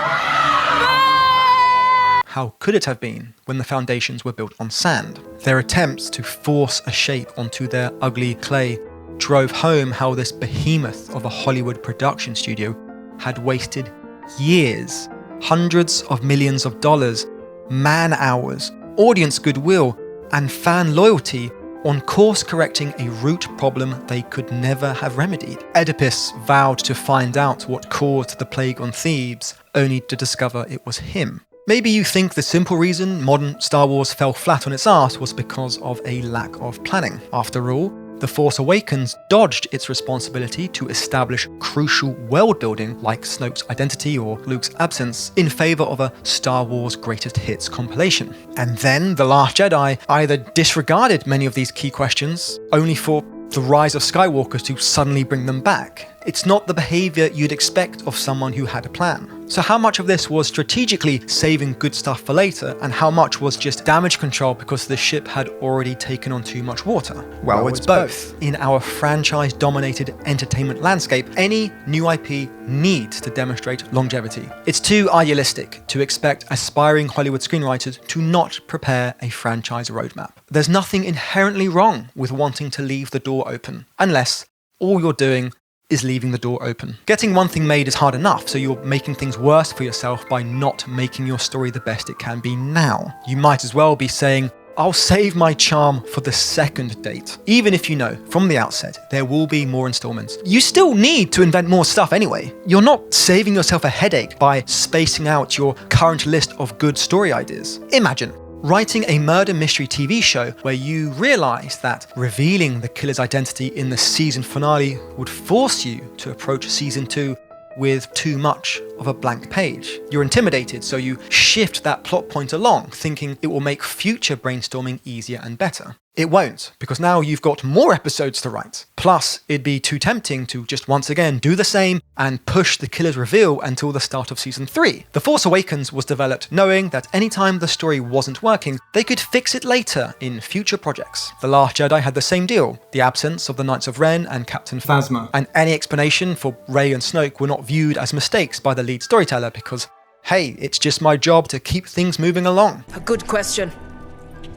How could it have been when the foundations were built on sand? Their attempts to force a shape onto their ugly clay drove home how this behemoth of a Hollywood production studio had wasted years, hundreds of millions of dollars, man hours, audience goodwill, and fan loyalty on course-correcting a root problem they could never have remedied. Oedipus vowed to find out what caused the plague on Thebes, only to discover it was him. Maybe you think the simple reason modern Star Wars fell flat on its arse was because of a lack of planning. After all, The Force Awakens dodged its responsibility to establish crucial world building like Snoke's identity or Luke's absence in favour of a Star Wars Greatest Hits compilation. And then The Last Jedi either disregarded many of these key questions, only for The Rise of Skywalker to suddenly bring them back. It's not the behaviour you'd expect of someone who had a plan. So how much of this was strategically saving good stuff for later, and how much was just damage control because the ship had already taken on too much water? Well, it's both. In our franchise-dominated entertainment landscape, any new IP needs to demonstrate longevity. It's too idealistic to expect aspiring Hollywood screenwriters to not prepare a franchise roadmap. There's nothing inherently wrong with wanting to leave the door open, unless all you're doing is leaving the door open. Getting one thing made is hard enough, so you're making things worse for yourself by not making your story the best it can be now. You might as well be saying, I'll save my charm for the second date. Even if you know from the outset there will be more installments. You still need to invent more stuff anyway. You're not saving yourself a headache by spacing out your current list of good story ideas. Imagine writing a murder mystery TV show where you realize that revealing the killer's identity in the season finale would force you to approach season 2 with too much of a blank page. You're intimidated, so you shift that plot point along, thinking it will make future brainstorming easier and better. It won't, because now you've got more episodes to write. Plus, it'd be too tempting to just once again do the same and push the killer's reveal until the start of season 3. The Force Awakens was developed knowing that anytime the story wasn't working, they could fix it later in future projects. The Last Jedi had the same deal. The absence of the Knights of Ren and Captain Phasma, and any explanation for Rey and Snoke were not viewed as mistakes by the lead storyteller because, hey, it's just my job to keep things moving along. A good question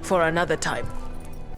for another time.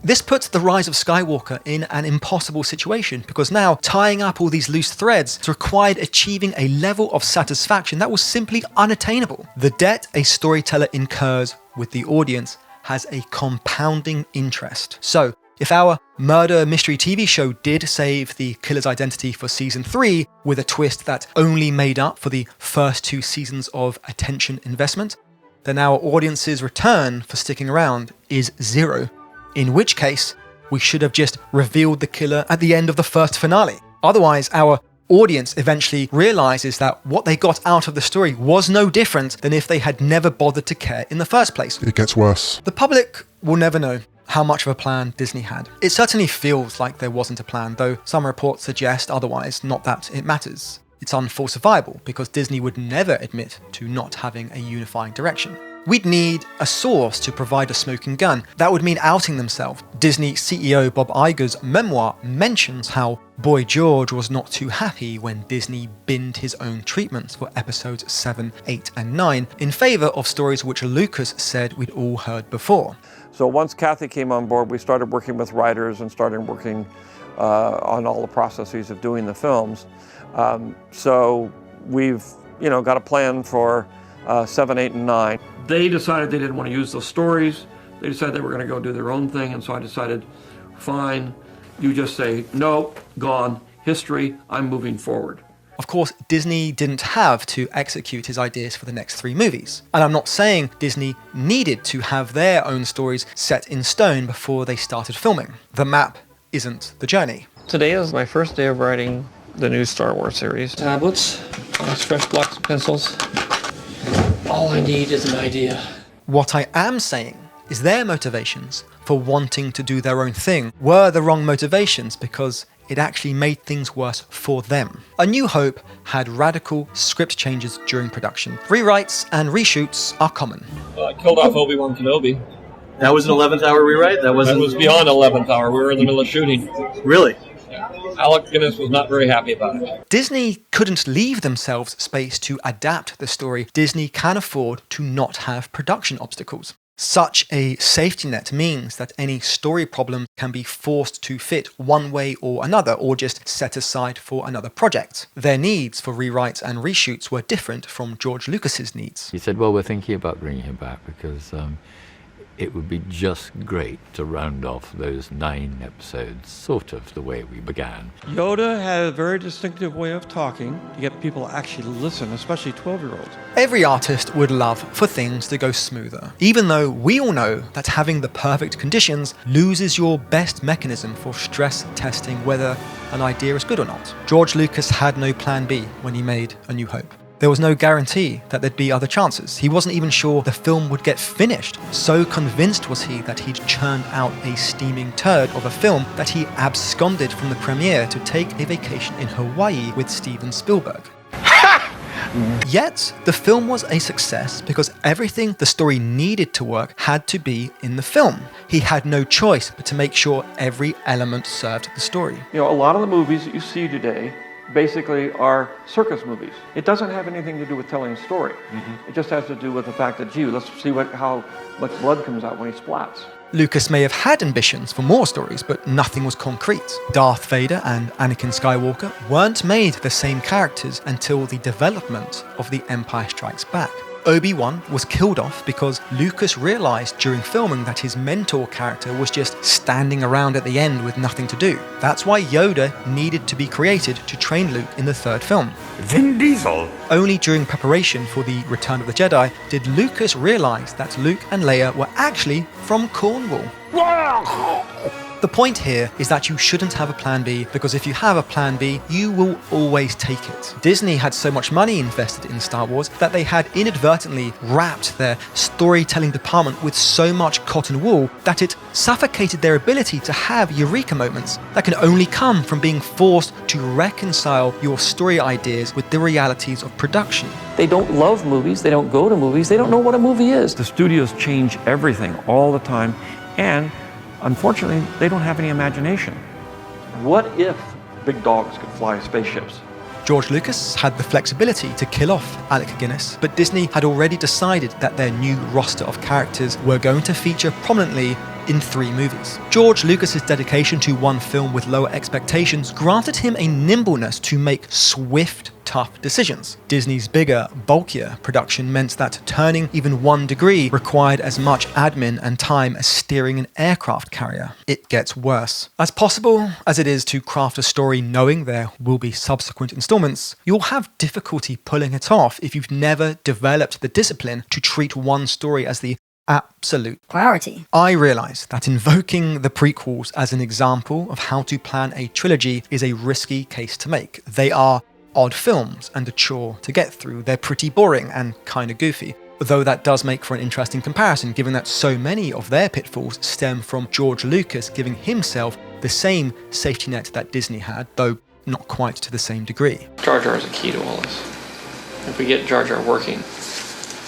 This puts The Rise of Skywalker in an impossible situation because now tying up all these loose threads required achieving a level of satisfaction that was simply unattainable. The debt a storyteller incurs with the audience has a compounding interest. So, if our murder mystery TV show did save the killer's identity for season 3 with a twist that only made up for the first 2 seasons of attention investment, then our audience's return for sticking around is 0. In which case, we should have just revealed the killer at the end of the first finale. Otherwise, our audience eventually realizes that what they got out of the story was no different than if they had never bothered to care in the first place. It gets worse. The public will never know how much of a plan Disney had. It certainly feels like there wasn't a plan, though some reports suggest otherwise, not that it matters. It's unfalsifiable because Disney would never admit to not having a unifying direction. We'd need a source to provide a smoking gun. That would mean outing themselves. Disney CEO Bob Iger's memoir mentions how Boy George was not too happy when Disney binned his own treatments for episodes 7, 8, and 9 in favour of stories which Lucas said we'd all heard before. So once Kathy came on board, we started working with writers and started working on all the processes of doing the films. So we've got a plan for 7, 8, and 9. They decided they didn't want to use those stories. They decided they were going to go do their own thing, and so I decided, fine, you just say, no, gone, history, I'm moving forward. Of course, Disney didn't have to execute his ideas for the next 3 movies. And I'm not saying Disney needed to have their own stories set in stone before they started filming. The map isn't the journey. Today is my first day of writing the new Star Wars series. Tablets, fresh blocks of pencils. All I need is an idea. What I am saying is their motivations for wanting to do their own thing were the wrong motivations because it actually made things worse for them. A New Hope had radical script changes during production. Rewrites and reshoots are common. Well, I killed off Obi-Wan Kenobi. That was an 11th hour rewrite? That was beyond 11th hour. We were in the middle of shooting. Really? Alec Guinness was not very happy about it. Disney couldn't leave themselves space to adapt the story. Disney can afford to not have production obstacles. Such a safety net means that any story problem can be forced to fit one way or another, or just set aside for another project. Their needs for rewrites and reshoots were different from George Lucas's needs. He said, well, we're thinking about bringing him back because it would be just great to round off those 9 episodes, sort of the way we began. Yoda had a very distinctive way of talking to get people to actually listen, especially 12-year-olds. Every artist would love for things to go smoother, even though we all know that having the perfect conditions loses your best mechanism for stress testing whether an idea is good or not. George Lucas had no plan B when he made A New Hope. There was no guarantee that there'd be other chances. He wasn't even sure the film would get finished. So convinced was he that he'd churned out a steaming turd of a film that he absconded from the premiere to take a vacation in Hawaii with Steven Spielberg. Yet, the film was a success because everything the story needed to work had to be in the film. He had no choice but to make sure every element served the story. You know, a lot of the movies that you see today basically are circus movies. It doesn't have anything to do with telling a story. It just has to do with the fact that, gee, let's see how much blood comes out when he splats. Lucas may have had ambitions for more stories, but nothing was concrete. Darth Vader and Anakin Skywalker weren't made the same characters until the development of The Empire Strikes Back. Obi-Wan was killed off because Lucas realized during filming that his mentor character was just standing around at the end with nothing to do. That's why Yoda needed to be created to train Luke in the 3rd film. Vin Diesel! Only during preparation for The Return of the Jedi did Lucas realize that Luke and Leia were actually from Cornwall. The point here is that you shouldn't have a plan B, because if you have a plan B, you will always take it. Disney had so much money invested in Star Wars that they had inadvertently wrapped their storytelling department with so much cotton wool that it suffocated their ability to have eureka moments that can only come from being forced to reconcile your story ideas with the realities of production. They don't love movies, they don't go to movies, they don't know what a movie is. The studios change everything all the time, and unfortunately, they don't have any imagination. What if big dogs could fly spaceships? George Lucas had the flexibility to kill off Alec Guinness, but Disney had already decided that their new roster of characters were going to feature prominently in 3 movies. George Lucas's dedication to one film with lower expectations granted him a nimbleness to make swift, tough decisions. Disney's bigger, bulkier production meant that turning even 1 degree required as much admin and time as steering an aircraft carrier. It gets worse. As possible as it is to craft a story knowing there will be subsequent installments, you'll have difficulty pulling it off if you've never developed the discipline to treat one story as the absolute priority. I realize that invoking the prequels as an example of how to plan a trilogy is a risky case to make. They are odd films and a chore to get through. They're pretty boring and kind of goofy. Though that does make for an interesting comparison, given that so many of their pitfalls stem from George Lucas giving himself the same safety net that Disney had, though not quite to the same degree. Jar Jar is a key to all this. If we get Jar Jar working,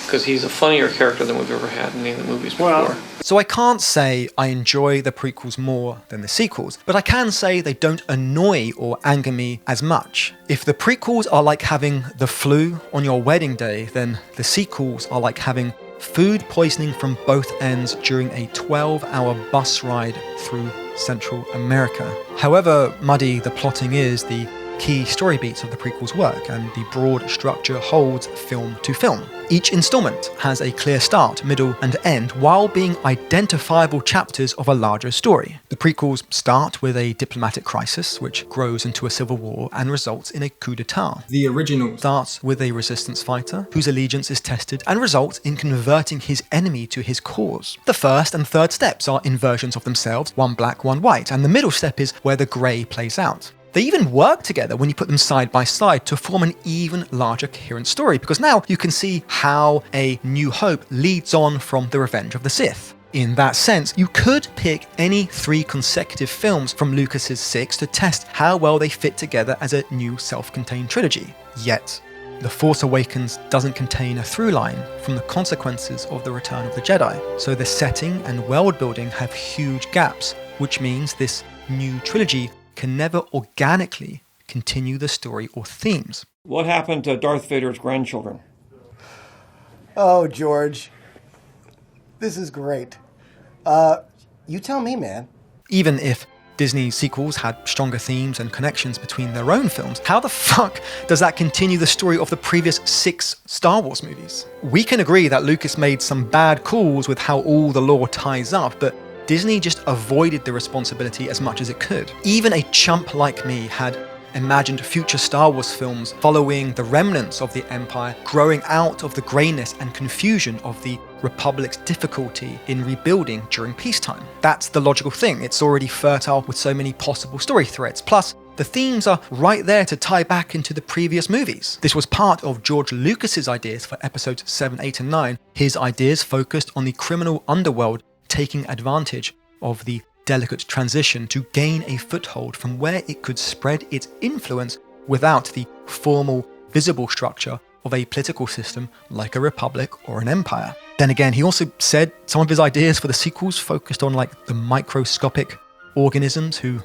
because he's a funnier character than we've ever had in any of the movies before. So I can't say I enjoy the prequels more than the sequels, but I can say they don't annoy or anger me as much. If the prequels are like having the flu on your wedding day, then the sequels are like having food poisoning from both ends during a 12-hour bus ride through Central America. However muddy the plotting is, the key story beats of the prequels work, and the broad structure holds film to film. Each installment has a clear start, middle, and end, while being identifiable chapters of a larger story. The prequels start with a diplomatic crisis, which grows into a civil war and results in a coup d'etat. The original starts with a resistance fighter, whose allegiance is tested and results in converting his enemy to his cause. The first and third steps are inversions of themselves, one black, one white, and the middle step is where the grey plays out. They even work together when you put them side by side to form an even larger coherent story, because now you can see how A New Hope leads on from The Revenge of the Sith. In that sense, you could pick any 3 consecutive films from Lucas's 6 to test how well they fit together as a new self-contained trilogy. Yet, The Force Awakens doesn't contain a through line from the consequences of The Return of the Jedi, so the setting and world building have huge gaps, which means this new trilogy can never organically continue the story or themes. What happened to Darth Vader's grandchildren? Oh, George. This is great. You tell me, man. Even if Disney's sequels had stronger themes and connections between their own films, how the fuck does that continue the story of the previous 6 Star Wars movies? We can agree that Lucas made some bad calls with how all the lore ties up, but Disney just avoided the responsibility as much as it could. Even a chump like me had imagined future Star Wars films following the remnants of the Empire, growing out of the greyness and confusion of the Republic's difficulty in rebuilding during peacetime. That's the logical thing. It's already fertile with so many possible story threads. Plus, the themes are right there to tie back into the previous movies. This was part of George Lucas's ideas for episodes 7, 8, and 9. His ideas focused on the criminal underworld taking advantage of the delicate transition to gain a foothold from where it could spread its influence without the formal, visible structure of a political system like a republic or an empire. Then again, he also said some of his ideas for the sequels focused on like the microscopic organisms who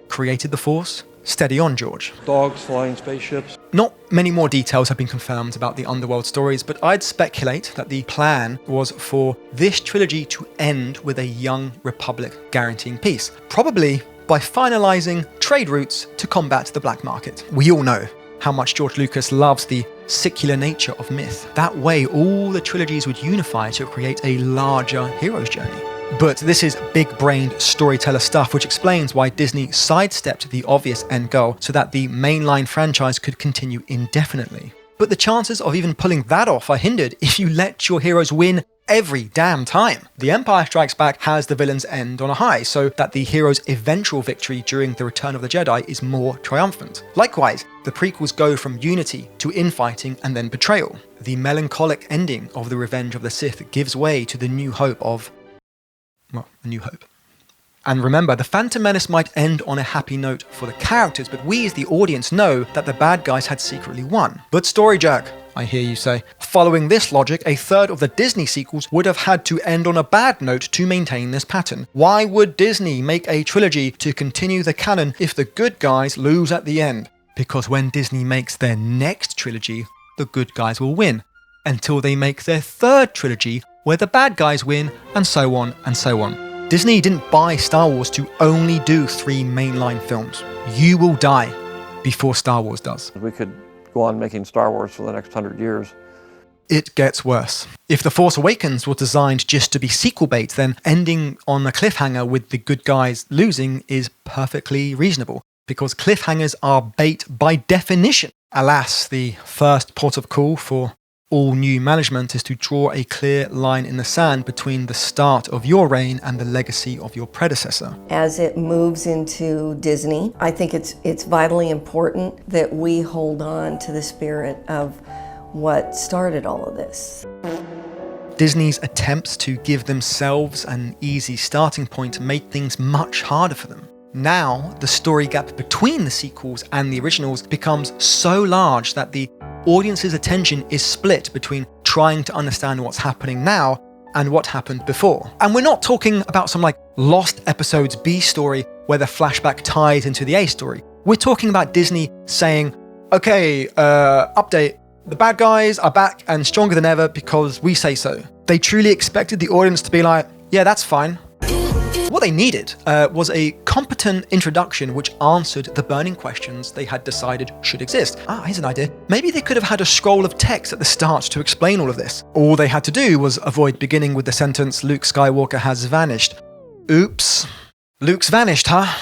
created the Force. Steady on, George. Dogs flying spaceships. Not many more details have been confirmed about the underworld stories, but I'd speculate that the plan was for this trilogy to end with a young republic guaranteeing peace, probably by finalizing trade routes to combat the black market. We all know how much George Lucas loves the secular nature of myth. That way, all the trilogies would unify to create a larger hero's journey. But this is big-brained storyteller stuff, which explains why Disney sidestepped the obvious end goal so that the mainline franchise could continue indefinitely. But the chances of even pulling that off are hindered if you let your heroes win every damn time. The Empire Strikes Back has the villains end on a high, so that the hero's eventual victory during The Return of the Jedi is more triumphant. Likewise, the prequels go from unity to infighting and then betrayal. The melancholic ending of The Revenge of the Sith gives way to the new hope of A New Hope. And remember, The Phantom Menace might end on a happy note for the characters, but we as the audience know that the bad guys had secretly won. But story jerk, I hear you say. Following this logic, a third of the Disney sequels would have had to end on a bad note to maintain this pattern. Why would Disney make a trilogy to continue the canon if the good guys lose at the end? Because when Disney makes their next trilogy, the good guys will win, until they make their third trilogy where the bad guys win, and so on and so on. Disney didn't buy Star Wars to only do 3 mainline films. You will die before Star Wars does. We could go on making Star Wars for the next 100 years. It gets worse. If The Force Awakens was designed just to be sequel bait, then ending on a cliffhanger with the good guys losing is perfectly reasonable, because cliffhangers are bait by definition. Alas, the first port of call for all new management is to draw a clear line in the sand between the start of your reign and the legacy of your predecessor. As it moves into Disney, I think it's vitally important that we hold on to the spirit of what started all of this. Disney's attempts to give themselves an easy starting point made things much harder for them. Now, the story gap between the sequels and the originals becomes so large that the audience's attention is split between trying to understand what's happening now and what happened before. And we're not talking about some like Lost Episodes B story where the flashback ties into the A story. We're talking about Disney saying, okay, update, the bad guys are back and stronger than ever because we say so. They truly expected the audience to be like, yeah, that's fine. What they needed was a competent introduction which answered the burning questions they had decided should exist. Here's an idea. Maybe they could have had a scroll of text at the start to explain all of this. All they had to do was avoid beginning with the sentence, Luke Skywalker has vanished. Oops. Luke's vanished, huh?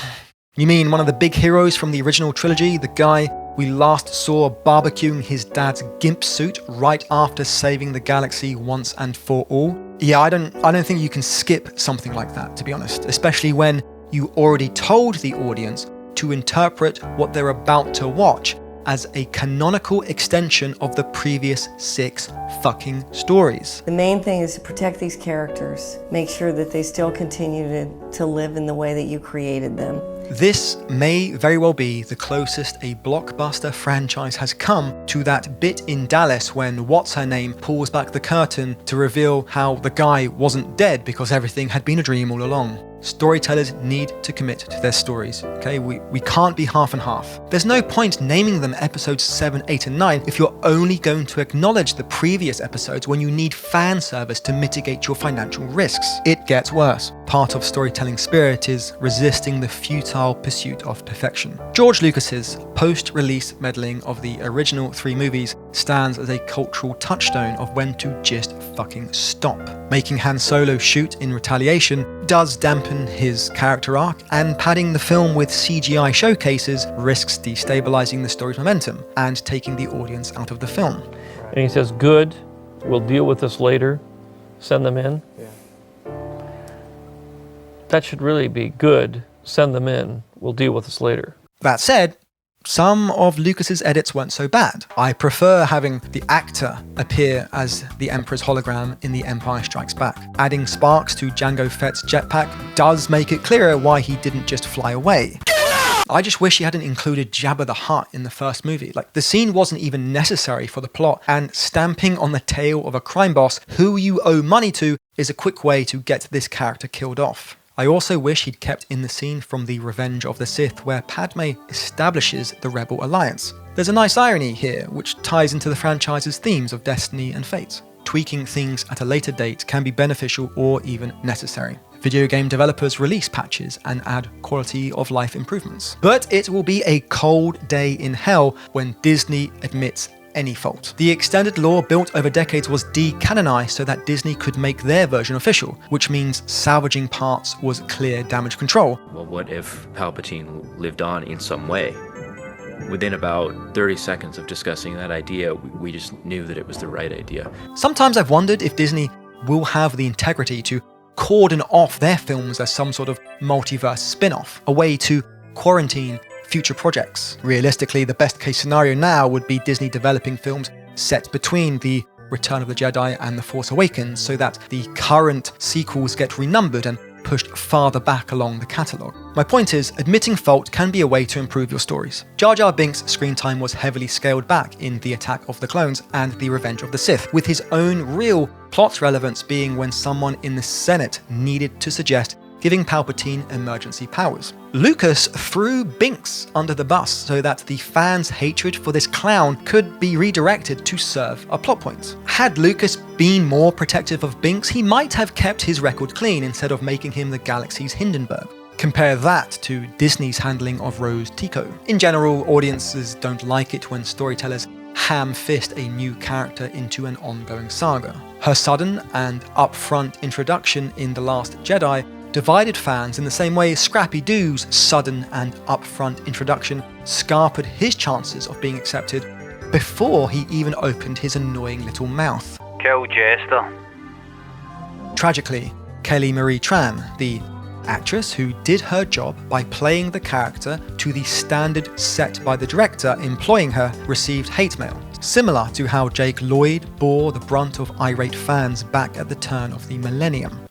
You mean one of the big heroes from the original trilogy, the guy we last saw barbecuing his dad's gimp suit right after saving the galaxy once and for all? Yeah, I don't think you can skip something like that, to be honest, especially when you already told the audience to interpret what they're about to watch as a canonical extension of the previous 6 fucking stories. The main thing is to protect these characters, make sure that they still continue to live in the way that you created them. This may very well be the closest a blockbuster franchise has come to that bit in Dallas when What's-Her-Name pulls back the curtain to reveal how the guy wasn't dead because everything had been a dream all along. Storytellers need to commit to their stories, okay? We can't be half and half. There's no point naming them episodes 7, 8, and 9 if you're only going to acknowledge the previous episodes when you need fan service to mitigate your financial risks. It gets worse. Part of storytelling spirit is resisting the futile pursuit of perfection. George Lucas's post-release meddling of the original 3 movies stands as a cultural touchstone of when to just fucking stop. Making Han Solo shoot in retaliation does dampen his character arc, and padding the film with CGI showcases risks destabilizing the story's momentum and taking the audience out of the film. And he says, good, we'll deal with this later, send them in. That should really be good, send them in, we'll deal with this later. That said, some of Lucas's edits weren't so bad. I prefer having the actor appear as the Emperor's hologram in The Empire Strikes Back. Adding sparks to Jango Fett's jetpack does make it clearer why he didn't just fly away. I just wish he hadn't included Jabba the Hutt in the first movie. Like, the scene wasn't even necessary for the plot, and stamping on the tail of a crime boss who you owe money to is a quick way to get this character killed off. I also wish he'd kept in the scene from the Revenge of the Sith where Padme establishes the Rebel Alliance. There's a nice irony here, which ties into the franchise's themes of destiny and fate. Tweaking things at a later date can be beneficial or even necessary. Video game developers release patches and add quality of life improvements. But it will be a cold day in hell when Disney admits any fault. The extended lore built over decades was decanonized so that Disney could make their version official, which means salvaging parts was clear damage control. Well, what if Palpatine lived on in some way? Within about 30 seconds of discussing that idea, we just knew that it was the right idea. Sometimes I've wondered if Disney will have the integrity to cordon off their films as some sort of multiverse spin-off, a way to quarantine future projects. Realistically, the best case scenario now would be Disney developing films set between The Return of the Jedi and The Force Awakens so that the current sequels get renumbered and pushed farther back along the catalogue. My point is, admitting fault can be a way to improve your stories. Jar Jar Binks' screen time was heavily scaled back in The Attack of the Clones and The Revenge of the Sith, with his own real plot relevance being when someone in the Senate needed to suggest giving Palpatine emergency powers. Lucas threw Binks under the bus so that the fans' hatred for this clown could be redirected to serve a plot point. Had Lucas been more protective of Binks, he might have kept his record clean instead of making him the galaxy's Hindenburg. Compare that to Disney's handling of Rose Tico. In general, audiences don't like it when storytellers ham-fist a new character into an ongoing saga. Her sudden and upfront introduction in The Last Jedi divided fans in the same way Scrappy Doo's sudden and upfront introduction scarpered his chances of being accepted before he even opened his annoying little mouth. Kill Jester. Tragically, Kelly Marie Tran, the actress who did her job by playing the character to the standard set by the director employing her, received hate mail, similar to how Jake Lloyd bore the brunt of irate fans back at the turn of the millennium.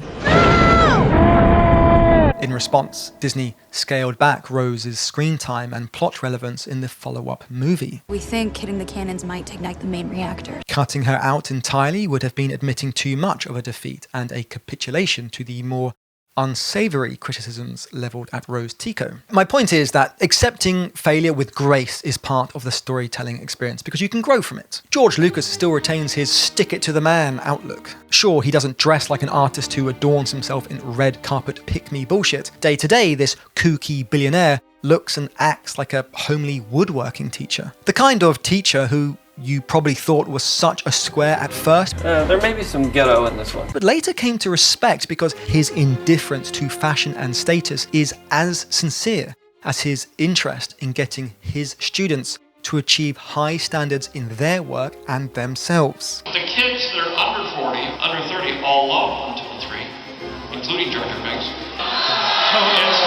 In response, Disney scaled back Rose's screen time and plot relevance in the follow-up movie. We think hitting the cannons might ignite the main reactor. Cutting her out entirely would have been admitting too much of a defeat and a capitulation to the more unsavory criticisms leveled at Rose Tico. My point is that accepting failure with grace is part of the storytelling experience because you can grow from it. George Lucas still retains his stick-it-to-the-man outlook. Sure, he doesn't dress like an artist who adorns himself in red carpet pick-me bullshit. Day to day, this kooky billionaire looks and acts like a homely woodworking teacher. The kind of teacher who you probably thought was such a square at first. There may be some ghetto in this one. But later came to respect because his indifference to fashion and status is as sincere as his interest in getting his students to achieve high standards in their work and themselves. The kids that are under 40, under 30, all love 1, 2, and 3, including Jar Jar Binks. Oh, yes.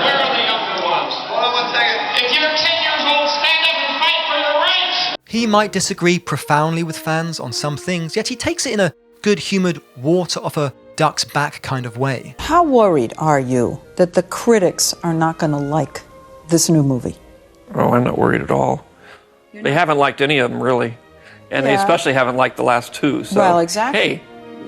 Where He might disagree profoundly with fans on some things, yet he takes it in a good-humoured, water off a duck's back kind of way. How worried are you that the critics are not going to like this new movie? Oh, I'm not worried at all. They haven't liked any of them, really. And they especially haven't liked the last two. So, well, exactly. Hey,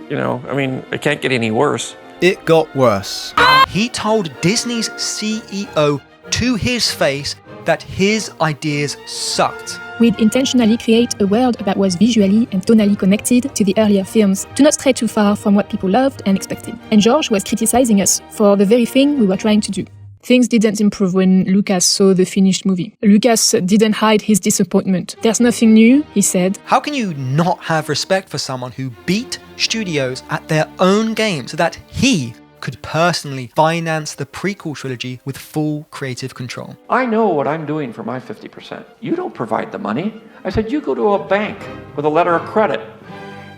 it can't get any worse. It got worse. He told Disney's CEO to his face that his ideas sucked. We'd intentionally create a world that was visually and tonally connected to the earlier films, to not stray too far from what people loved and expected. And George was criticizing us for the very thing we were trying to do. Things didn't improve when Lucas saw the finished movie. Lucas didn't hide his disappointment. There's nothing new, he said. How can you not have respect for someone who beat studios at their own game so that he could personally finance the prequel trilogy with full creative control? I know what I'm doing for my 50%. You don't provide the money. I said, you go to a bank with a letter of credit,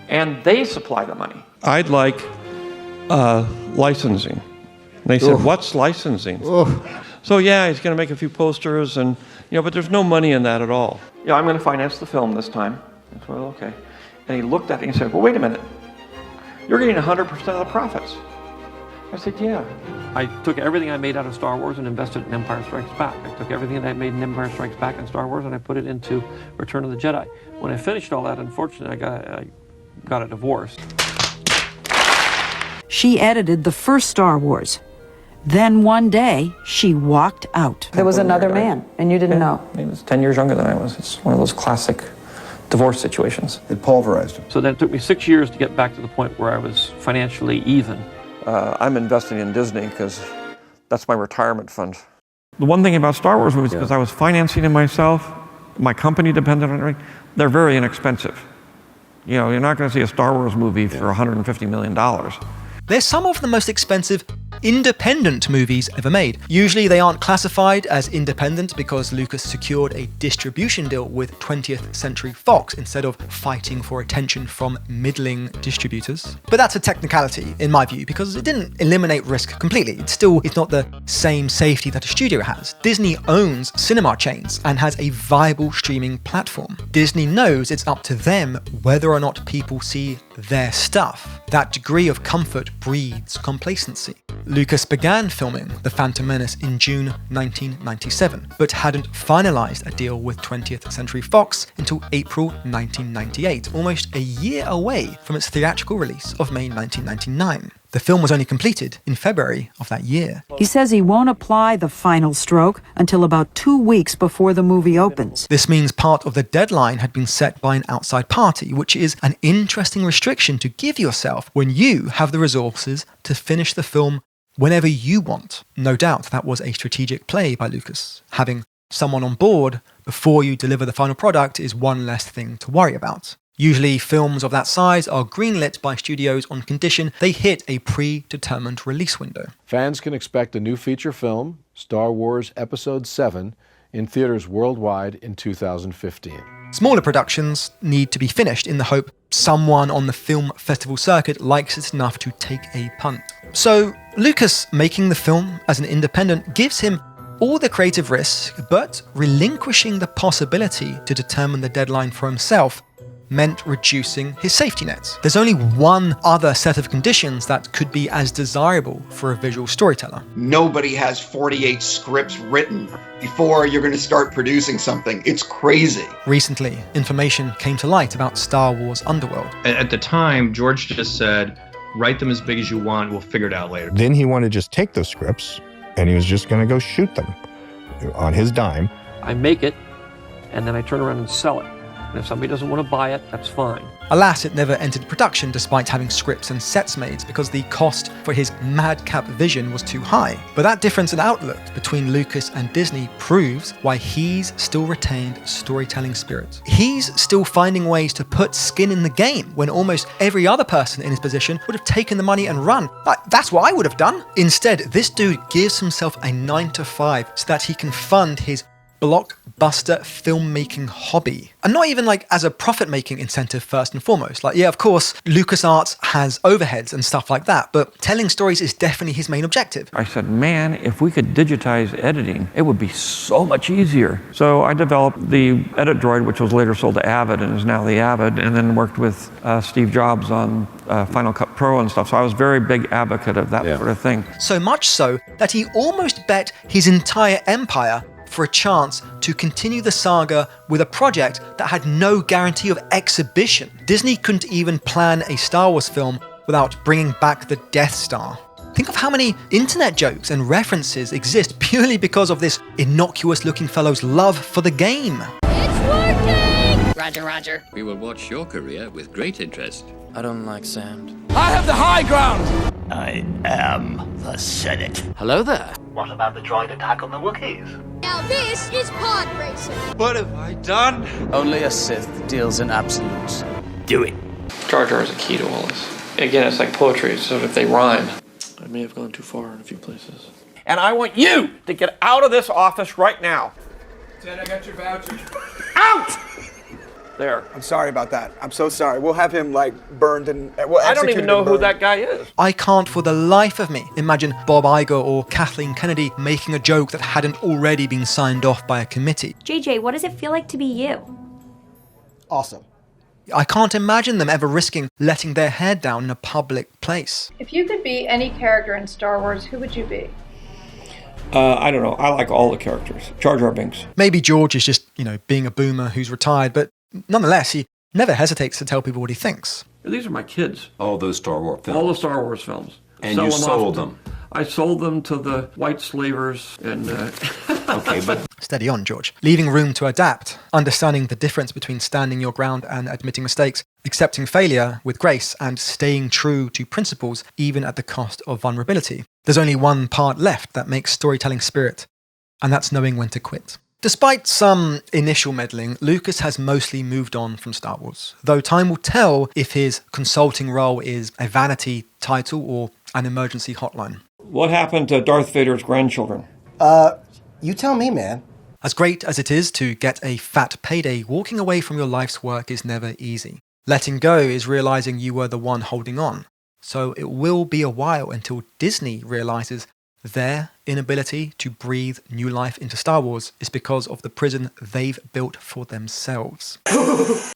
and they supply the money. I'd like licensing. And they said, what's licensing? So yeah, he's going to make a few posters, and but there's no money in that at all. Yeah, I'm going to finance the film this time. I said, well, okay. And he looked at me and said, well, wait a minute. You're getting 100% of the profits. I said, yeah. I took everything I made out of Star Wars and invested it in Empire Strikes Back. I took everything that I made in Empire Strikes Back and Star Wars and I put it into Return of the Jedi. When I finished all that, unfortunately, I got a divorce. She edited the first Star Wars. Then one day, she walked out. There was another man, and you didn't know. He was 10 years younger than I was. It's one of those classic divorce situations. It pulverized him. So then it took me 6 years to get back to the point where I was financially even. I'm investing in Disney because that's my retirement fund. The one thing about Star Wars movies, because I was financing them myself, my company depended on it, they're very inexpensive. You're not going to see a Star Wars movie for $150 million. They're some of the most expensive independent movies ever made. Usually they aren't classified as independent because Lucas secured a distribution deal with 20th Century Fox instead of fighting for attention from middling distributors. But that's a technicality, in my view, because it didn't eliminate risk completely. It's not the same safety that a studio has. Disney owns cinema chains and has a viable streaming platform. Disney knows it's up to them whether or not people see their stuff. That degree of comfort breeds complacency. Lucas began filming The Phantom Menace in June 1997, but hadn't finalized a deal with 20th Century Fox until April 1998, almost a year away from its theatrical release of May 1999. The film was only completed in February of that year. He says he won't apply the final stroke until about 2 weeks before the movie opens. This means part of the deadline had been set by an outside party, which is an interesting restriction to give yourself when you have the resources to finish the film whenever you want. No doubt that was a strategic play by Lucas. Having someone on board before you deliver the final product is one less thing to worry about. Usually films of that size are greenlit by studios on condition they hit a predetermined release window. Fans can expect a new feature film, Star Wars Episode 7, in theaters worldwide in 2015. Smaller productions need to be finished in the hope someone on the film festival circuit likes it enough to take a punt. So Lucas making the film as an independent gives him all the creative risk, but relinquishing the possibility to determine the deadline for himself meant reducing his safety net. There's only one other set of conditions that could be as desirable for a visual storyteller. Nobody has 48 scripts written before you're going to start producing something. It's crazy. Recently, information came to light about Star Wars Underworld. At the time, George just said, write them as big as you want, we'll figure it out later. Then he wanted to just take those scripts and he was just going to go shoot them on his dime. I make it, and then I turn around and sell it. And if somebody doesn't want to buy it, that's fine. Alas, it never entered production despite having scripts and sets made because the cost for his madcap vision was too high. But that difference in outlook between Lucas and Disney proves why he's still retained storytelling spirit. He's still finding ways to put skin in the game when almost every other person in his position would have taken the money and run. That's what I would have done. Instead, this dude gives himself a 9 to 5 so that he can fund his blockbuster filmmaking hobby. And not even like as a profit-making incentive first and foremost. Like, yeah, of course, LucasArts has overheads and stuff like that, but telling stories is definitely his main objective. I said, man, if we could digitize editing, it would be so much easier. So I developed the Edit Droid, which was later sold to Avid and is now the Avid, and then worked with Steve Jobs on Final Cut Pro and stuff. So I was a very big advocate of that sort of thing. So much so that he almost bet his entire empire for a chance to continue the saga with a project that had no guarantee of exhibition. Disney couldn't even plan a Star Wars film without bringing back the Death Star. Think of how many internet jokes and references exist purely because of this innocuous-looking fellow's love for the game. It's working! Roger, roger. We will watch your career with great interest. I don't like sand. I have the high ground! I am the Senate. Hello there. What about the droid attack on the Wookiees? Now this is pod racing. What have I done? Only a Sith deals in absolutes. Do it. Jar Jar is a key to all this. Again, it's like poetry, so if they rhyme. I may have gone too far in a few places. And I want you to get out of this office right now. Ted, I got your voucher. Out! There. I'm sorry about that. I'm so sorry. We'll have him, burned and... I don't even know who that guy is. I can't for the life of me imagine Bob Iger or Kathleen Kennedy making a joke that hadn't already been signed off by a committee. JJ, what does it feel like to be you? Awesome. I can't imagine them ever risking letting their hair down in a public place. If you could be any character in Star Wars, who would you be? I don't know. I like all the characters. Jar Jar Binks. Maybe George is just, being a boomer who's retired, but nonetheless, he never hesitates to tell people what he thinks. These are my kids. All those Star Wars films? All the Star Wars films. And you sold them? I sold them to the white slavers and... Okay, but... Steady on, George. Leaving room to adapt, understanding the difference between standing your ground and admitting mistakes, accepting failure with grace, and staying true to principles even at the cost of vulnerability. There's only one part left that makes storytelling spirit, and that's knowing when to quit. Despite some initial meddling, Lucas has mostly moved on from Star Wars, though time will tell if his consulting role is a vanity title or an emergency hotline. What happened to Darth Vader's grandchildren? You tell me, man. As great as it is to get a fat payday, walking away from your life's work is never easy. Letting go is realizing you were the one holding on. So it will be a while until Disney realizes their inability to breathe new life into Star Wars is because of the prison they've built for themselves.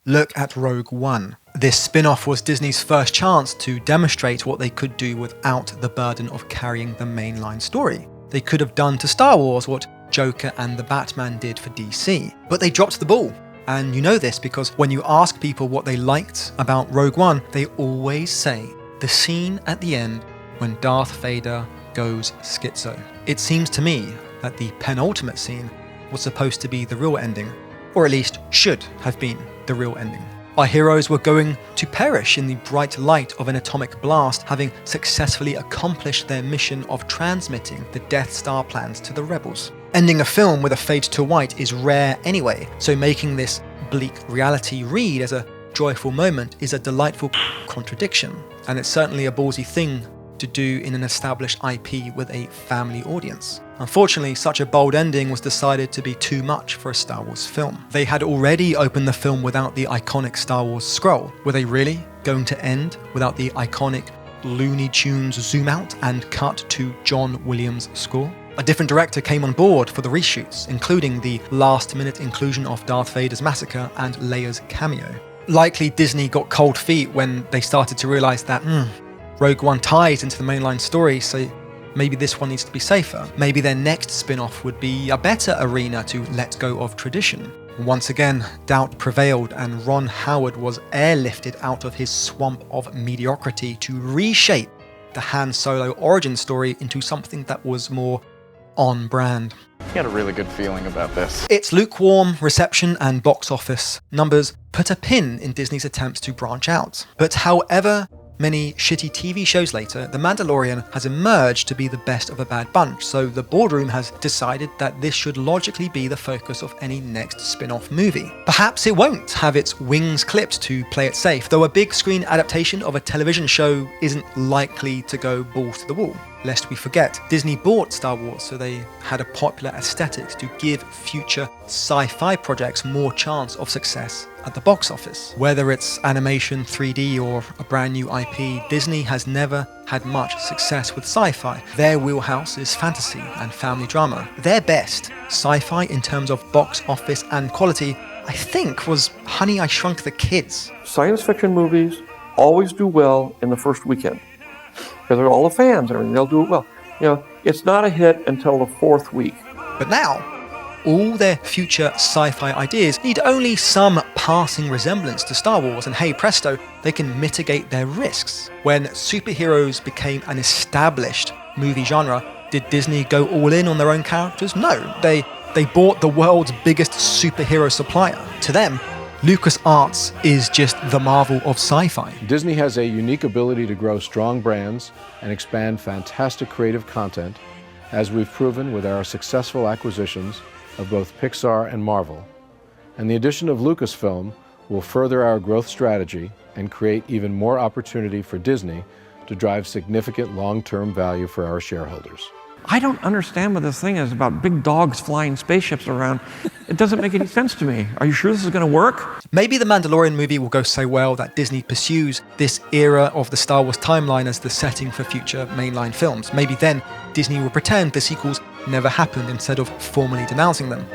Look at Rogue One. This spin-off was Disney's first chance to demonstrate what they could do without the burden of carrying the mainline story. They could have done to Star Wars what Joker and the Batman did for DC, but they dropped the ball. And you know this because when you ask people what they liked about Rogue One, they always say the scene at the end when Darth Vader goes schizo. It seems to me that the penultimate scene was supposed to be the real ending, or at least should have been the real ending. Our heroes were going to perish in the bright light of an atomic blast, having successfully accomplished their mission of transmitting the Death Star plans to the rebels. Ending a film with a fade to white is rare anyway, so making this bleak reality read as a joyful moment is a delightful contradiction, and it's certainly a ballsy thing to do in an established IP with a family audience. Unfortunately, such a bold ending was decided to be too much for a Star Wars film. They had already opened the film without the iconic Star Wars scroll. Were they really going to end without the iconic Looney Tunes zoom out and cut to John Williams' score? A different director came on board for the reshoots, including the last-minute inclusion of Darth Vader's massacre and Leia's cameo. Likely Disney got cold feet when they started to realize that, Rogue One ties into the mainline story, so maybe this one needs to be safer. Maybe their next spin-off would be a better arena to let go of tradition. Once again, doubt prevailed and Ron Howard was airlifted out of his swamp of mediocrity to reshape the Han Solo origin story into something that was more on brand. I had a really good feeling about this. Its lukewarm reception and box office numbers put a pin in Disney's attempts to branch out. But however many shitty TV shows later, The Mandalorian has emerged to be the best of a bad bunch, so the boardroom has decided that this should logically be the focus of any next spin-off movie. Perhaps it won't have its wings clipped to play it safe, though a big screen adaptation of a television show isn't likely to go balls to the wall. lest we forget, Disney bought Star Wars so they had a popular aesthetic to give future sci-fi projects more chance of success at the box office. Whether it's animation, 3D, or a brand new IP, Disney has never had much success with sci-fi. Their wheelhouse is fantasy and family drama. Their best sci-fi in terms of box office and quality, I think, was Honey, I Shrunk the Kids. Science fiction movies always do well in the first weekend. Because they're all the fans and everything, they'll do it well. You know, it's not a hit until the fourth week. But now, all their future sci-fi ideas need only some passing resemblance to Star Wars, and hey presto, they can mitigate their risks. When superheroes became an established movie genre, did Disney go all in on their own characters? No, they bought the world's biggest superhero supplier. To them, LucasArts is just the Marvel of sci-fi. Disney has a unique ability to grow strong brands and expand fantastic creative content, as we've proven with our successful acquisitions of both Pixar and Marvel. And the addition of Lucasfilm will further our growth strategy and create even more opportunity for Disney to drive significant long-term value for our shareholders. I don't understand what this thing is about big dogs flying spaceships around. It doesn't make any sense to me. Are you sure this is going to work? Maybe the Mandalorian movie will go so well that Disney pursues this era of the Star Wars timeline as the setting for future mainline films. Maybe then Disney will pretend the sequels never happened instead of formally denouncing them.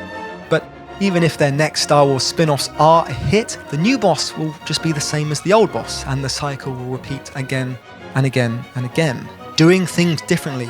But even if their next Star Wars spin-offs are a hit, the new boss will just be the same as the old boss, and the cycle will repeat again and again and again. Doing things differently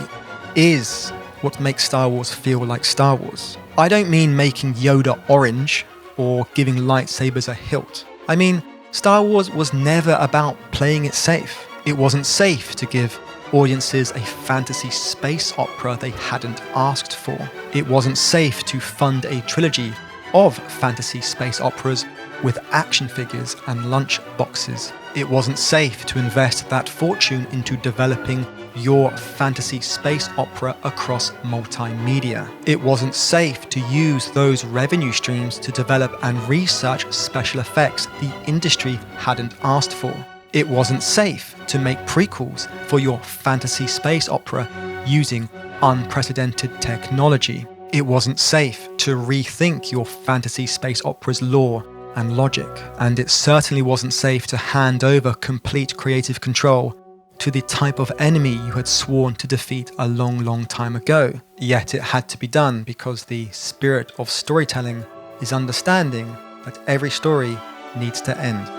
is what makes Star Wars feel like Star Wars. I don't mean making Yoda orange or giving lightsabers a hilt. I mean, Star Wars was never about playing it safe. It wasn't safe to give audiences a fantasy space opera they hadn't asked for. It wasn't safe to fund a trilogy of fantasy space operas with action figures and lunch boxes. It wasn't safe to invest that fortune into developing your fantasy space opera across multimedia. It wasn't safe to use those revenue streams to develop and research special effects the industry hadn't asked for. It wasn't safe to make prequels for your fantasy space opera using unprecedented technology. It wasn't safe to rethink your fantasy space opera's lore and logic. And it certainly wasn't safe to hand over complete creative control to the type of enemy you had sworn to defeat a long, long time ago. Yet it had to be done because the spirit of storytelling is understanding that every story needs to end.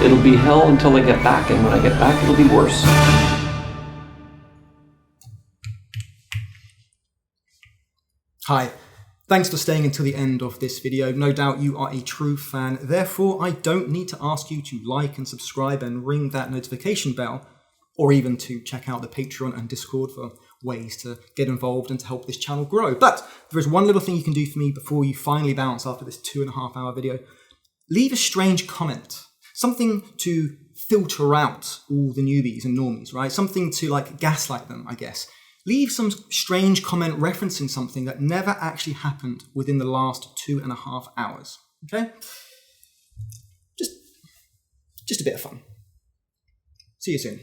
It'll be hell until I get back, and when I get back, it'll be worse. Hi, thanks for staying until the end of this video. No doubt you are a true fan. Therefore, I don't need to ask you to like and subscribe and ring that notification bell, or even to check out the Patreon and Discord for ways to get involved and to help this channel grow. But there is one little thing you can do for me before you finally bounce after this 2.5 hour video. Leave a strange comment. Something to filter out all the newbies and normies, right? Something to like gaslight them, I guess. Leave some strange comment referencing something that never actually happened within the last 2.5 hours, okay? Just a bit of fun. See you soon.